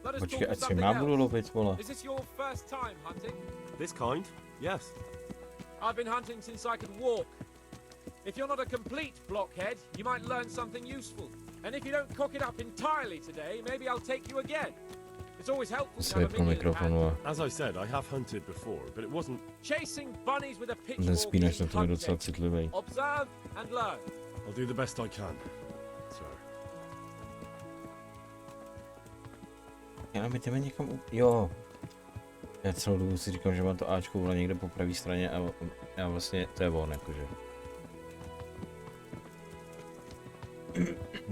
Let us Počkej, talk ať of si something já budu else. lovit, vole. Is this your first time hunting? This kind? Yes. I've been hunting since I could walk. If you're not a complete blockhead, you might learn something useful. And if you don't cock it up entirely today, maybe I'll take you again. It's always helpful to have a Světlo minion at hand. mikrofonu a As I said, I have hunted before, but it wasn't... Chasing bunnies with a ten pitchfork spínač is na to je docela hunting. citlivý. Observe and learn. I'll do the best I can, sir. Já my jdeme někam jo. Já celou dobu si říkám, že mám to Ačko vole někde po pravé straně a vlastně to je on, jakože.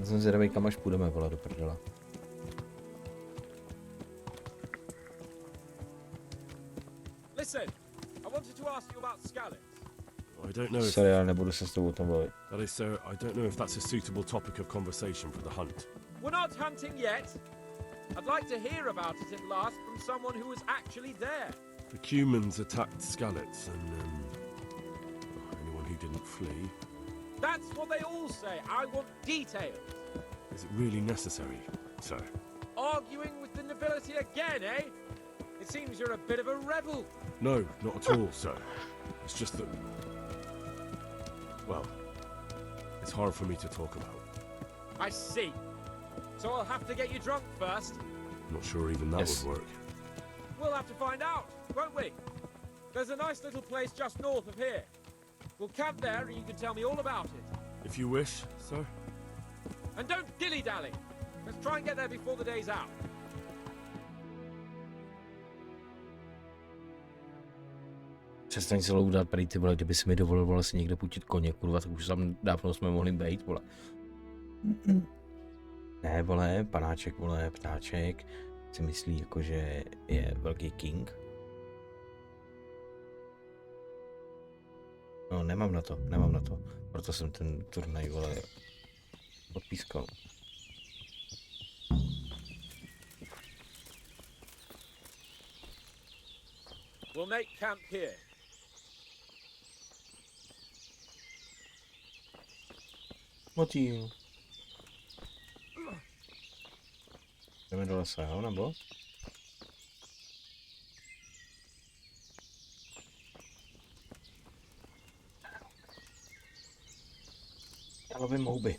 Jsem zvědavej, kam až půjdeme, vole, do prdela. Listen, I wanted to ask you about Skalitz. I don't know if... Sorry, ale nebudu se s tebou o tom bavit. That is, sir, I don't know if that's a suitable topic of conversation for the hunt. We're not hunting yet. I'd like to hear about it at last from someone who was actually there. The Cumans attacked Skalitz, and, anyone who didn't flee. That's what they all say. I want details. Is it really necessary, sir? Arguing with the nobility again, eh? It's It seems you're a bit of a rebel. No, not at all, sir. It's just that... Well, it's hard for me to talk about. I see. So I'll have to get you drunk first. I'm not sure even that would work. We'll have to find out, won't we? There's a nice little place just north of here. We'll camp there and you can tell me all about it. If you wish, sir. And don't dilly-dally. Let's try and get there before the day's out. Přestaň se loudat, prý ty vole, kdyby si mi dovolil si někde půjčit koně, kurva, tak už tam dávno jsme mohli být, vole. Ne, vole, panáček, vole, ptáček, si myslí, jako, že je velký king. No, nemám na to, proto jsem ten turnaj, vole, odpískal. We'll make camp here. What do you? Jdeme do lesa, jo, nebo? Já lovím houby.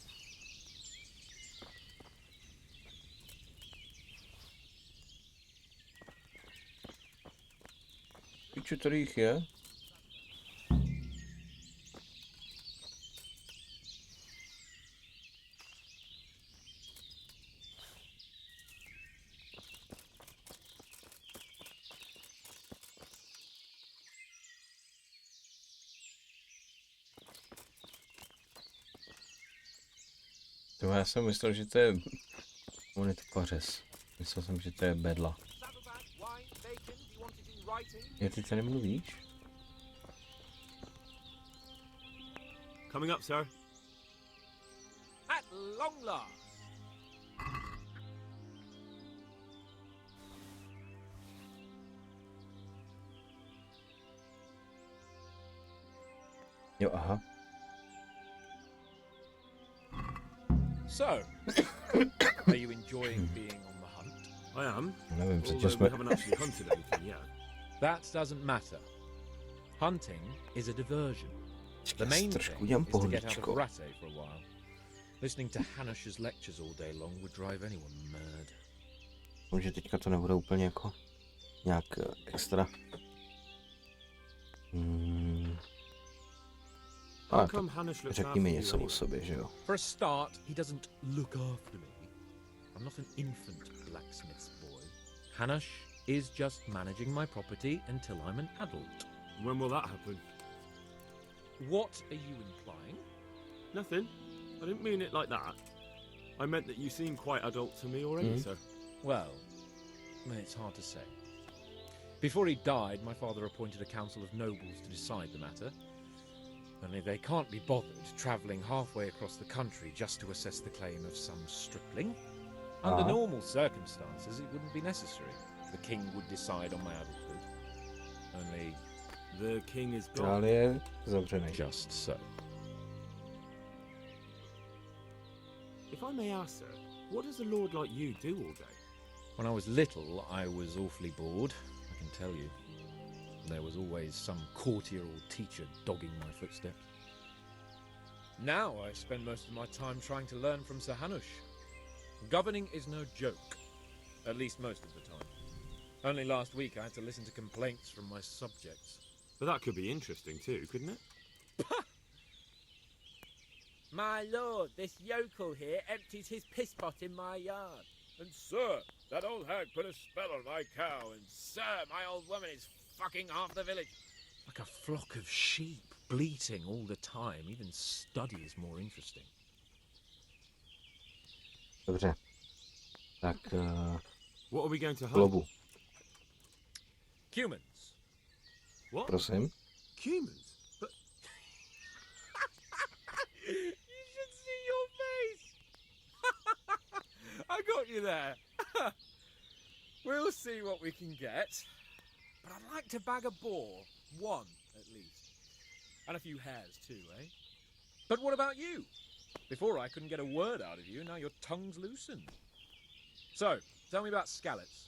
Piču, tady jich je? Já jsem myslel, že to je... On je to pařez. Myslel jsem, že to je bedla. Jo, ty tady mluvíš? Coming up, sir. At long last. Jo, aha. So, are you enjoying being on the hunt? I am. Nevím, co Although jsme... we haven't actually hunted anything yet. That doesn't matter. Hunting is a diversion. The main thing is to get out of Ratají for a while. Listening to Hanush's lectures all day long would drive anyone mad. Že teďka to nebude úplně jako nějak extra. Ale řekni mi něco o sobě, že jo? For a start, he doesn't look after me. I'm not an infant blacksmith's boy. Hanush is just managing my property until I'm an adult. When will that happen? What are you implying? Nothing. I didn't mean it like that. I meant that you seem quite adult to me already, sir. Well, it's hard to say. Before he died, my father appointed a council of nobles to decide the matter. Only they can't be bothered travelling halfway across the country just to assess the claim of some stripling. Under normal circumstances, it wouldn't be necessary. The king would decide on my adulthood. Only... The king is gone. Just so. If I may ask, sir, what does a lord like you do all day? When I was little, I was awfully bored, I can tell you. There was always some courtier or teacher dogging my footsteps. Now I spend most of my time trying to learn from Sir Hanush. Governing is no joke, at least most of the time. Only last week I had to listen to complaints from my subjects. But that could be interesting too, couldn't it? My lord, this yokel here empties his piss pot in my yard. And sir, that old hag put a spell on my cow, and sir, my old woman is fucking half the village. Like a flock of sheep, bleating all the time. Even study is more interesting. Dobře. Tak, What are we going to hunt? Globu. Cumans. What? Prosím. Cumans? But... You should see your face! I got you there. We'll see what we can get. But I'd like to bag a boar. One, at least. And a few hares too, eh? But what about you? Before I couldn't get a word out of you, now your tongue's loosened. So, tell me about Skalitz.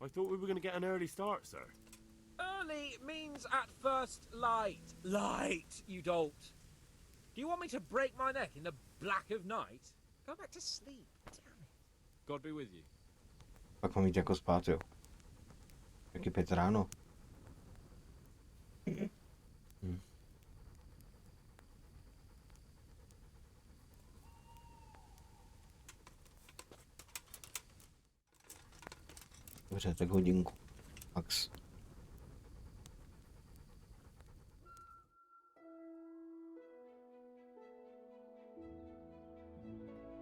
I thought we were going to get an early start, sir. Early means at first light. Light, you dolt. Do you want me to break my neck in the black of night? Go back to sleep. Damn it. God be with you. Pak mám jít jako spát, jo. Jak je 5 ráno. Dobře, tak hodinku. Max.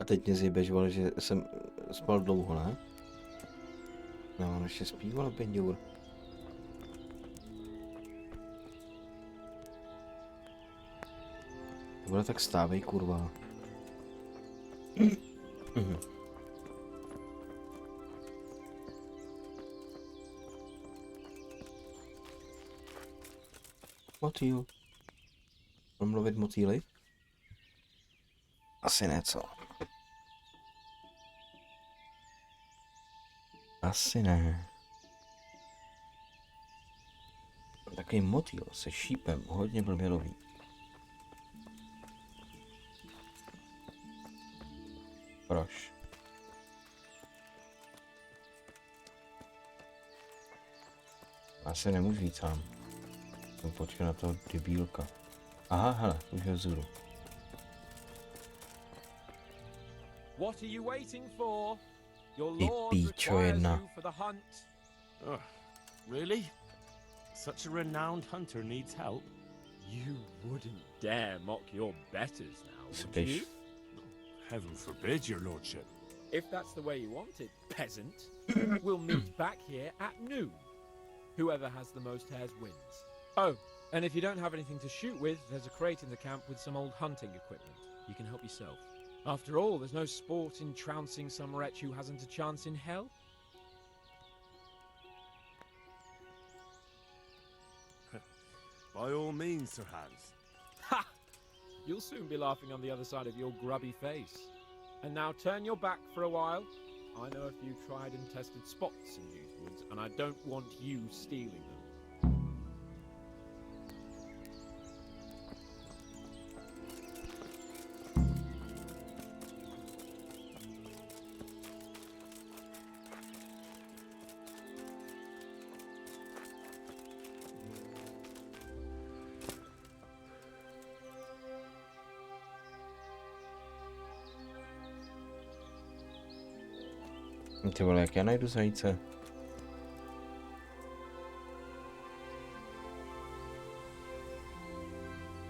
A teď mě zjebeš, vole, že jsem spal dlouho, ne? No, on ještě spí, vole, penďour. Vole, tak stávej, kurva. Motýl. Mám mluvit motýly? Asi ne, co? Asi ne. Takový motýl se šípem hodně blbě loví. Proč? Asi nemůžu jít sám. Počkej na toho debílka. Aha, hele, už ho vzadu. What are you waiting for? Your Ty lord píčo requires jedna. you for the hunt. Really? Such a renowned hunter needs help? You wouldn't dare mock your betters now, would Spíš. you? Heaven forbid, your lordship. If that's the way you want it, peasant, we'll meet back here at noon. Whoever has the most hares wins. Oh, and if you don't have anything to shoot with, there's a crate in the camp with some old hunting equipment. You can help yourself. After all, there's no sport in trouncing some wretch who hasn't a chance in hell. By all means, Sir Hans. Ha! You'll soon be laughing on the other side of your grubby face. And now turn your back for a while. I know a few tried and tested spots in these woods, and I don't want you stealing them. Ty vole, jak já najdu zajíce?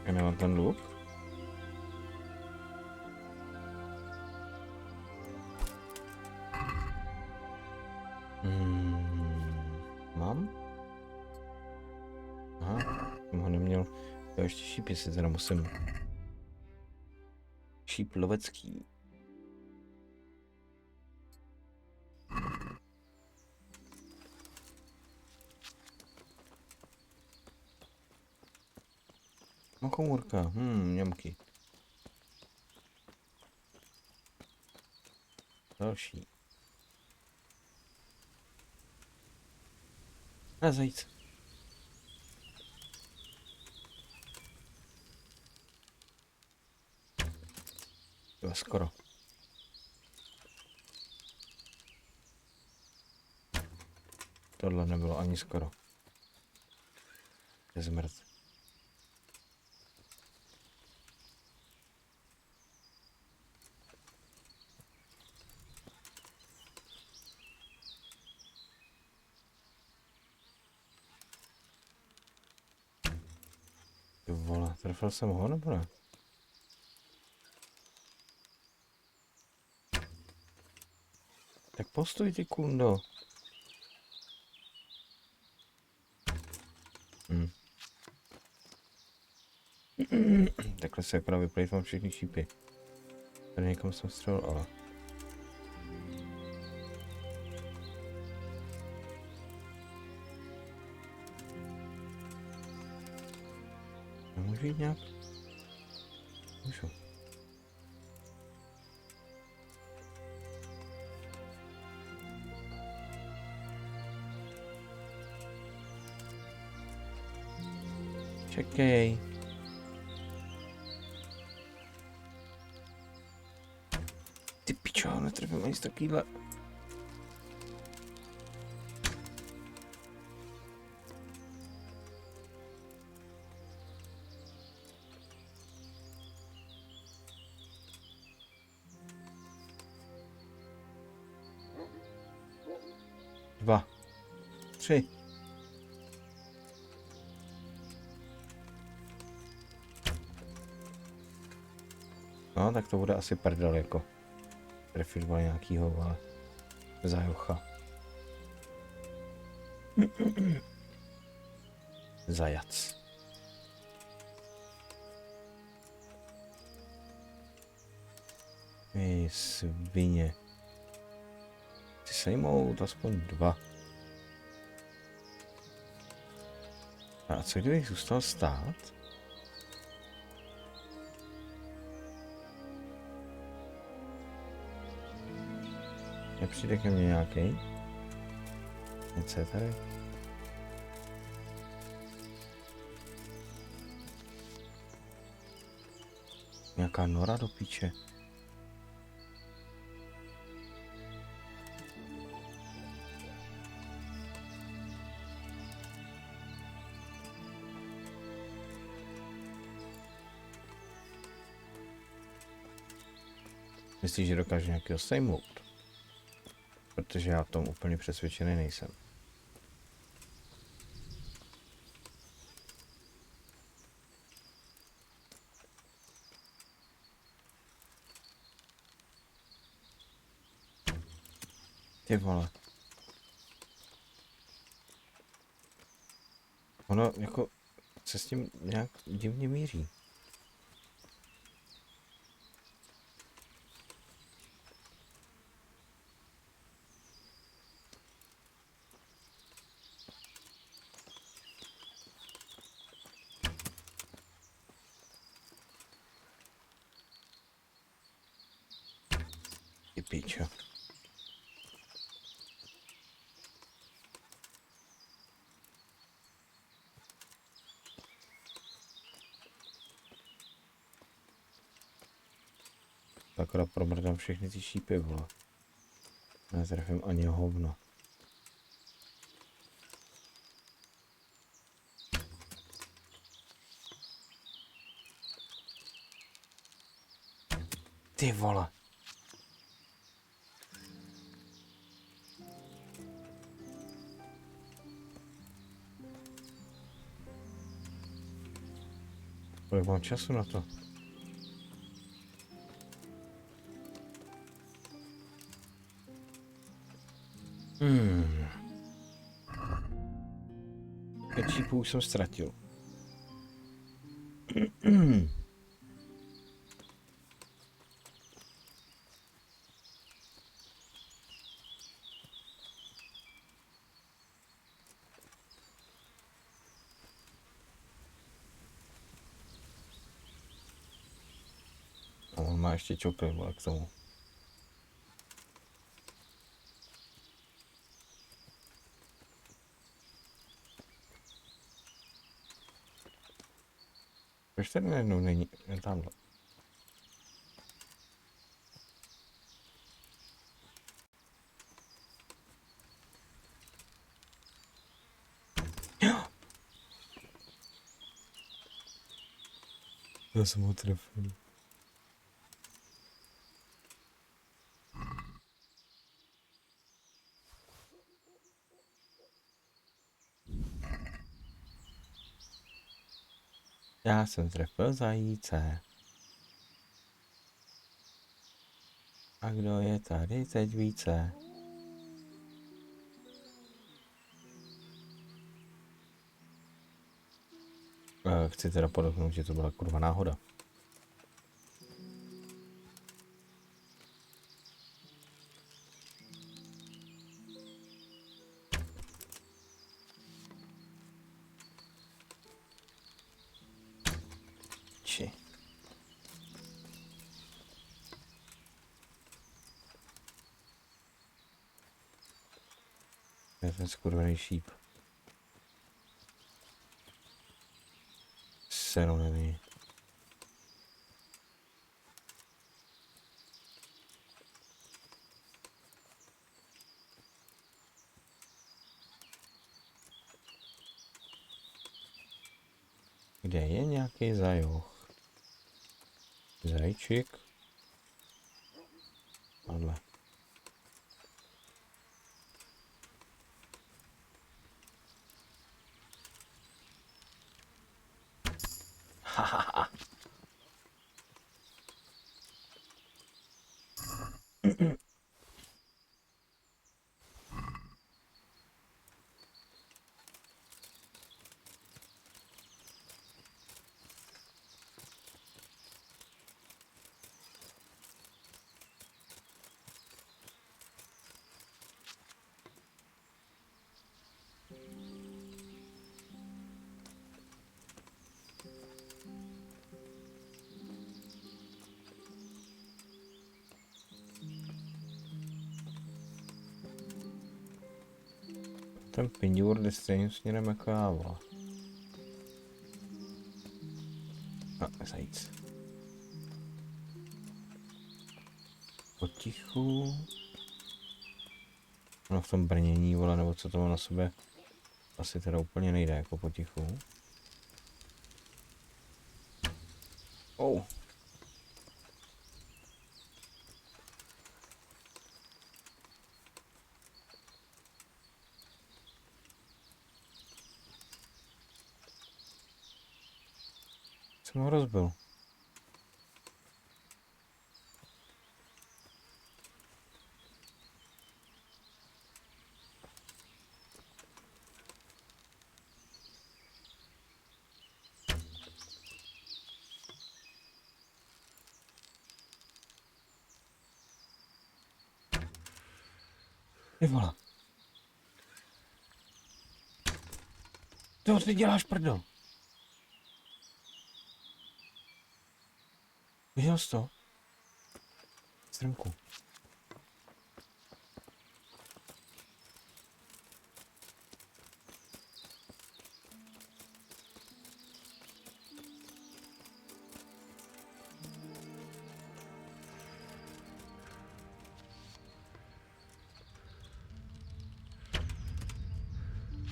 Já nemám ten luk? Mám? Aha, jsem ho neměl. Já ještě šípy si teda musím. Šíp lovecký. No komůrka, němky. Další. A zajíc. Jo, skoro. Tohle nebylo ani skoro. Je zmrt. Ty vole, trefil jsem ho nebo ne? Tak postoj ty kundo. Takhle se akorát vyplejtvám všechny šípy. Tady někam jsem střelil, ale... Nemůžu jít nějak? Můžu. Čekej. Ty pičo, netrefím ani z takovýhle. Dva. 3. No, tak to bude asi prdel jako. Trefil nějakýho, ale zajocha. Zajac. Vy svině. Chci sejmout aspoň 2. A co kdybych zůstal stát? Nepřijde ke mně nějaký? Něco je tady? Nějaká nora do píče. Myslíš, že dokáže nějakého sejmout? Protože já o tom úplně přesvědčený nejsem. Ty vole. Ono jako se s tím nějak divně míří. Ty píčo. Akorát promrdám všechny ty šípy, vole. Netrefím ani hovno. Ty vole. Kolik mám času na to? Pět šípů už jsem ztratil. A on má ještě čokry, vole, k tomu. Proč tady najednou není? Jen tamhle. Já jsem ho trefil. Já jsem trefil zajíce. A kdo je tady teď více? Chci teda podotknout, že to byla kurva náhoda. Či. To je ten skurvený šíp. seru není. Kde je nějaký zajuch? Zajčík? Padle. Hahaha. Ten pindur jde stejným směrem jako já, vole. No, zajíc. Potichu. No v tom brnění, vole, nebo co to má na sobě, asi teda úplně nejde jako potichu. Oh. Jsem ho rozbil. Ty vole. Co ty děláš, prdel? Viděl jsi to? Strmku.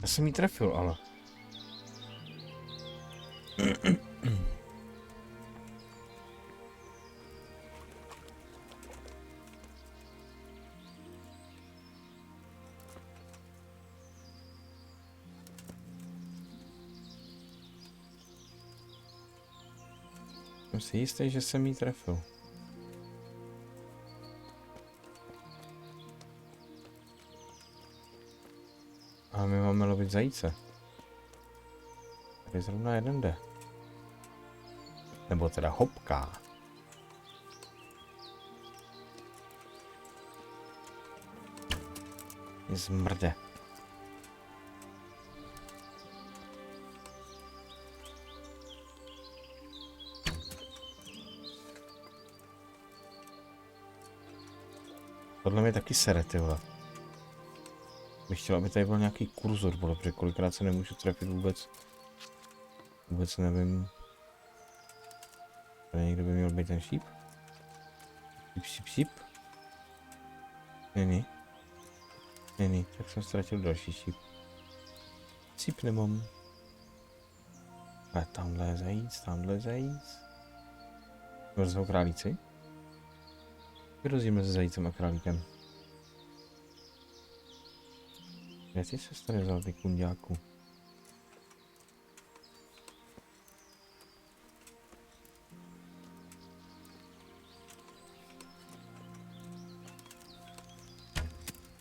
Já jsem jí trefil, ale. Jsem si jistý, že jsem jí trefil. A my máme lovit zajíce. Tady zrovna jeden jde. Nebo teda hopká. Je zmrde. Tohle mi taky sere, ty vole. Bych chtěl, aby tady byl nějaký kurzor, vole, protože kolikrát se nemůžu trefit vůbec. Vůbec nevím. Tady někdo by měl být ten šíp? Šíp, šíp, šíp. Není. Není, tak jsem ztratil další šíp. Šíp nemám. Ale tamhle je zajíc, tamhle je zajíc. Jsou králíci? Je rozdíl mezi zajícem a králíkem. Kde jsi se tady vzal, ty kunďáku?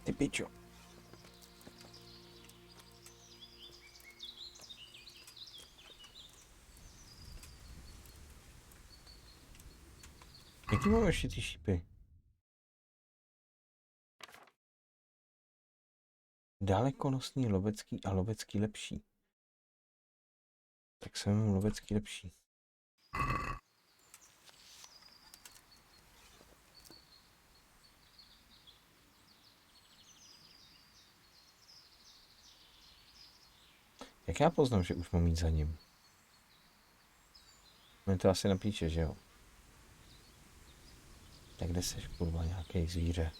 Ty pičo. Jaký mám ještě ty šípy? Dalekonosný lovecký a lovecký lepší. Tak jsem lovecký lepší. Jak já poznám, že už mám jít za ním? On to asi napíše, že jo? Tak kde seš, kurva, nějaký zvíře?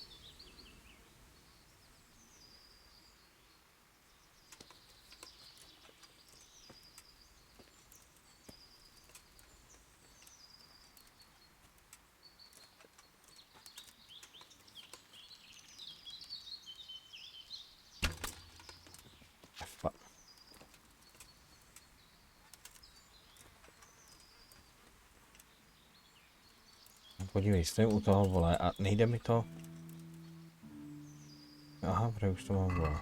Podívej, stojím u toho, vole, a nejde mi to. Aha, protože už to mám, vole.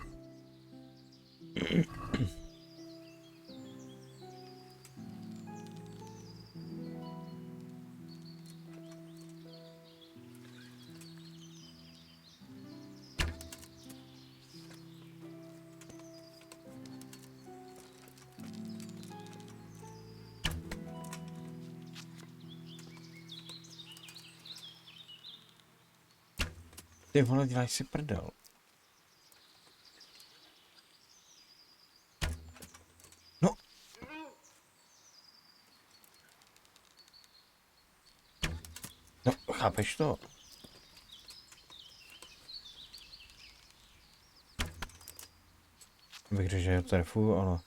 Ty vole, děláš si prdel. No. No, chápeš to? Bych řekl, že je trefu, ale...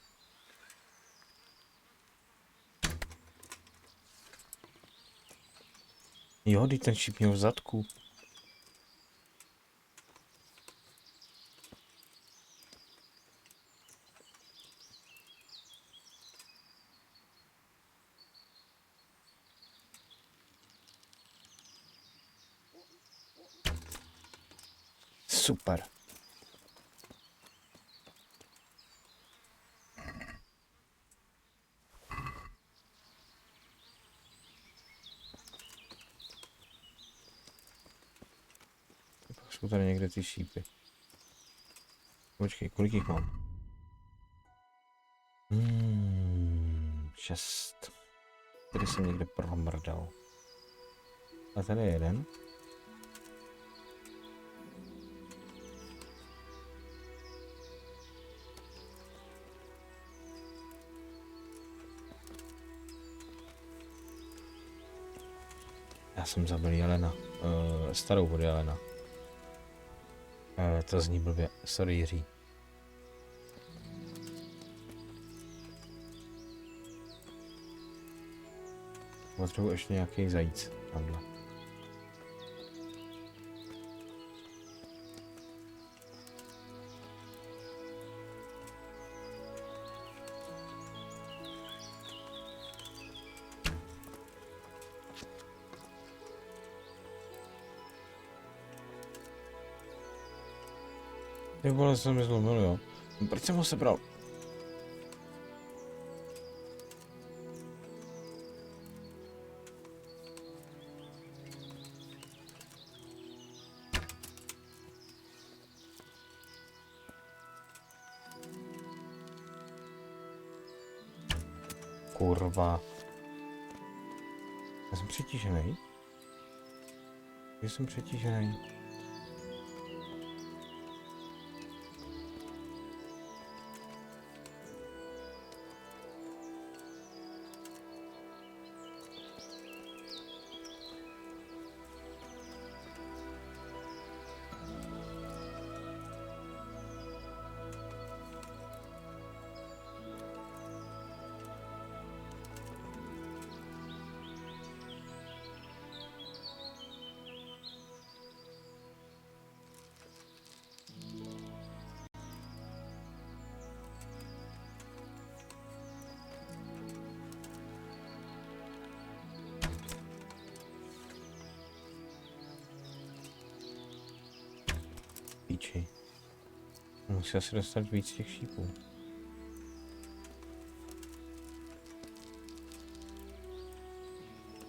Jo, teď ten šíp měl v zadku. Super. Pak jsou tady někde ty šípy. Počkej, kolik jich mám? 6. Tady jsem někde promrdal. A tady je jeden. Já jsem zabil jelena. Starou vodu jelena. To zní blbě. Sorry, Jiří. Potřebuji ještě nějaký zajíc. Tamhle. Ty vole, jsem mi zlomil, jo. Proč jsem ho sebral? Kurva. Já jsem přetížený. Já jsem přetížený. Píči. Musí asi dostat víc těch šípů.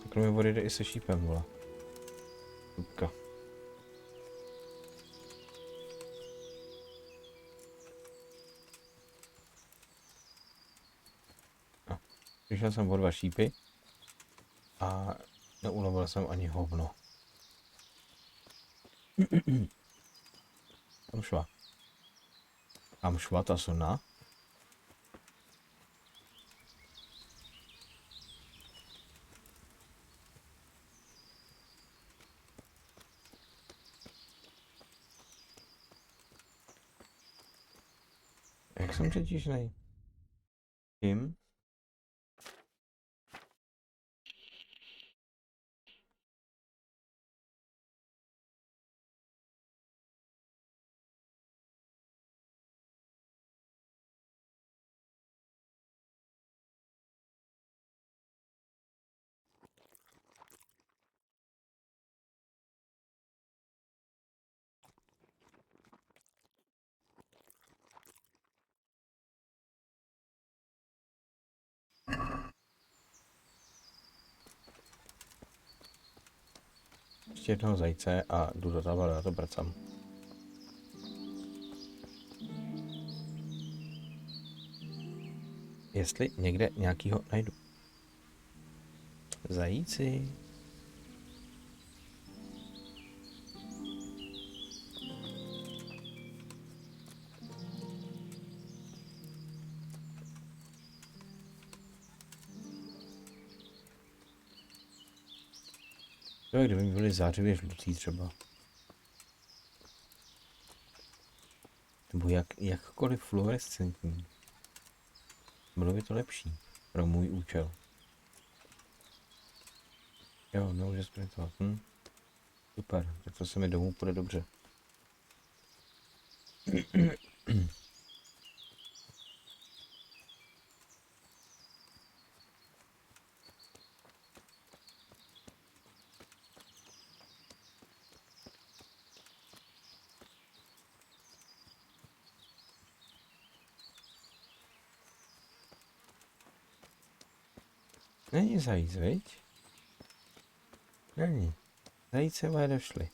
Kromě vody jde i se šípem, vole. Lupka. Přišel jsem o 2 šípy a neulovil jsem ani hovno. Kam šla? Kam šla ta suna? Jak jsem přetížnej? Tím? Ještě jednoho zajíce a jdu do tábora, já to bracám. Jestli někde nějakýho najdu. Zajíci. Kdyby mi byly zářivě žlutý třeba. Nebo jakkoliv fluorescentní. Bylo by to lepší pro můj účel. Jo, nemůže sprintovat. Super, tak to se mi domů půjde dobře. Není zajíc, viď? Není. Zajíce moje došly.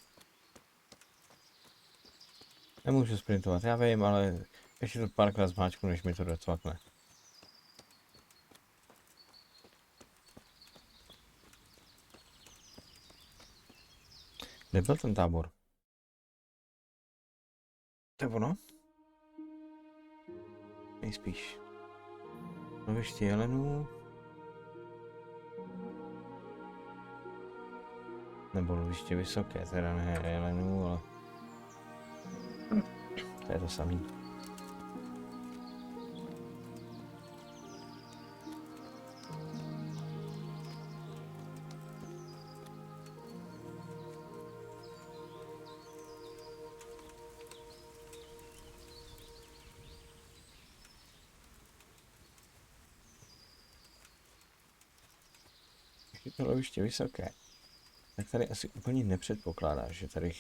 Nemůžu sprintovat, já vím, ale ještě to párkrát zmáčknu, než mi to docvakne. Kde byl ten tábor? To je ono? Nejspíš. Loviště jelenů. Nebo loviště vysoké, teda ne jelenů, ale... To je to samý. Je to loviště vysoké. Tak tady asi úplně nepředpokládáš, že tady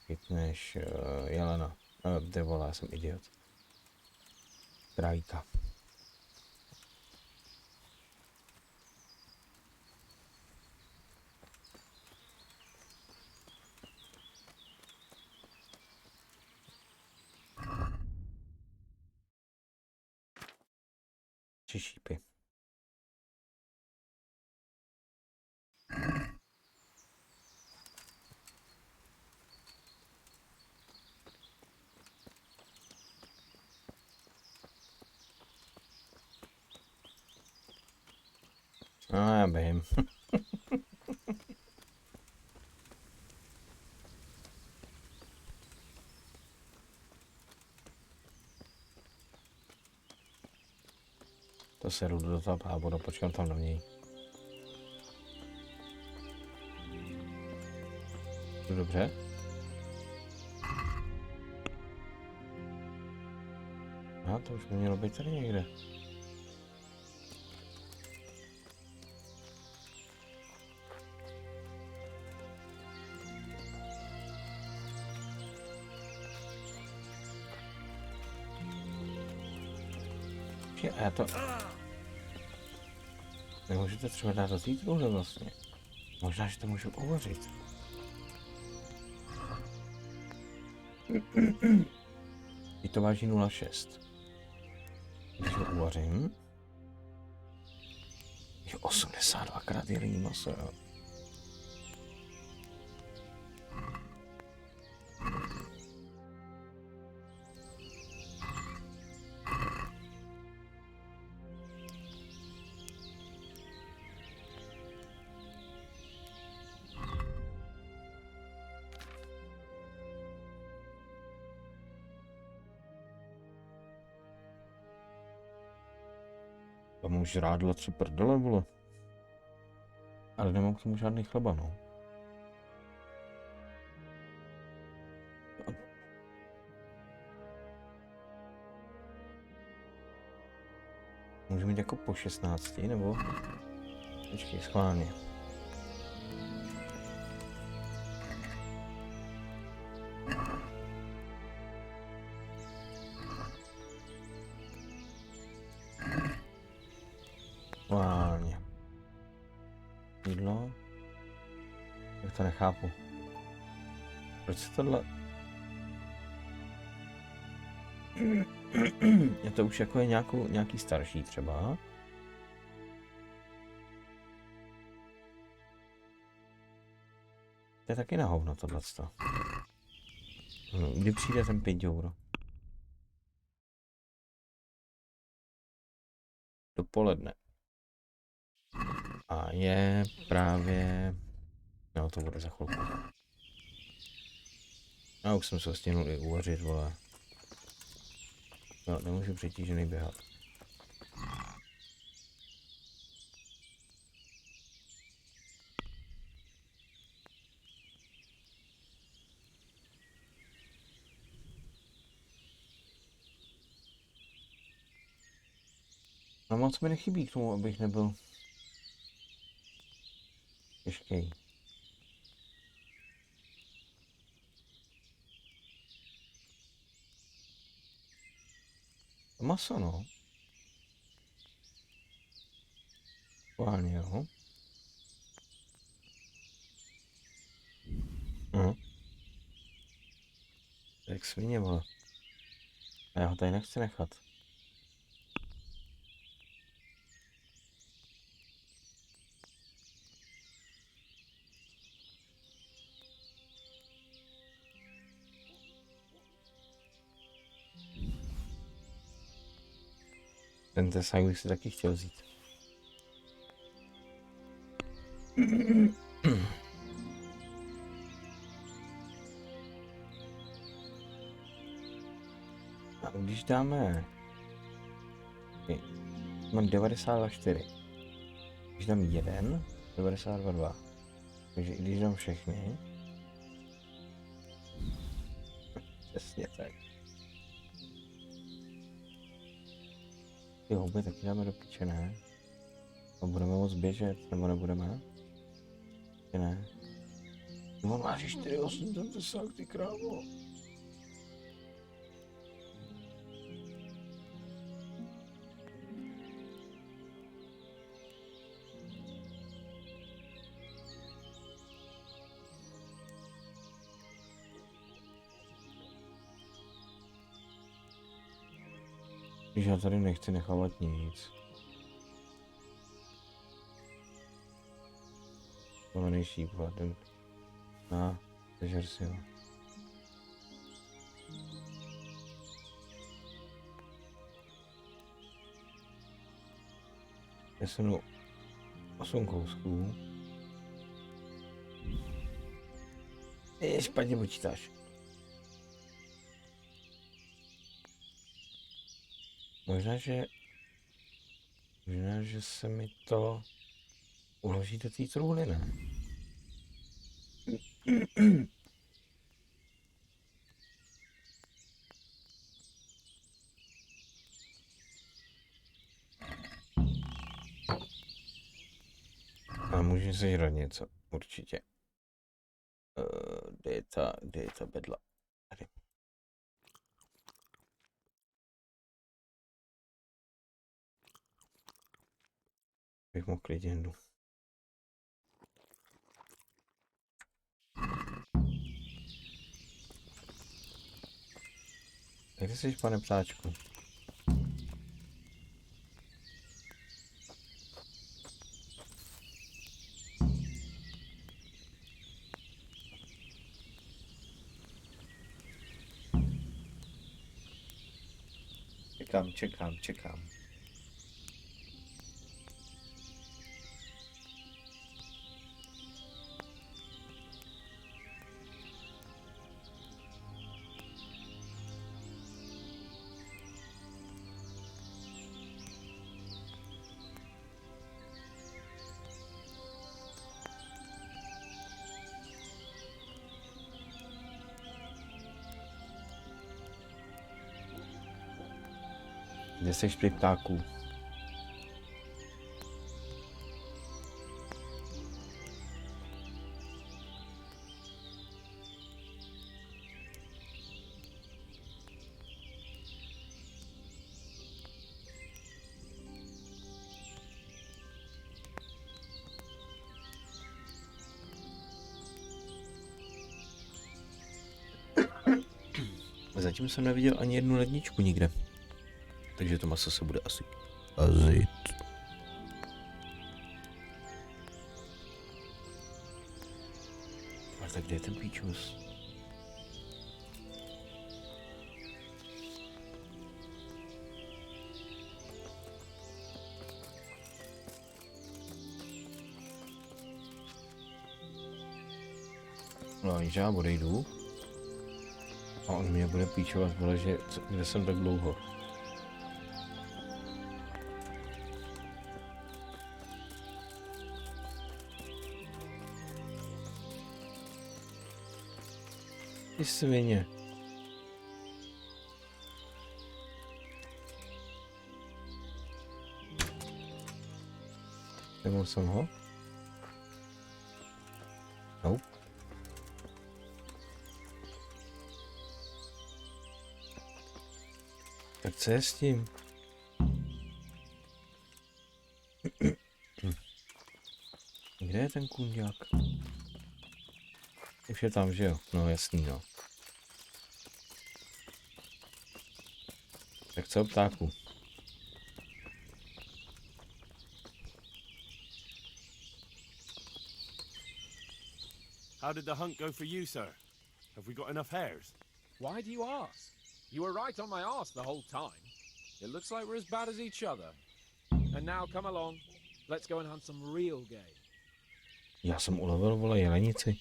chytneš jelena. Devola, já jsem idiot. Králíka. Či šípy. No, já vím. To se jdu do toho tábora, počkám tam na něj. Jdu dobře? A to už by mělo být tady někde. A já to... Nemůžu to třeba dát do té truhle vlastně. Možná, že to můžu uvařit. I to váží 0,6. Když ho uvařím... Je 82krát jelení maso, jo. To můžu žrádla co prdele, vole. Ale nemám k tomu žádný chleba, no. Můžu mít jako po 16, nebo? Počkej, schválně. Schválně. Jídlo? Jak to nechápu. Proč se tohle... Je to už jako je nějaký starší třeba. To je taky na hovno tohleto. Kdy přijde ten 5 euro? Dopoledne. A je právě... No to bude za chvilku. Já už jsem se stihnul i uvařit, vole. No, nemůžu přetížený běhat. No moc mi nechybí k tomu, abych nebyl těžký. Maso, no. Schválně, jo. Jak svině, vole. A já ho tady nechci nechat. Ten tesák bych si taky chtěl vzít. A když dáme... Mám 94. Když dám 1, 92, 2. Takže i když dám všechny... Přesně tak. Ty houby taky dáme do piče, ne? A budeme moc běžet, nebo nebudeme? Ne. On váží 4,8 ten tesák, ty krávo. Když já tady nechci nechávat nic. Tohle nejší ten. Sežer si ho. Já jsem mnou 8 kousků. Špatně počítáš. Možná, že se mi to uloží do té truhly, ne? A můžu sežrat něco, určitě. Kde je ta bedla? Tady. Bych mohl klidit jendu. Kde jsi, pane ptáčku? Čekám. Kde seš ty ptáků? Zatím jsem neviděl ani jednu ledničku nikde. Takže to maso se bude asi kazit. A tak kde je ten píčus? No, že já odejdu. A on mě bude píčovat, vole, že kde jsem tak dlouho. Ty svině. Nemohl jsem ho? Nope. Tak co je s tím? Kde je ten kůňák? Už je tam, že jo? No jasný, no. Tak co, ptáku? How did the hunt go for you, sir? Have we got enough hares? Why do you ask? You were right on my arse the whole time. It looks like we're as bad as each other. And now come along. Let's go and hunt some real game. Já jsem ulovil, vole, jelenici.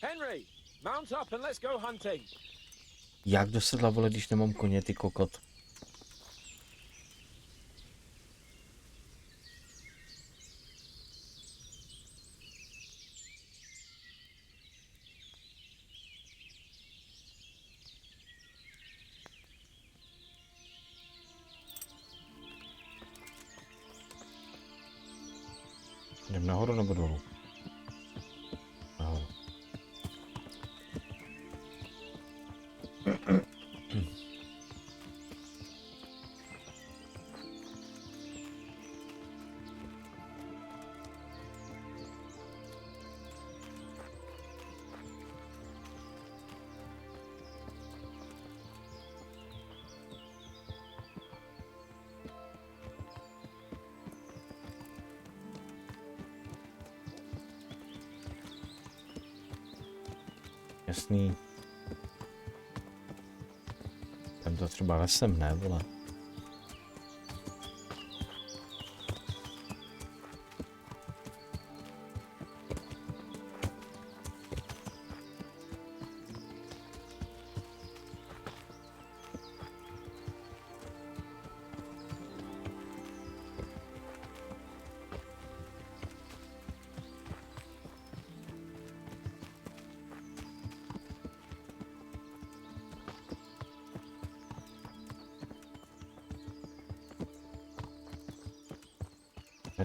Henry, mount up and let's go hunting. Jak do sedla, vole, když nemám koně, ty kokot? Jdem nahoru nebo dolů? Nahoru. Jasný. Tam to třeba lesem, ne, vole?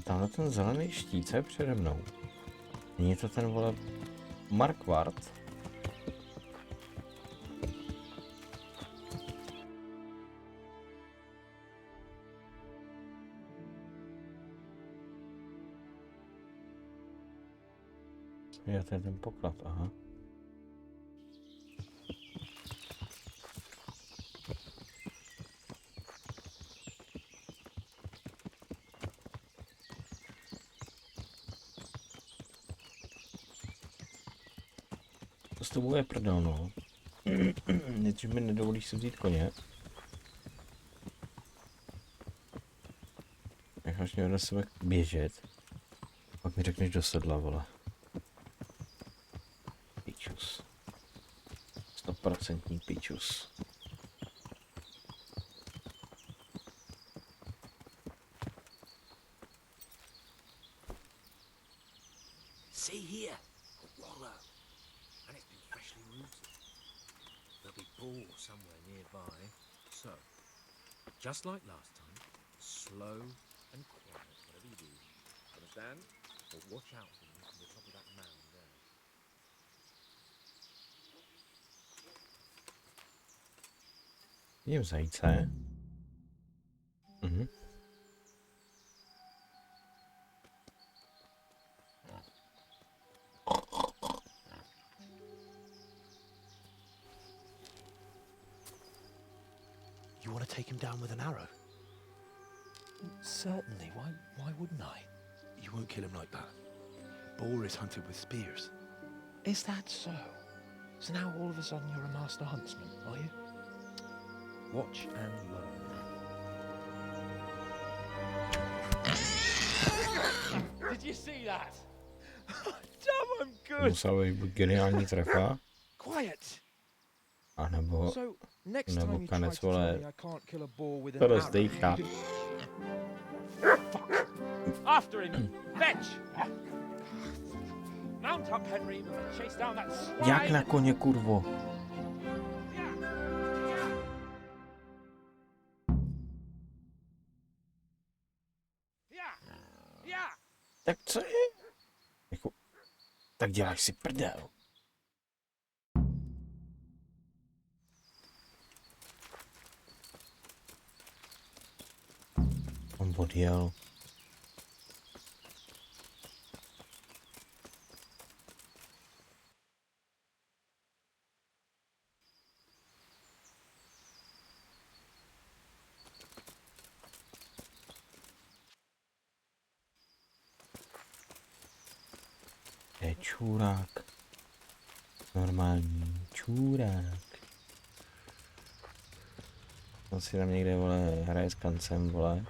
Tamhle ten zelený štít, co je přede mnou. Není to ten, vole, Markvart? Jo, to je ten poklad, aha. S tobou je prdel, no. Nejdřív mi nedovolíš si vzít koně. Necháš mě do sebe běžet. Pak mi řekneš do sedla, vole. Pičus. 100% pičus. See here, a wallow, and it's been freshly rooted. There'll be boar somewhere nearby, so just like last time, slow and quiet, whatever you do. Understand? But watch out for them from the top of that mound there. Vidím zajíce. Mhm. You want to take him down with an arrow? Certainly. Why wouldn't I? You won't kill him like that. Boar is hunted with spears. Is that so? So now all of a sudden you're a master huntsman, are you? Watch and learn. Did you see that? Damn, I'm good. Musel být buď geniální trefa, Quiet. anebo, So next nebo time you try kanec, to tell vole, me I can't kill a boar with an to arrow. rozdejchá. After him! Fetch! Mount up, Henry. We're gonna chase down that swine. Jak na koně, kurvo? Tak co je? Jako, tak děláš si prdel. On odjel. Je čurák. Normální čurák. On si tam někde, vole, hraje s kancem, vole.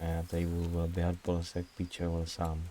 A já tady budu, vole, běhat po lese jak píče, vole, sám.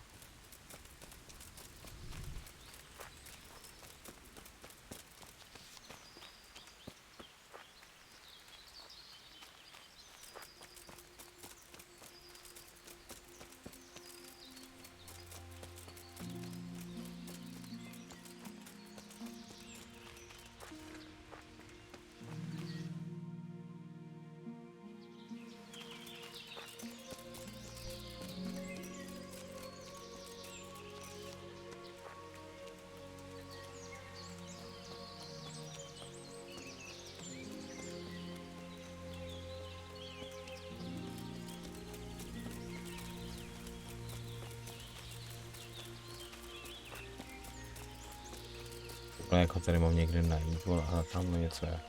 Takhle jako tady mám někde najít, vole, ale tam něco je.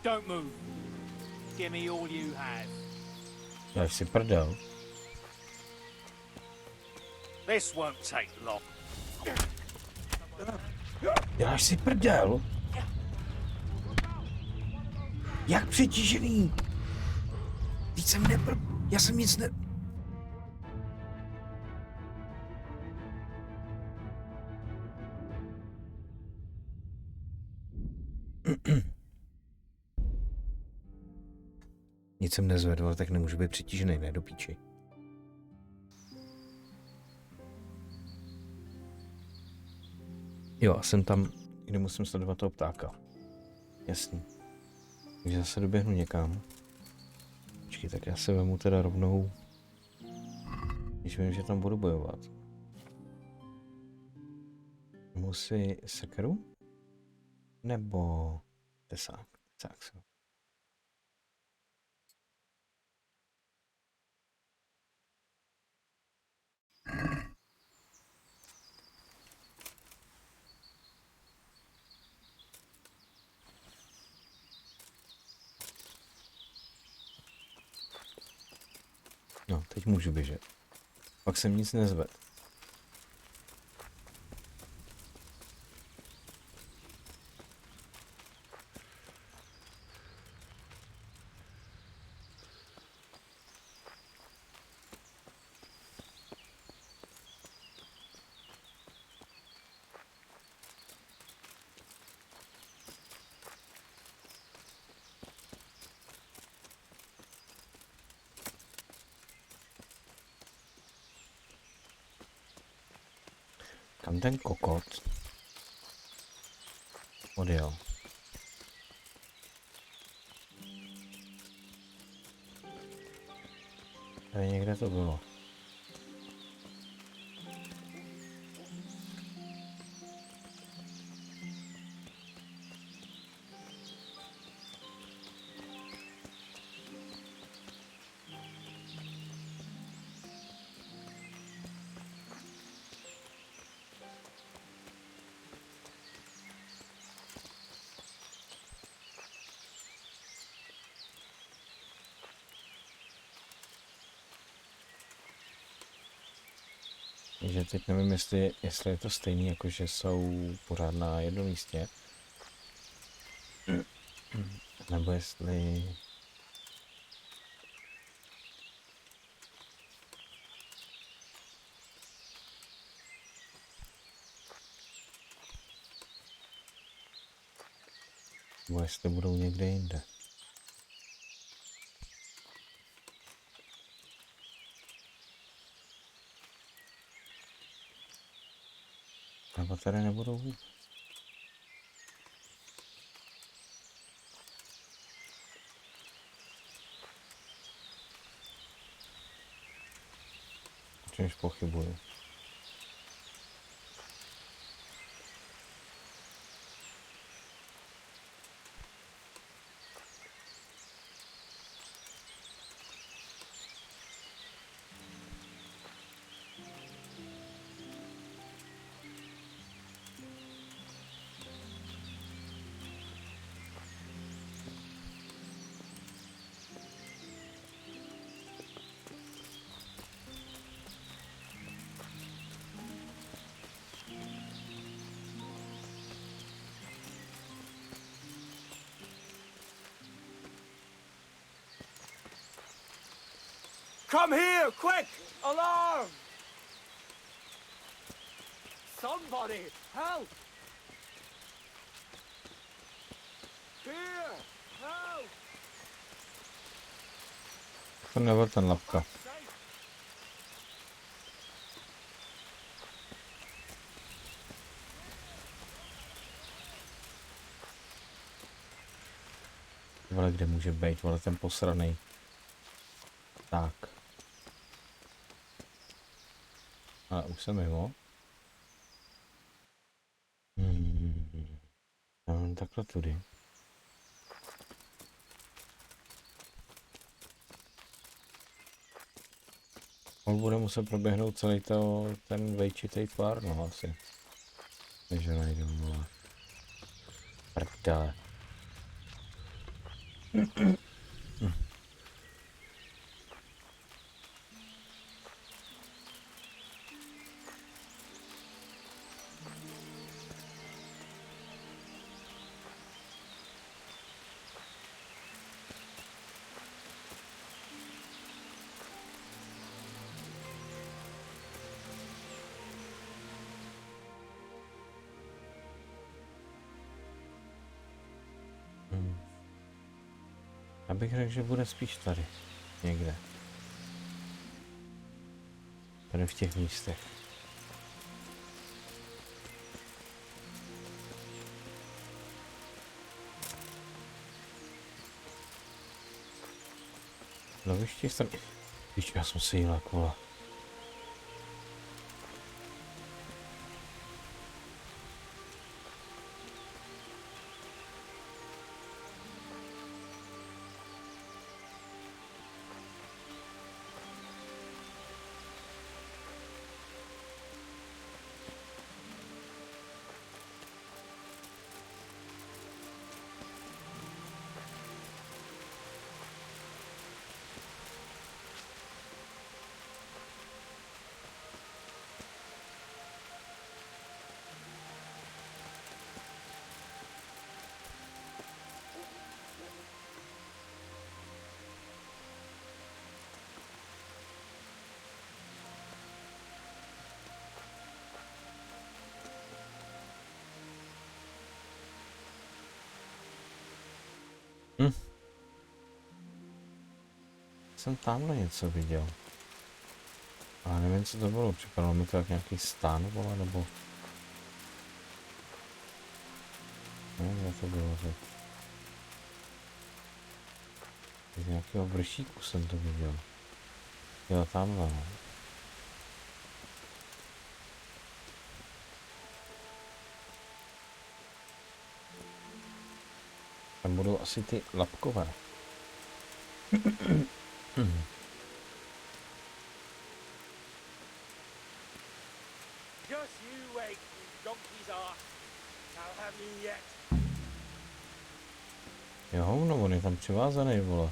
Don't move. Give me all you have. Děláš si prdel. This won't take long. Děláš si prdel? Jak přetížený? Víc jsem já jsem nic ne... Nic jsem nezvedl, tak nemůžu být přetížený, ne do píči. Jo, a jsem tam, kde musím sledovat toho ptáka. Jasný. Takže zase doběhnu někam. Počkej, tak já se vemu teda rovnou, když vím, že tam budu bojovat. Musí sekeru? Nebo tesák? Tesák se. No, teď můžu běžet. Pak jsem nic nezvedl. Kam ten kokot odjel? Tady někde to bylo. Takže teď nevím, jestli je to stejný, jako že jsou pořád na jednom místě. Nebo jestli... Nebo jestli budou někde jinde. Nebo tady nebudou vůbec. Čímž pochybuju. Come here, quick! Alarm! Somebody, help! Here, help! To nebyl ten lapka. Vole, kde může být, vole, ten posranej. Tak. Ale už jsem mimo. Takhle tudy. On bude muset proběhnout celý ten vejčitej tvar, no asi. Takže najdu, vole. Prdele. Abych řekl, že bude spíš tady. Někde. Tady v těch místech. Loviště stran... Víš, já jsem si jela kola. Jsem tamhle něco viděl. Ale nevím, co to bylo. Připadalo mi to jak nějaký stán, vole, nebo... No, to bylo tak. Z nějakého vršíku jsem to viděl. Jo, tamhle. Tam budou asi ty lapkové. Just you wait, you donkey's arse. I'll have you yet. Jo, hovno, on je tam přivázaný, vole.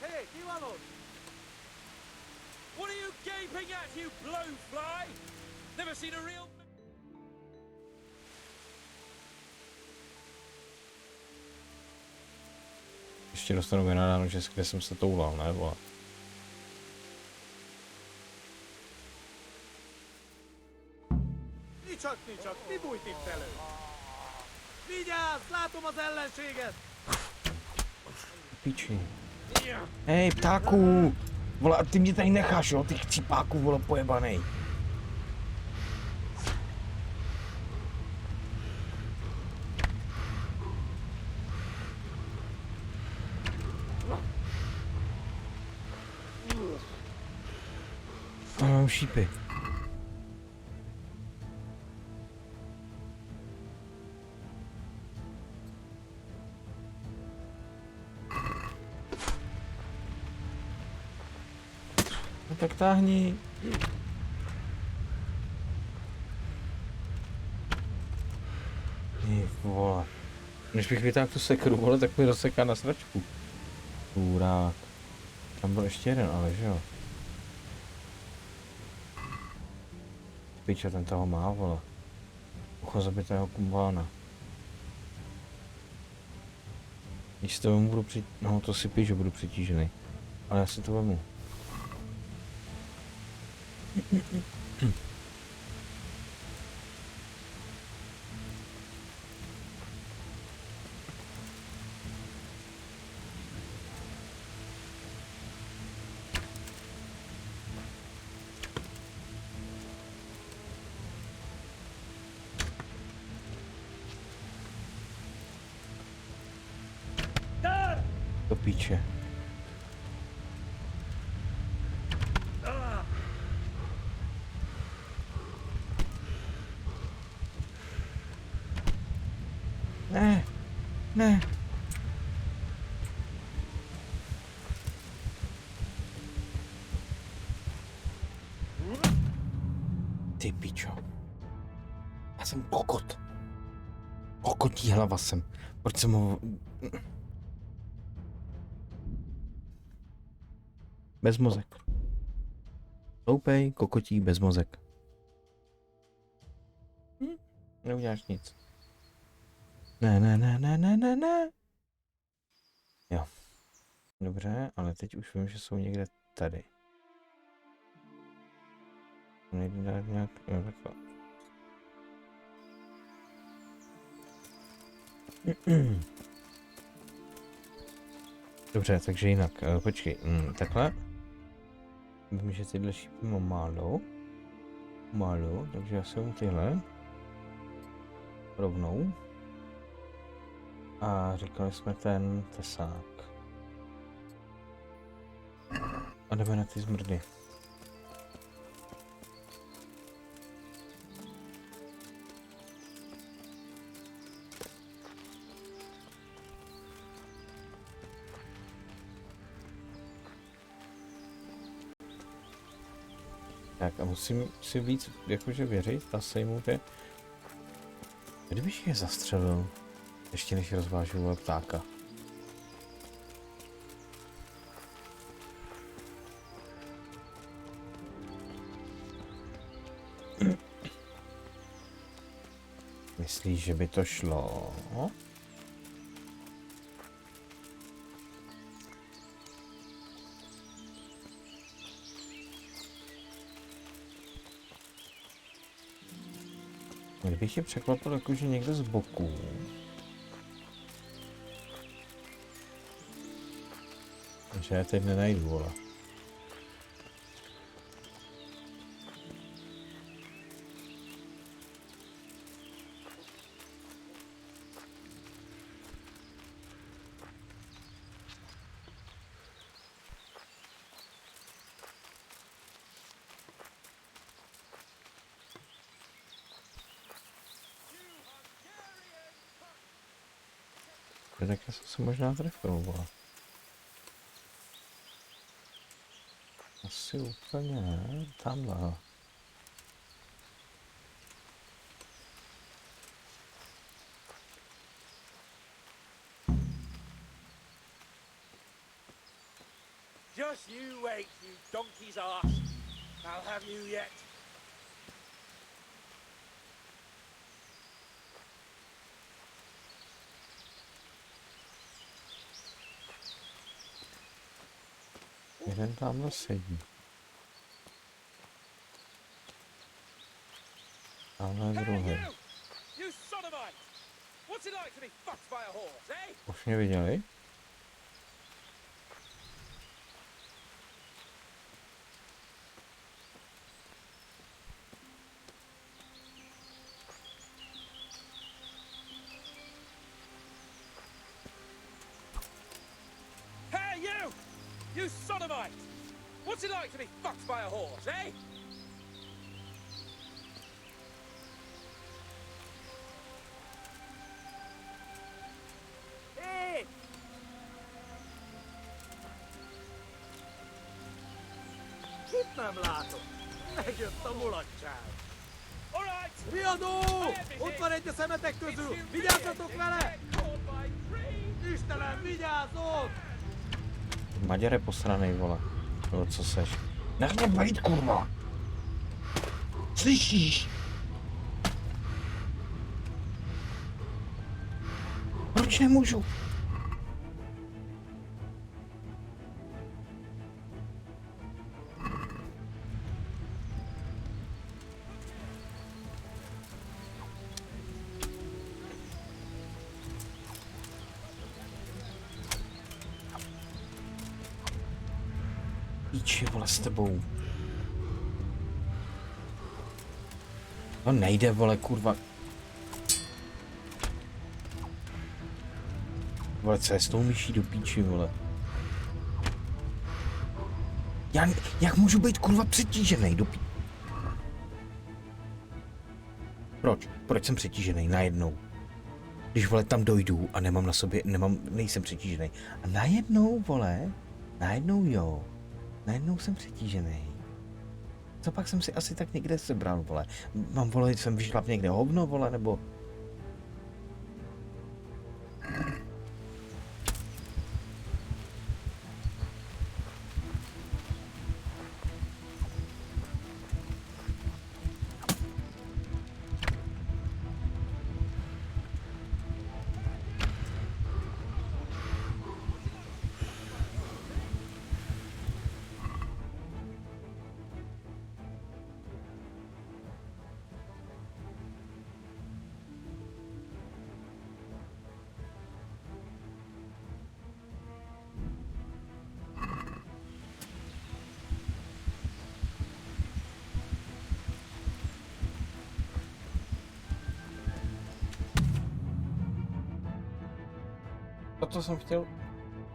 Hey, you Arnold! What are you gaping at, you blowfly? Never seen a real... Ještě dostanu vynadáno, že kde jsem se toulal, ne, vole. Nicsak, mi bújt itt elő? Vigyázz, látom az ellenséget! Piči. Hej, ptáku! Vole, a ty mě tady necháš, jo, ty chcípáku, vole, pojebanej. Mám šípy. No tak táhni. Vole. Než bych vytáhl tu sekru, vole, tak mi rozseká na sračku. Chůrák. Tam byl ještě jeden, ale že jo. Piče, ten toho má, vole. Ucho zabitého kumbána. Když si to vemu, budu no to si píš, že budu přetížený. Ale já si to vemu. Do píče. Ne, ne. Ty pičo. Já jsem kokot. Kokotí hlava jsem. Proč jsem ho... Bez mozek. Loupej, kokotí, bez mozek. Neuděláš nic. Ne. Jo. Dobře, ale teď už vím, že jsou někde tady. Nejde dát nějak... Jo, takhle. Dobře, takže jinak. Počkej, takhle. Vím, že tyhle šípy mám málo, takže já si mu tyhle rovnou. A říkali jsme ten tesák. A jdeme na ty zmrdy. Tak a musím si víc jakože věřit a sejmout je. Kdybych je zastřelil, ještě než rozvážu ptáka. Myslíš, že by to šlo? Kdybych je překvapil jakože někde z boku. Že já teď nenajdu, vole. Tak já jsem se možná trefil, vole. Asi úplně ne, tamhle. Just you wait, you donkey's arse. I'll have you yet. Jeden tamhle sedí. Tamhle druhý. You sodomite! What's it like to be fucked by a horse, eh? Už mě viděli? Hey, you! You sodomite! What's it like to be fucked by a horse, eh? Hey! Itt nem látom. Megjött a mulatság. All right! Riadó! Ott van egy a szemetek közül! Vigyázzatok vele! Istenem, vigyázzon! Maďare posranej, vole. Nebo co seš? Nech mě bejt, kurva! Slyšíš? Proč nemůžu? Píči, vole, s tebou. No nejde, vole, kurva. Vole, co je s tou myší do píči, vole? Jak můžu být, kurva, přetížený do píči? Proč? Proč jsem přetížený najednou? Když, vole, tam dojdu a nemám na sobě, nejsem přetížený. A najednou, vole, najednou jo. Najednou jsem přetížený. Co pak jsem si asi tak někde sebral, vole? Mám, vole, jsem vyšlap někde hovno, vole, nebo...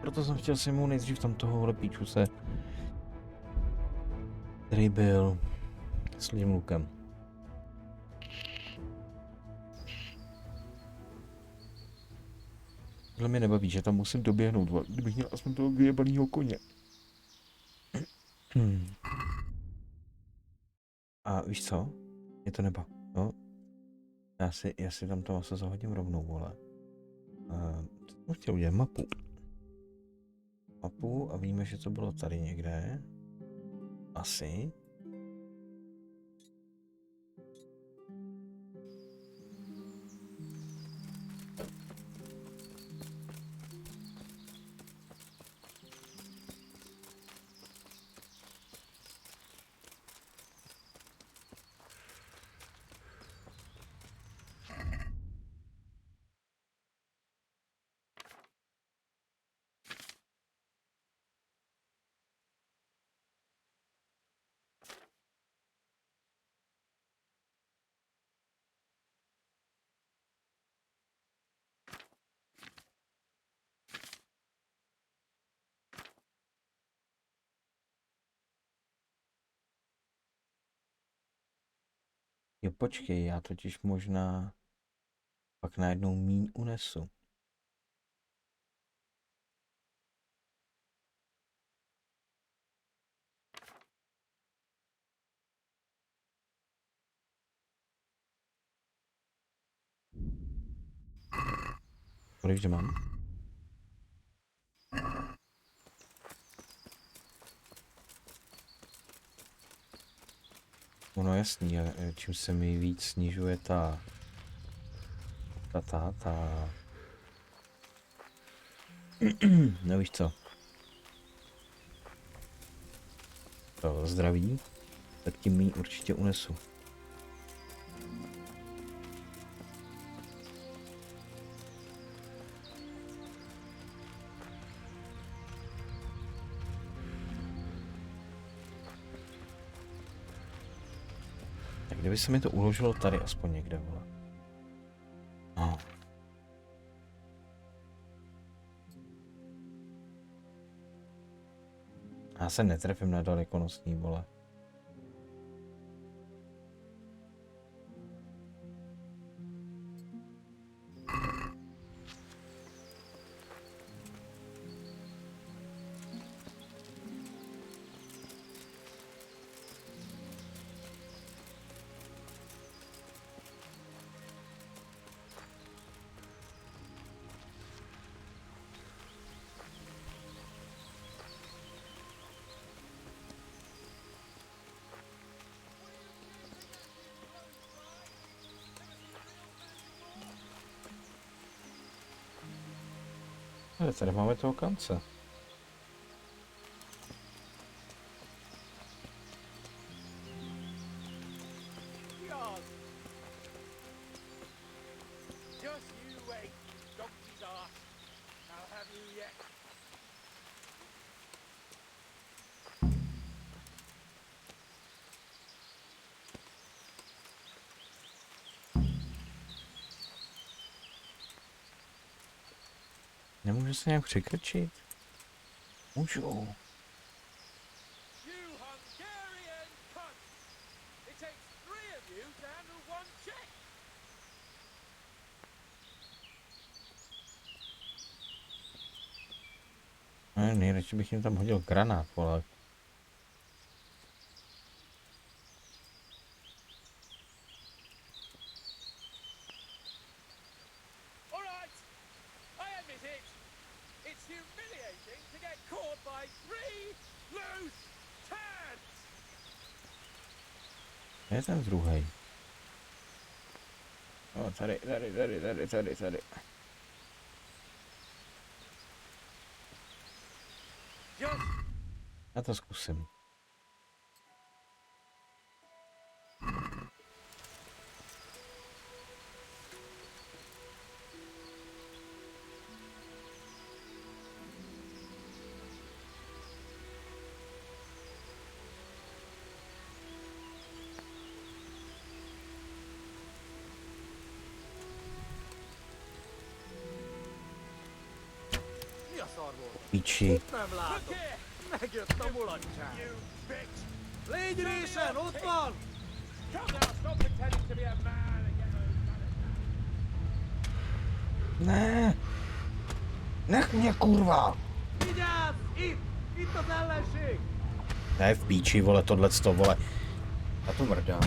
Proto jsem chtěl si mu nejdřív tam toho píču se, který byl s lidem lukem. Tohle mě nebaví, že tam musím doběhnout, kdybych měl aspoň toho vyjebanýho koně. A víš co? Mě to nebaví, no. Já si tam to vlastně zahodím rovnou, vole. Co jsem chtěl udělat? Mapu a víme, že to bylo tady někde. Asi. Jo, počkej, já totiž možná pak najednou míň unesu. Kolik, že mám? No jasný, čím se mi víc snižuje ta nevíš co, to zdraví, tak tím mi určitě unesu. Tak kdyby se mi to uložilo tady aspoň někde, vole. No. Já se netrefím na dalekonosní, vole. Ale tady máme toho kance. Just you wait, donkey's ass. I'll have you yet. Nemůžu se nějak překrčit? Můžu. You Hungarian cunt! It takes 3 of you to handle one check. Nejradši bych jim tam hodil granát, vole. All right, I admit it. It's humiliating to get caught by 3 loose turds. Je ten druhej. O, tady. Já to zkusím. Píči. Nem látom. Megjött a mulatság. Légy részen, ott van! Come now, stop pretending to be a man and get those Ne! Nech mě, kurva! Vigyázz! Itt az ellenség! Ne, v píči, vole, tohleto, vole. A to mrdá.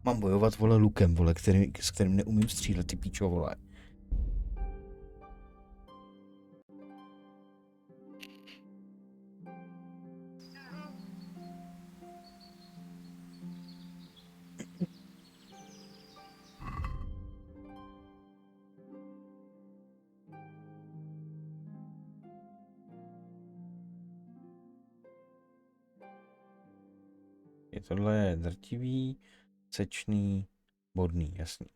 Mám bojovat, vole, lukem, vole, s kterým neumím střílet, ty píčo, vole. Tohle je drtivý, sečný, bodný, jasný.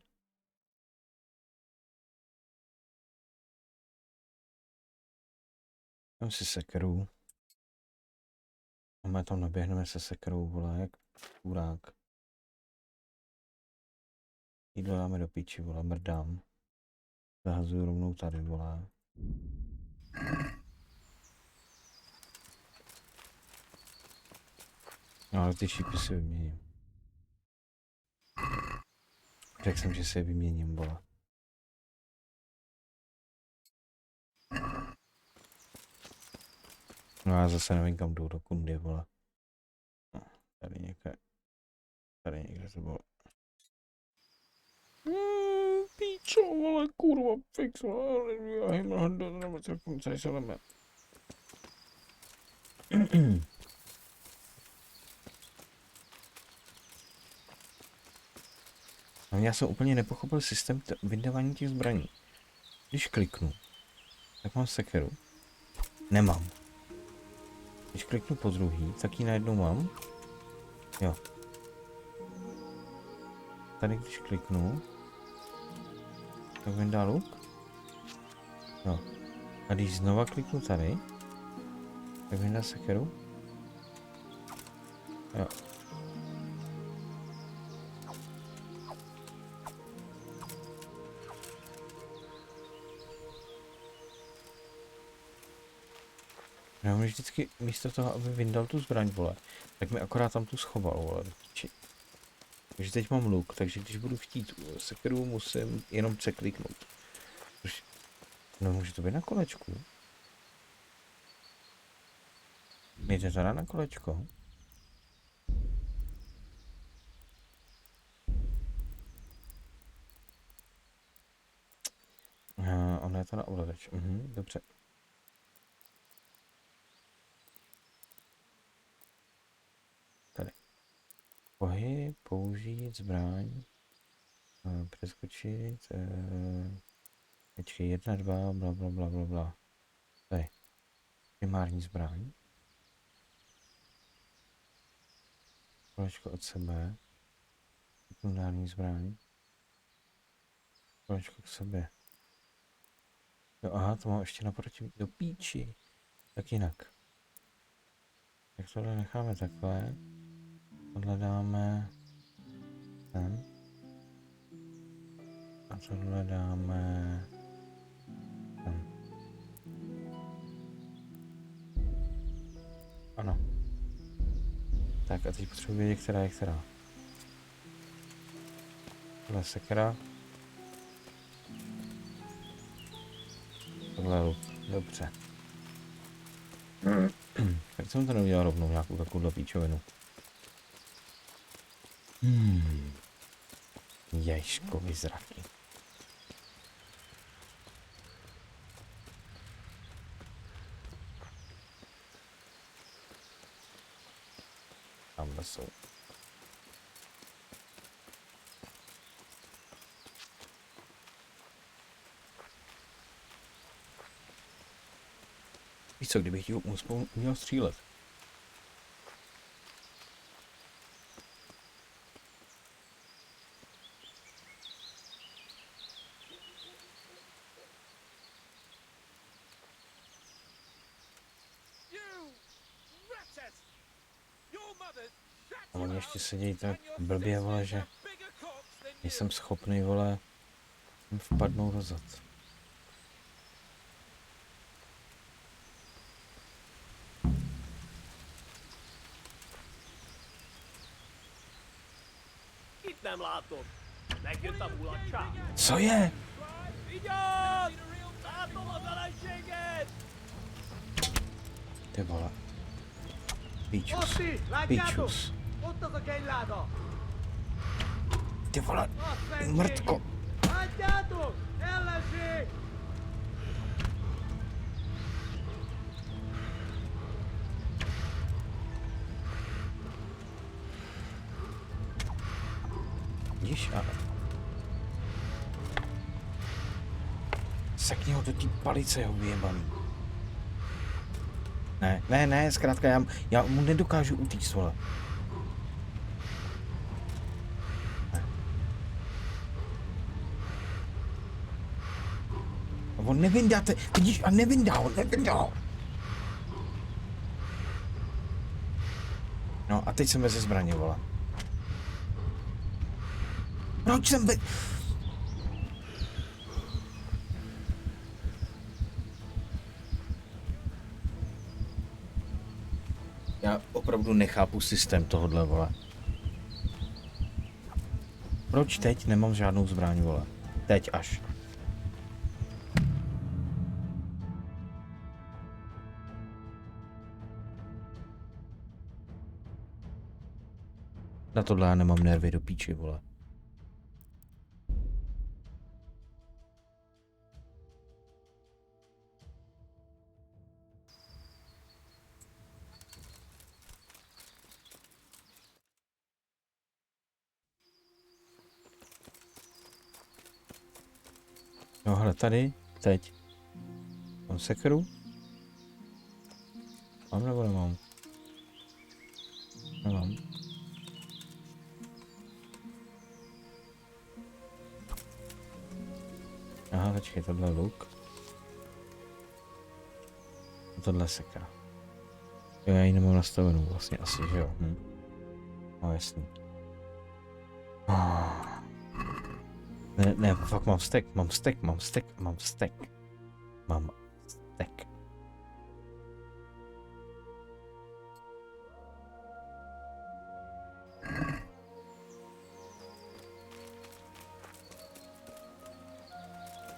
Tam si sekeru. A my tam naběhneme se sekerou, vole, jak urák. Jídlo dáme do píči, vole, mrdám. Zahazuju rovnou tady, vole. No, ale ty šípy si vyměním. Řekl jsem, že si je vyměním, vole. No já zase nevím, kam jdu do kundy, vole. No, tady nějaké Tady někde to bylo. Píčo, vole, kurva, fix, vole, nebo co konce se leme. Já jsem úplně nepochopil systém vydávání těch zbraní. Když kliknu, tak mám sekeru. Nemám. Když kliknu po druhý, tak ji najednou mám. Jo. Tady když kliknu, tak vyndá luk. Jo. A když znova kliknu tady, tak vyndá sekeru. Jo. Já mi vždycky místo toho, aby vyndal tu zbraň, vole, tak mi akorát tam tu schoval, vole. Takže teď mám luk, takže když budu chtít sekeru, musím jenom překliknout. No může to být na kolečku. Jde to na kolečko. Ono je to na ovladač. Dobře. Tady. Pohyb, použít, zbraň. Přeskočit. Počkej, 1, 2, bla, bla, bla, bla, bla. Tady. Primární zbraň. Kolečko od sebe. Sekundární zbraň. Kolečko k sobě. Jo, aha, to mám ještě naproti do píči. Tak jinak. Tak tohle necháme takhle. Tohle dáme sem. A tohle dáme sem. Ano. Tak a teď potřebuji vědět, která je která. Tohle sekera. Tohle luk. Dobře. Tak jsem to neudělal rovnou nějakou takovou píčovinu. Ježkovi zraky. Tamhle jsou. Víš co, kdybych ji uměl střílet? A oni ještě sedí tak blbě, vole, že nejsem schopný, vole, vpadnout do zad. Co je? Ty vole. Píčus. Píčus. Ty vole. Mrtko. Vidíš, ale... Sekni ho do té palice, jeho vyjebaný. Ne, zkrátka já mu nedokážu utíct, vole. Ne. On nevyndá, vidíš, a nevyndá. No a teď jsem mezi zbraně, vole. Proč jsem Já opravdu nechápu systém tohohle, vole. Proč teď nemám žádnou zbraň, vole? Teď až. Na tohle já nemám nervy do píči, vole. No hele, tady, teď. Mám sekeru? Mám nebo nemám? Nemám. Aha, počkej, tohle je luk. A tohle je sekera. Jo, já ji nemám nastavenou vlastně asi, že jo. No jasný. Ne, fakt mám stek.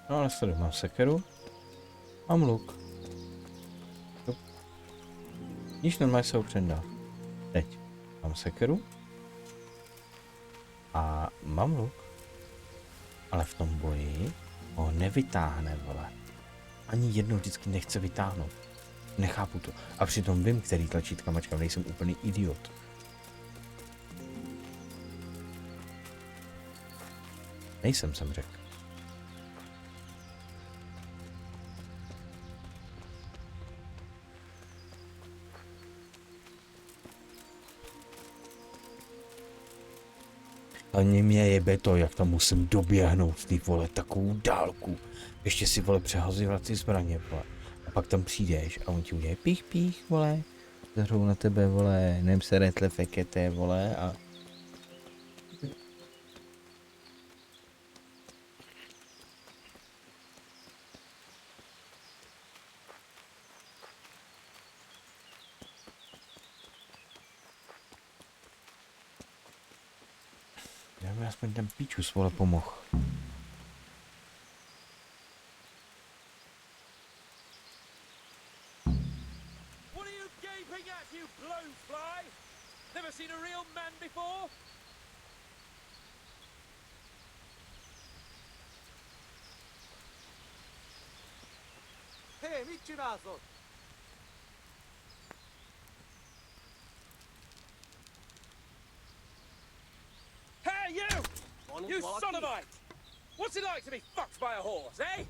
No ale sleduj, mám sekeru, mám luk. Níž normálně se opřem dá. Teď mám sekeru a mám luk. Ale v tom boji ho nevytáhne, vole. Ani jednou vždycky nechce vytáhnout. Nechápu to. A přitom vím, který tlačítka mačkám, nejsem úplný idiot. Nejsem, jsem řekl. Ani mě jebe to, jak tam musím doběhnout, ty vole, takovou dálku. Ještě si, vole, přehazovat ty zbraně, vole. A pak tam přijdeš a on ti uděje pích, pích, vole. Zahrou na tebe, vole, nem se retle fekete, vole, a... Já mi aspoň ten píčus, vole, pomohl. What are you gaping at, you blowfly? Never seen a real man before? Hey, meet you, Nazo. Hey, you! You sodomite! What's it like to be fucked by a horse, eh?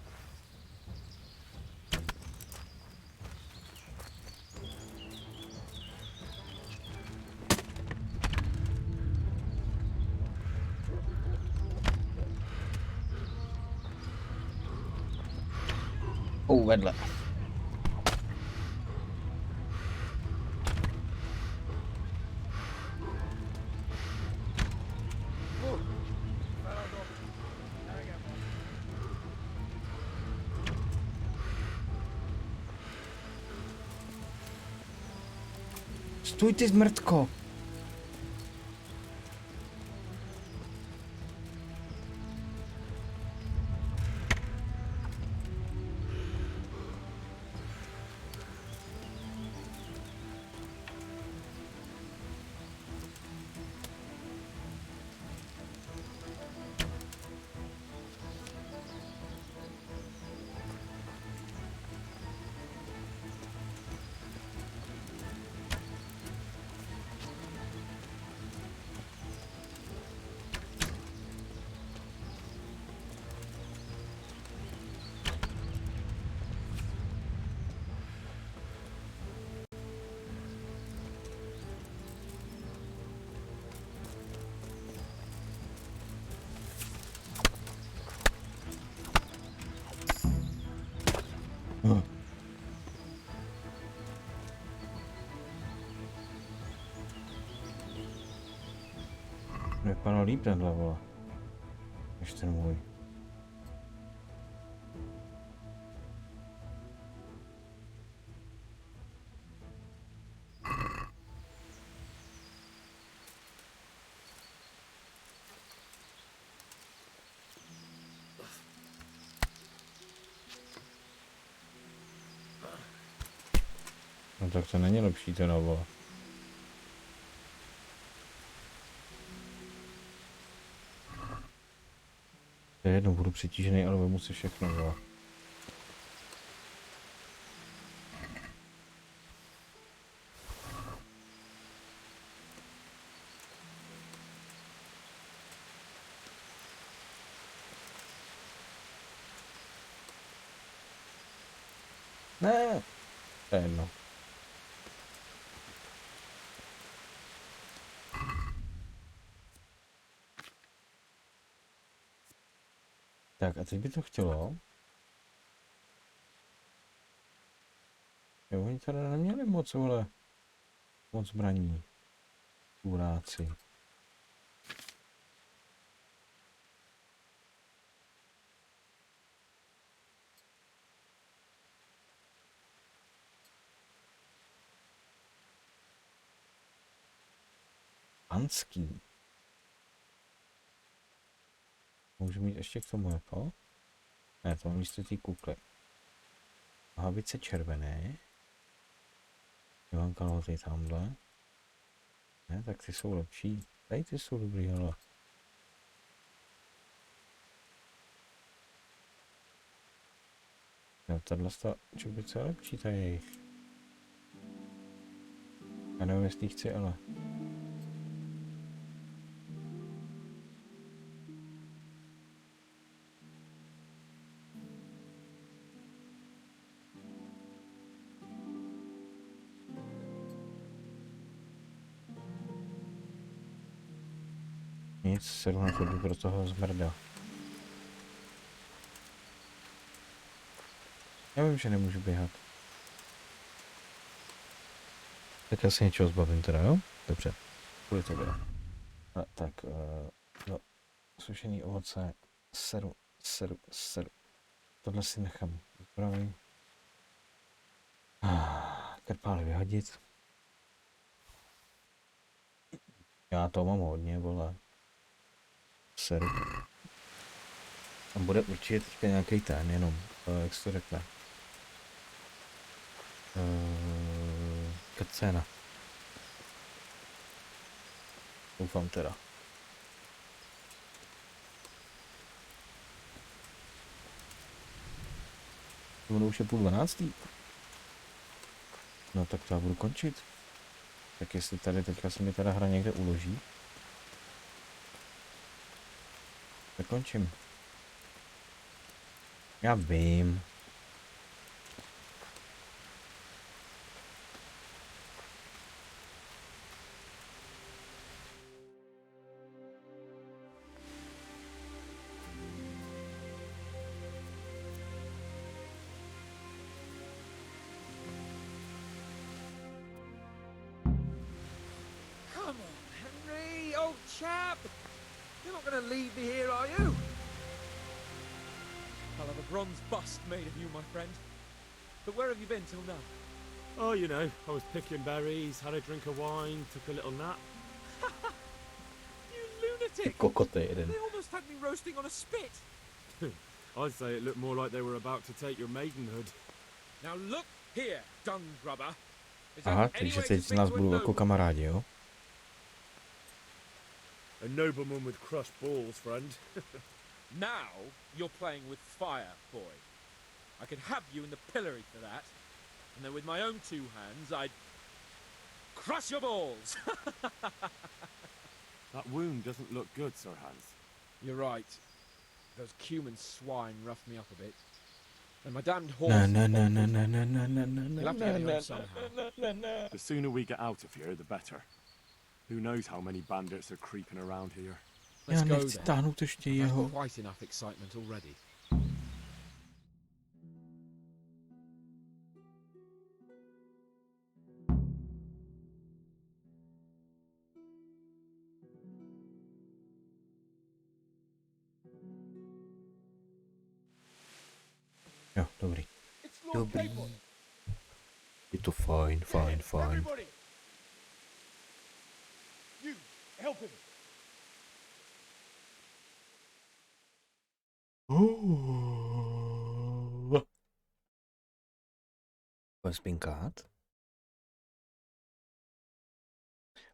Vedle. Stůj, ty zmrtko! Vypadal líp tenhle, vole. Než ten můj. No tak to není lepší teda, vole. To je jedno, budu přetížený, ale vemu si všechno, jo. Ne, to je jedno. Tak a teď by to chtělo. Jo, oni tady neměli moc, ale moc zbraní. Uráci. Panský. Můžu mít ještě k tomu jako? Ne, to mám místo té kukly. Havice červené. Já mám kalhoty tamhle. Ne, tak ty jsou lepší. Tady ty jsou dobrý, ale... No, tahle čubice je lepší, ta jejich. Já nevím, jestli chci, ale... Nic, sedu na chodbu pro toho zmrda. Já vím, že nemůžu běhat. Tak já se něčeho zbavím teda, jo? Dobře. Kvůli tobě. A, tak, no. Sušený ovoce. Seru. Tohle si nechám zbrojit. Krpály vyhodit. Já to mám hodně, vole. Seru. Tam bude určitě teďka nějaký ten, jenom, jak se to řekne. Kacena. Doufám teda. Ono už je 11:30. No tak to já budu končit. Tak jestli tady teďka se mi teda hra někde uloží. Tak končím. Já vím. Come on, Henry, old chap. You're not going to leave me here, are you? I'll have a bronze bust made of you, my friend. But where have you been till now? Oh, you know, I was picking berries, had a drink of wine, took a little nap. You lunatic! Kokoty jeden. They almost had me roasting on a spit. I'd say it looked more like they were about to take your maidenhood. Now look here, dung grubber. Is there Aha, any takže way to teď z speak nás to a budou jako nobleman? kamarádi, jo? A nobleman with crushed balls, friend. Now you're playing with fire, boy. I could have you in the pillory for that, and then with my own two hands, I'd crush your balls. That wound doesn't look good, Sir Hans. You're right. Those cumin swine roughed me up a bit. And my damned horse... No. You'll have to get me home somehow. The sooner we get out of here, the better. Who knows how many bandits are creeping around here. Let's Já go nechci then. táhnout ještě I've jeho. had quite enough excitement already. Jo, dobrý. It's Lord Dobrý. Capon. Je to fajn. Everybody! You, help him! Bude spinkat?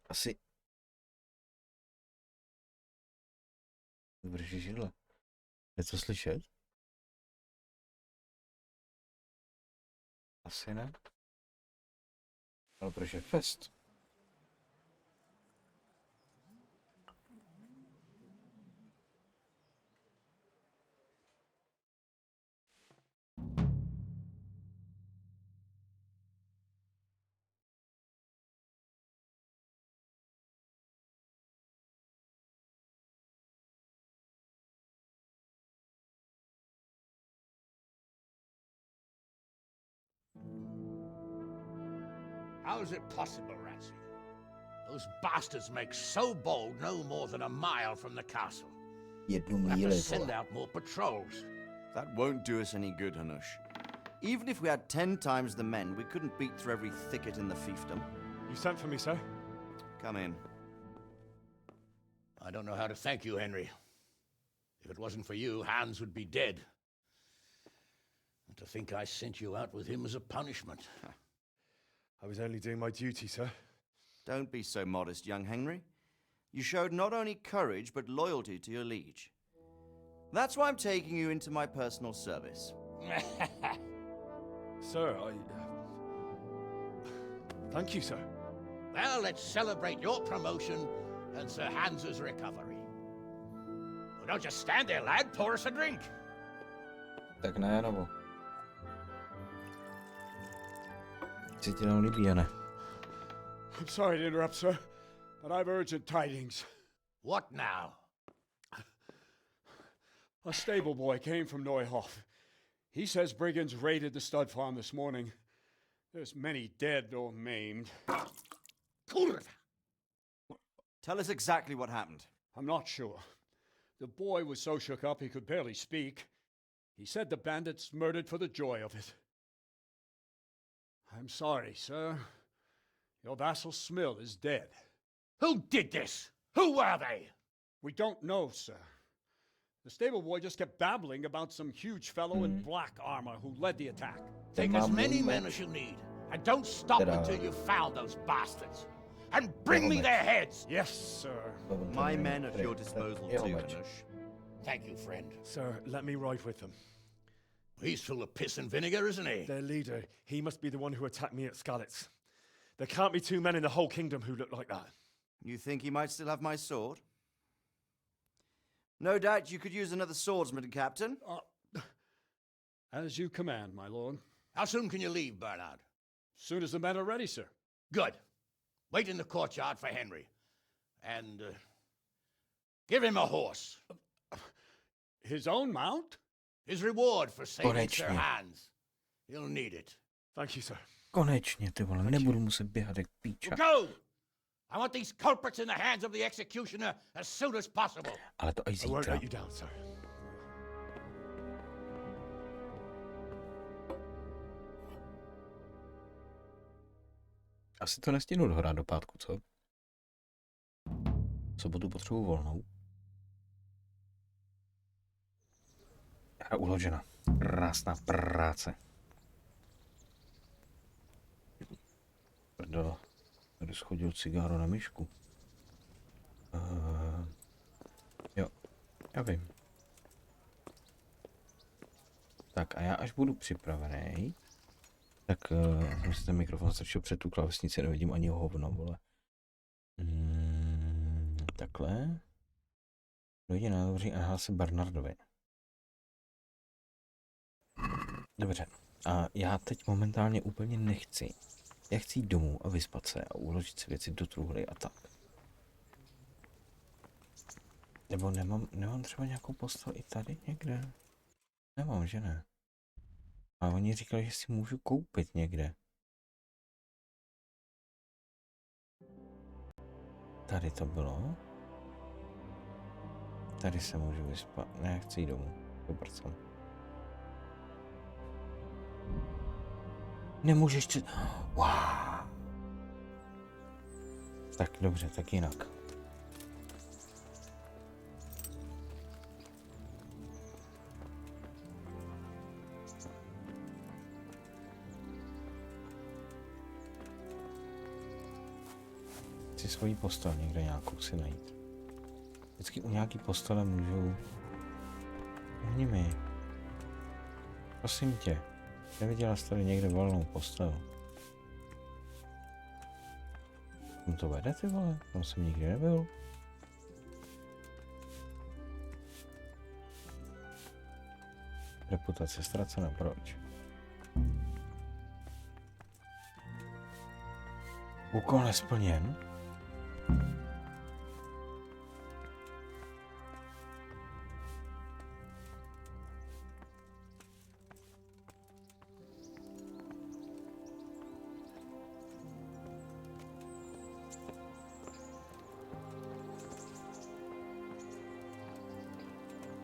Asi... Vrži židle. Je to slyšet? Asi ne. Ale proč je fest? How is it possible, Ratsy? Those bastards make so bold no more than a mile from the castle. Jednu We'll have to míli, send vole. out more patrols. That won't do us any good, Hanush. Even if we had 10 times the men, we couldn't beat through every thicket in the fiefdom. You sent for me, sir? Come in. I don't know how to thank you, Henry. If it wasn't for you, Hans would be dead. And to think I sent you out with him as a punishment. I was only doing my duty, sir. Don't be so modest, young Henry. You showed not only courage, but loyalty to your liege. That's why I'm taking you into my personal service. Sir, thank you, sir. Well, let's celebrate your promotion and Sir Hans's recovery. Well, don't just stand there, lad. Pour us a drink. Tak ne, nebo? Se ti nám líbí, ne? I'm sorry to interrupt, sir, but I've urgent tidings. What now? A stable boy came from Neuhof. He says brigands raided the stud farm this morning. There's many dead or maimed. Tell us exactly what happened. I'm not sure. The boy was so shook up he could barely speak. He said the bandits murdered for the joy of it. I'm sorry, sir. Your vassal Smill is dead. Who did this? Who were they? We don't know, sir. The stable boy just kept babbling about some huge fellow in black armor who led the attack. Take as many men as you need, and don't stop until you've found those bastards. And bring me their heads! Yes, sir. My men at your disposal too, Hanush. Thank you, friend. Sir, let me ride with them. He's full of piss and vinegar, isn't he? Their leader, he must be the one who attacked me at Skalitz. There can't be two men in the whole kingdom who look like that. You think he might still have my sword? No doubt you could use another swordsman, Captain. As you command, my lord. How soon can you leave, Bernard? Soon as the men are ready, sir. Good. Wait in the courtyard for Henry. And give him a horse. His own mount? His reward for saving Konečně. Sir Hans. He'll need it. Thank you, sir. Konečně, ty vole, nebudu muset běhat jak píča. Go! I want these culprits in the hands of the executioner as soon as possible. Ale to až I won't zítra. let you down, sir. Asi to nestihnu dohrát do pátku, co? V sobotu potřebuji volnou. Hra uložena. Krásná práce. Prdele. Tady schodil cigáro na myšku. Jo, já vím. Tak a já až budu připravený, tak jsem si ten mikrofon strčil před tu klávesnici, nevidím ani hovno, vole. Takhle. Dojde na dvoří a nahlásí Bernardovi. Dobře. A já teď momentálně úplně nechci. Já chci jít domů a vyspat se a uložit si věci do truhly a tak. Nebo nemám třeba nějakou postel i tady někde? Nemám, že ne? A oni říkali, že si můžu koupit někde. Tady to bylo. Tady se můžu vyspat. Ne, chci jít domů. Dobrý co. Nemůžeš čet... Wow. Tak dobře, tak jinak. Chci svoji postel někde nějakou si najít. Vždycky u nějaký postele můžu Hni mi. Prosím tě. Neviděla jsi tady někde volnou postavu? Kam to vede, ty vole? Tam jsem nikdy nebyl. Reputace ztracena, proč? Úkol nesplněn.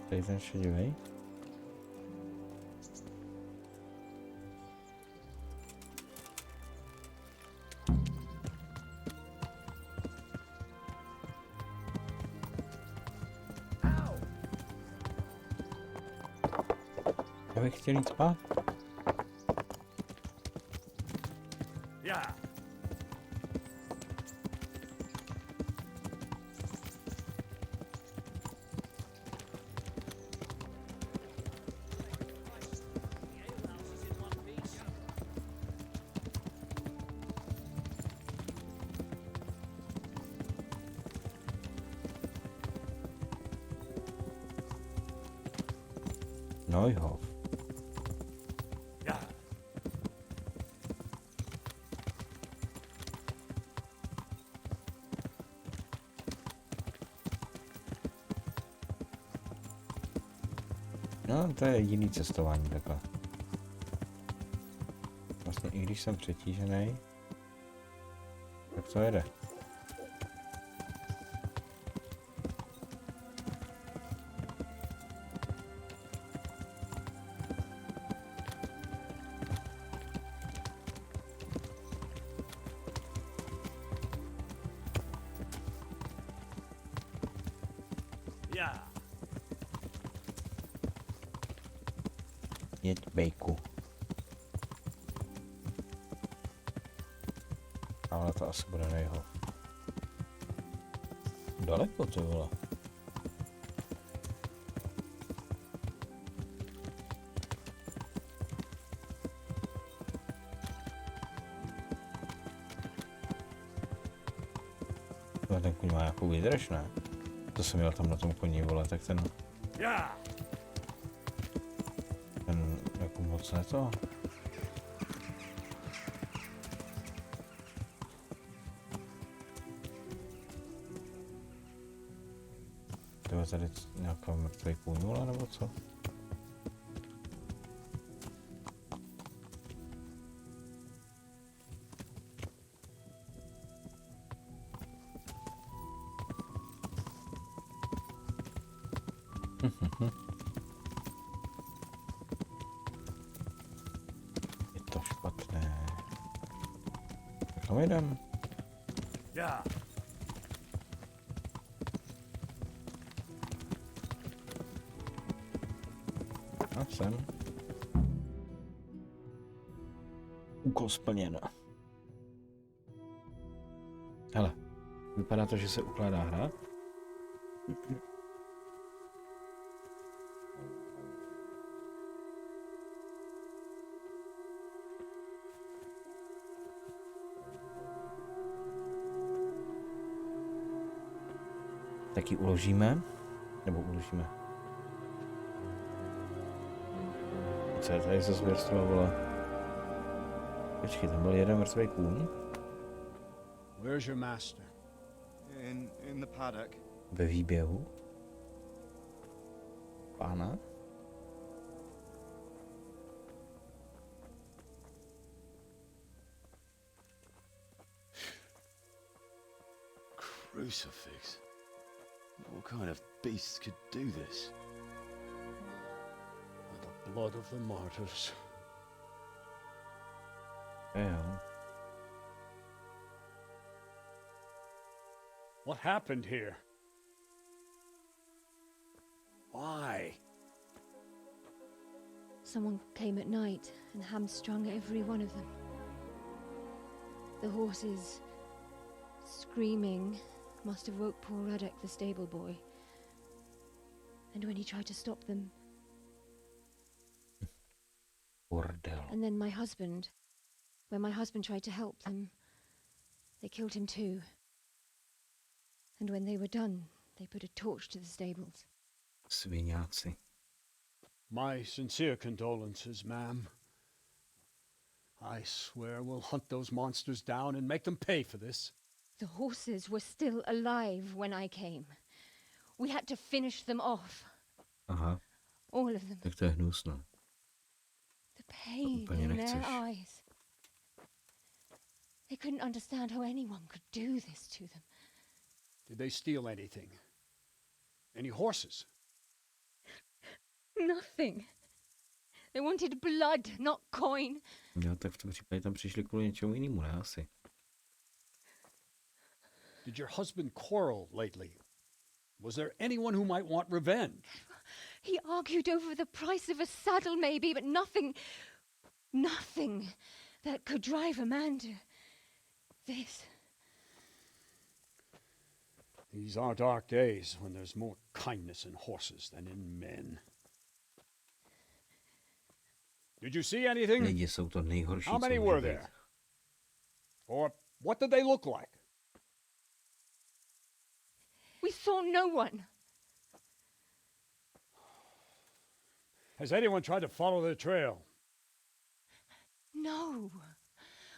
Tady ten šedivej. Já bych chtěl jít spát. Yeah. Neuhof. Yeah. No, to je jediný cestování takhle. Vlastně i když jsem přetížený, tak to jede. Yeah. Jeď, bejku. Ale to asi bude nejho. Daleko to bylo. Ten kuň má nějakou výdrž, ne? To jsem měl tam na tom koni, vole, tak ten jako moc ne to. To je tady nějaká mrtvý kůň, vole, nebo co? Je to špatné. Kam jdem? Yeah. A sem. Úkol splněn. Hele, vypadá to, že se ukládá hra. Tak ji uložíme, nebo uložíme. Co je tady za zvěrstvo, vole? Počkej, tam byl jeden mrtvý kůň. Where's your master? In the paddock. Ve výběhu. Pána. Crucifix. What kind of beasts could do this? The blood of the martyrs. Jo. What happened here? Why? Someone came at night and hamstrung every one of them. The horses, screaming, must have woke poor Radek, the stable boy. And when he tried to stop them, And then my husband, when my husband tried to help them, they killed him too. And when they were done, they put a torch to the stables. Sviňáci. My sincere condolences, ma'am. I swear we'll hunt those monsters down and make them pay for this. The horses were still alive when I came. We had to finish them off. Aha. All of them. Tak to je hnusno. The pain úplně in nechceš. their eyes. They couldn't understand how anyone could do this to them. Did they steal anything? Any horses? Nothing. They wanted blood, not coin. Jo, tak v tom případě tam přišli kvůli něčemu jinému, ne asi. Did your husband quarrel lately? Was there anyone who might want revenge? He argued over the price of a saddle, maybe, but nothing that could drive a man to this. These are dark days when there's more kindness in horses than in men. Did you see anything? Lidi jsou to nejhorší, How many co were může there? být. Or what did they look like? We saw no one. Has anyone tried to follow the trail? No.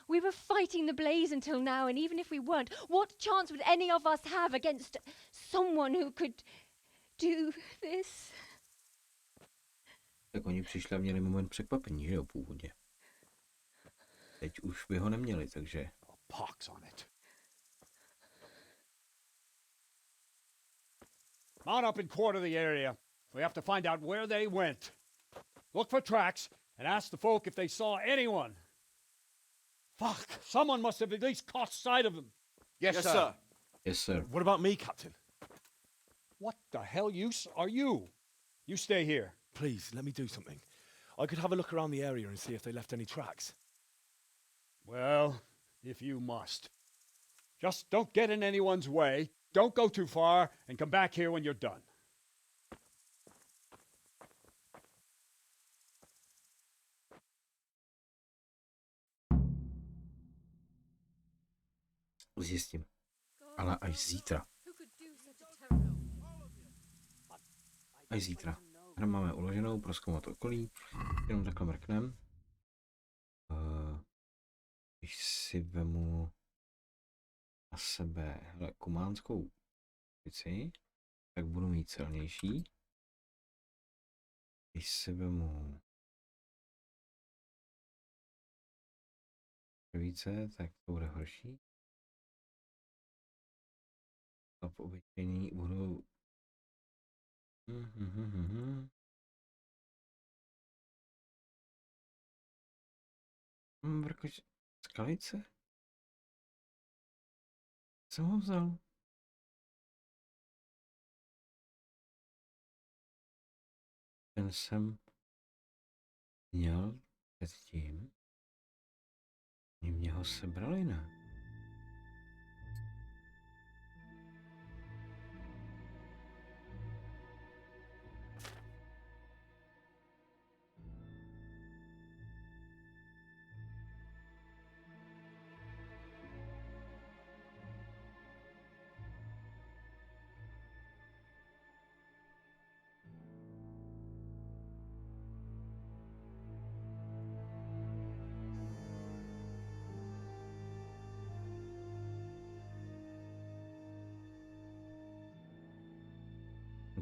We were fighting the blaze until now, and even if we weren't, what chance would any of us have against someone who could do this? Tak oni přišli a měli moment překvapení, že jo, původně. Teď už by ho neměli, takže... Pox on it. Mount up and quarter the area. We have to find out where they went. Look for tracks and ask the folk if they saw anyone. Fuck, someone must have at least caught sight of them. Yes, sir. Yes, sir. What about me, Captain? What the hell use are you? You stay here. Please, let me do something. I could have a look around the area and see if they left any tracks. Well, if you must. Just don't get in anyone's way, don't go too far, and come back here when you're done. Zjistím. Ale až zítra. Až zítra. Hra máme uloženou, prozkoumat okolí. Jenom takhle mrknem. Když si vemu na sebe kumánskou věci, tak budu mít silnější. Když si vemu více, tak to bude horší. A po obyčejný budu vrkoč skalice? Co ho vzal? Ten jsem měl předtím. Mě ho sebrali, ne?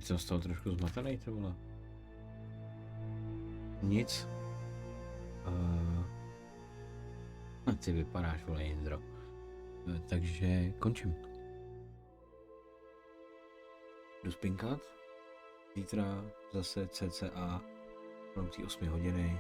Jsem z toho trošku zmatený, to vole. Nic. Ty vypadáš, vole, Jindro. Takže končím. Jdu spinkat. Zítra zase cca kolem 8 hodiny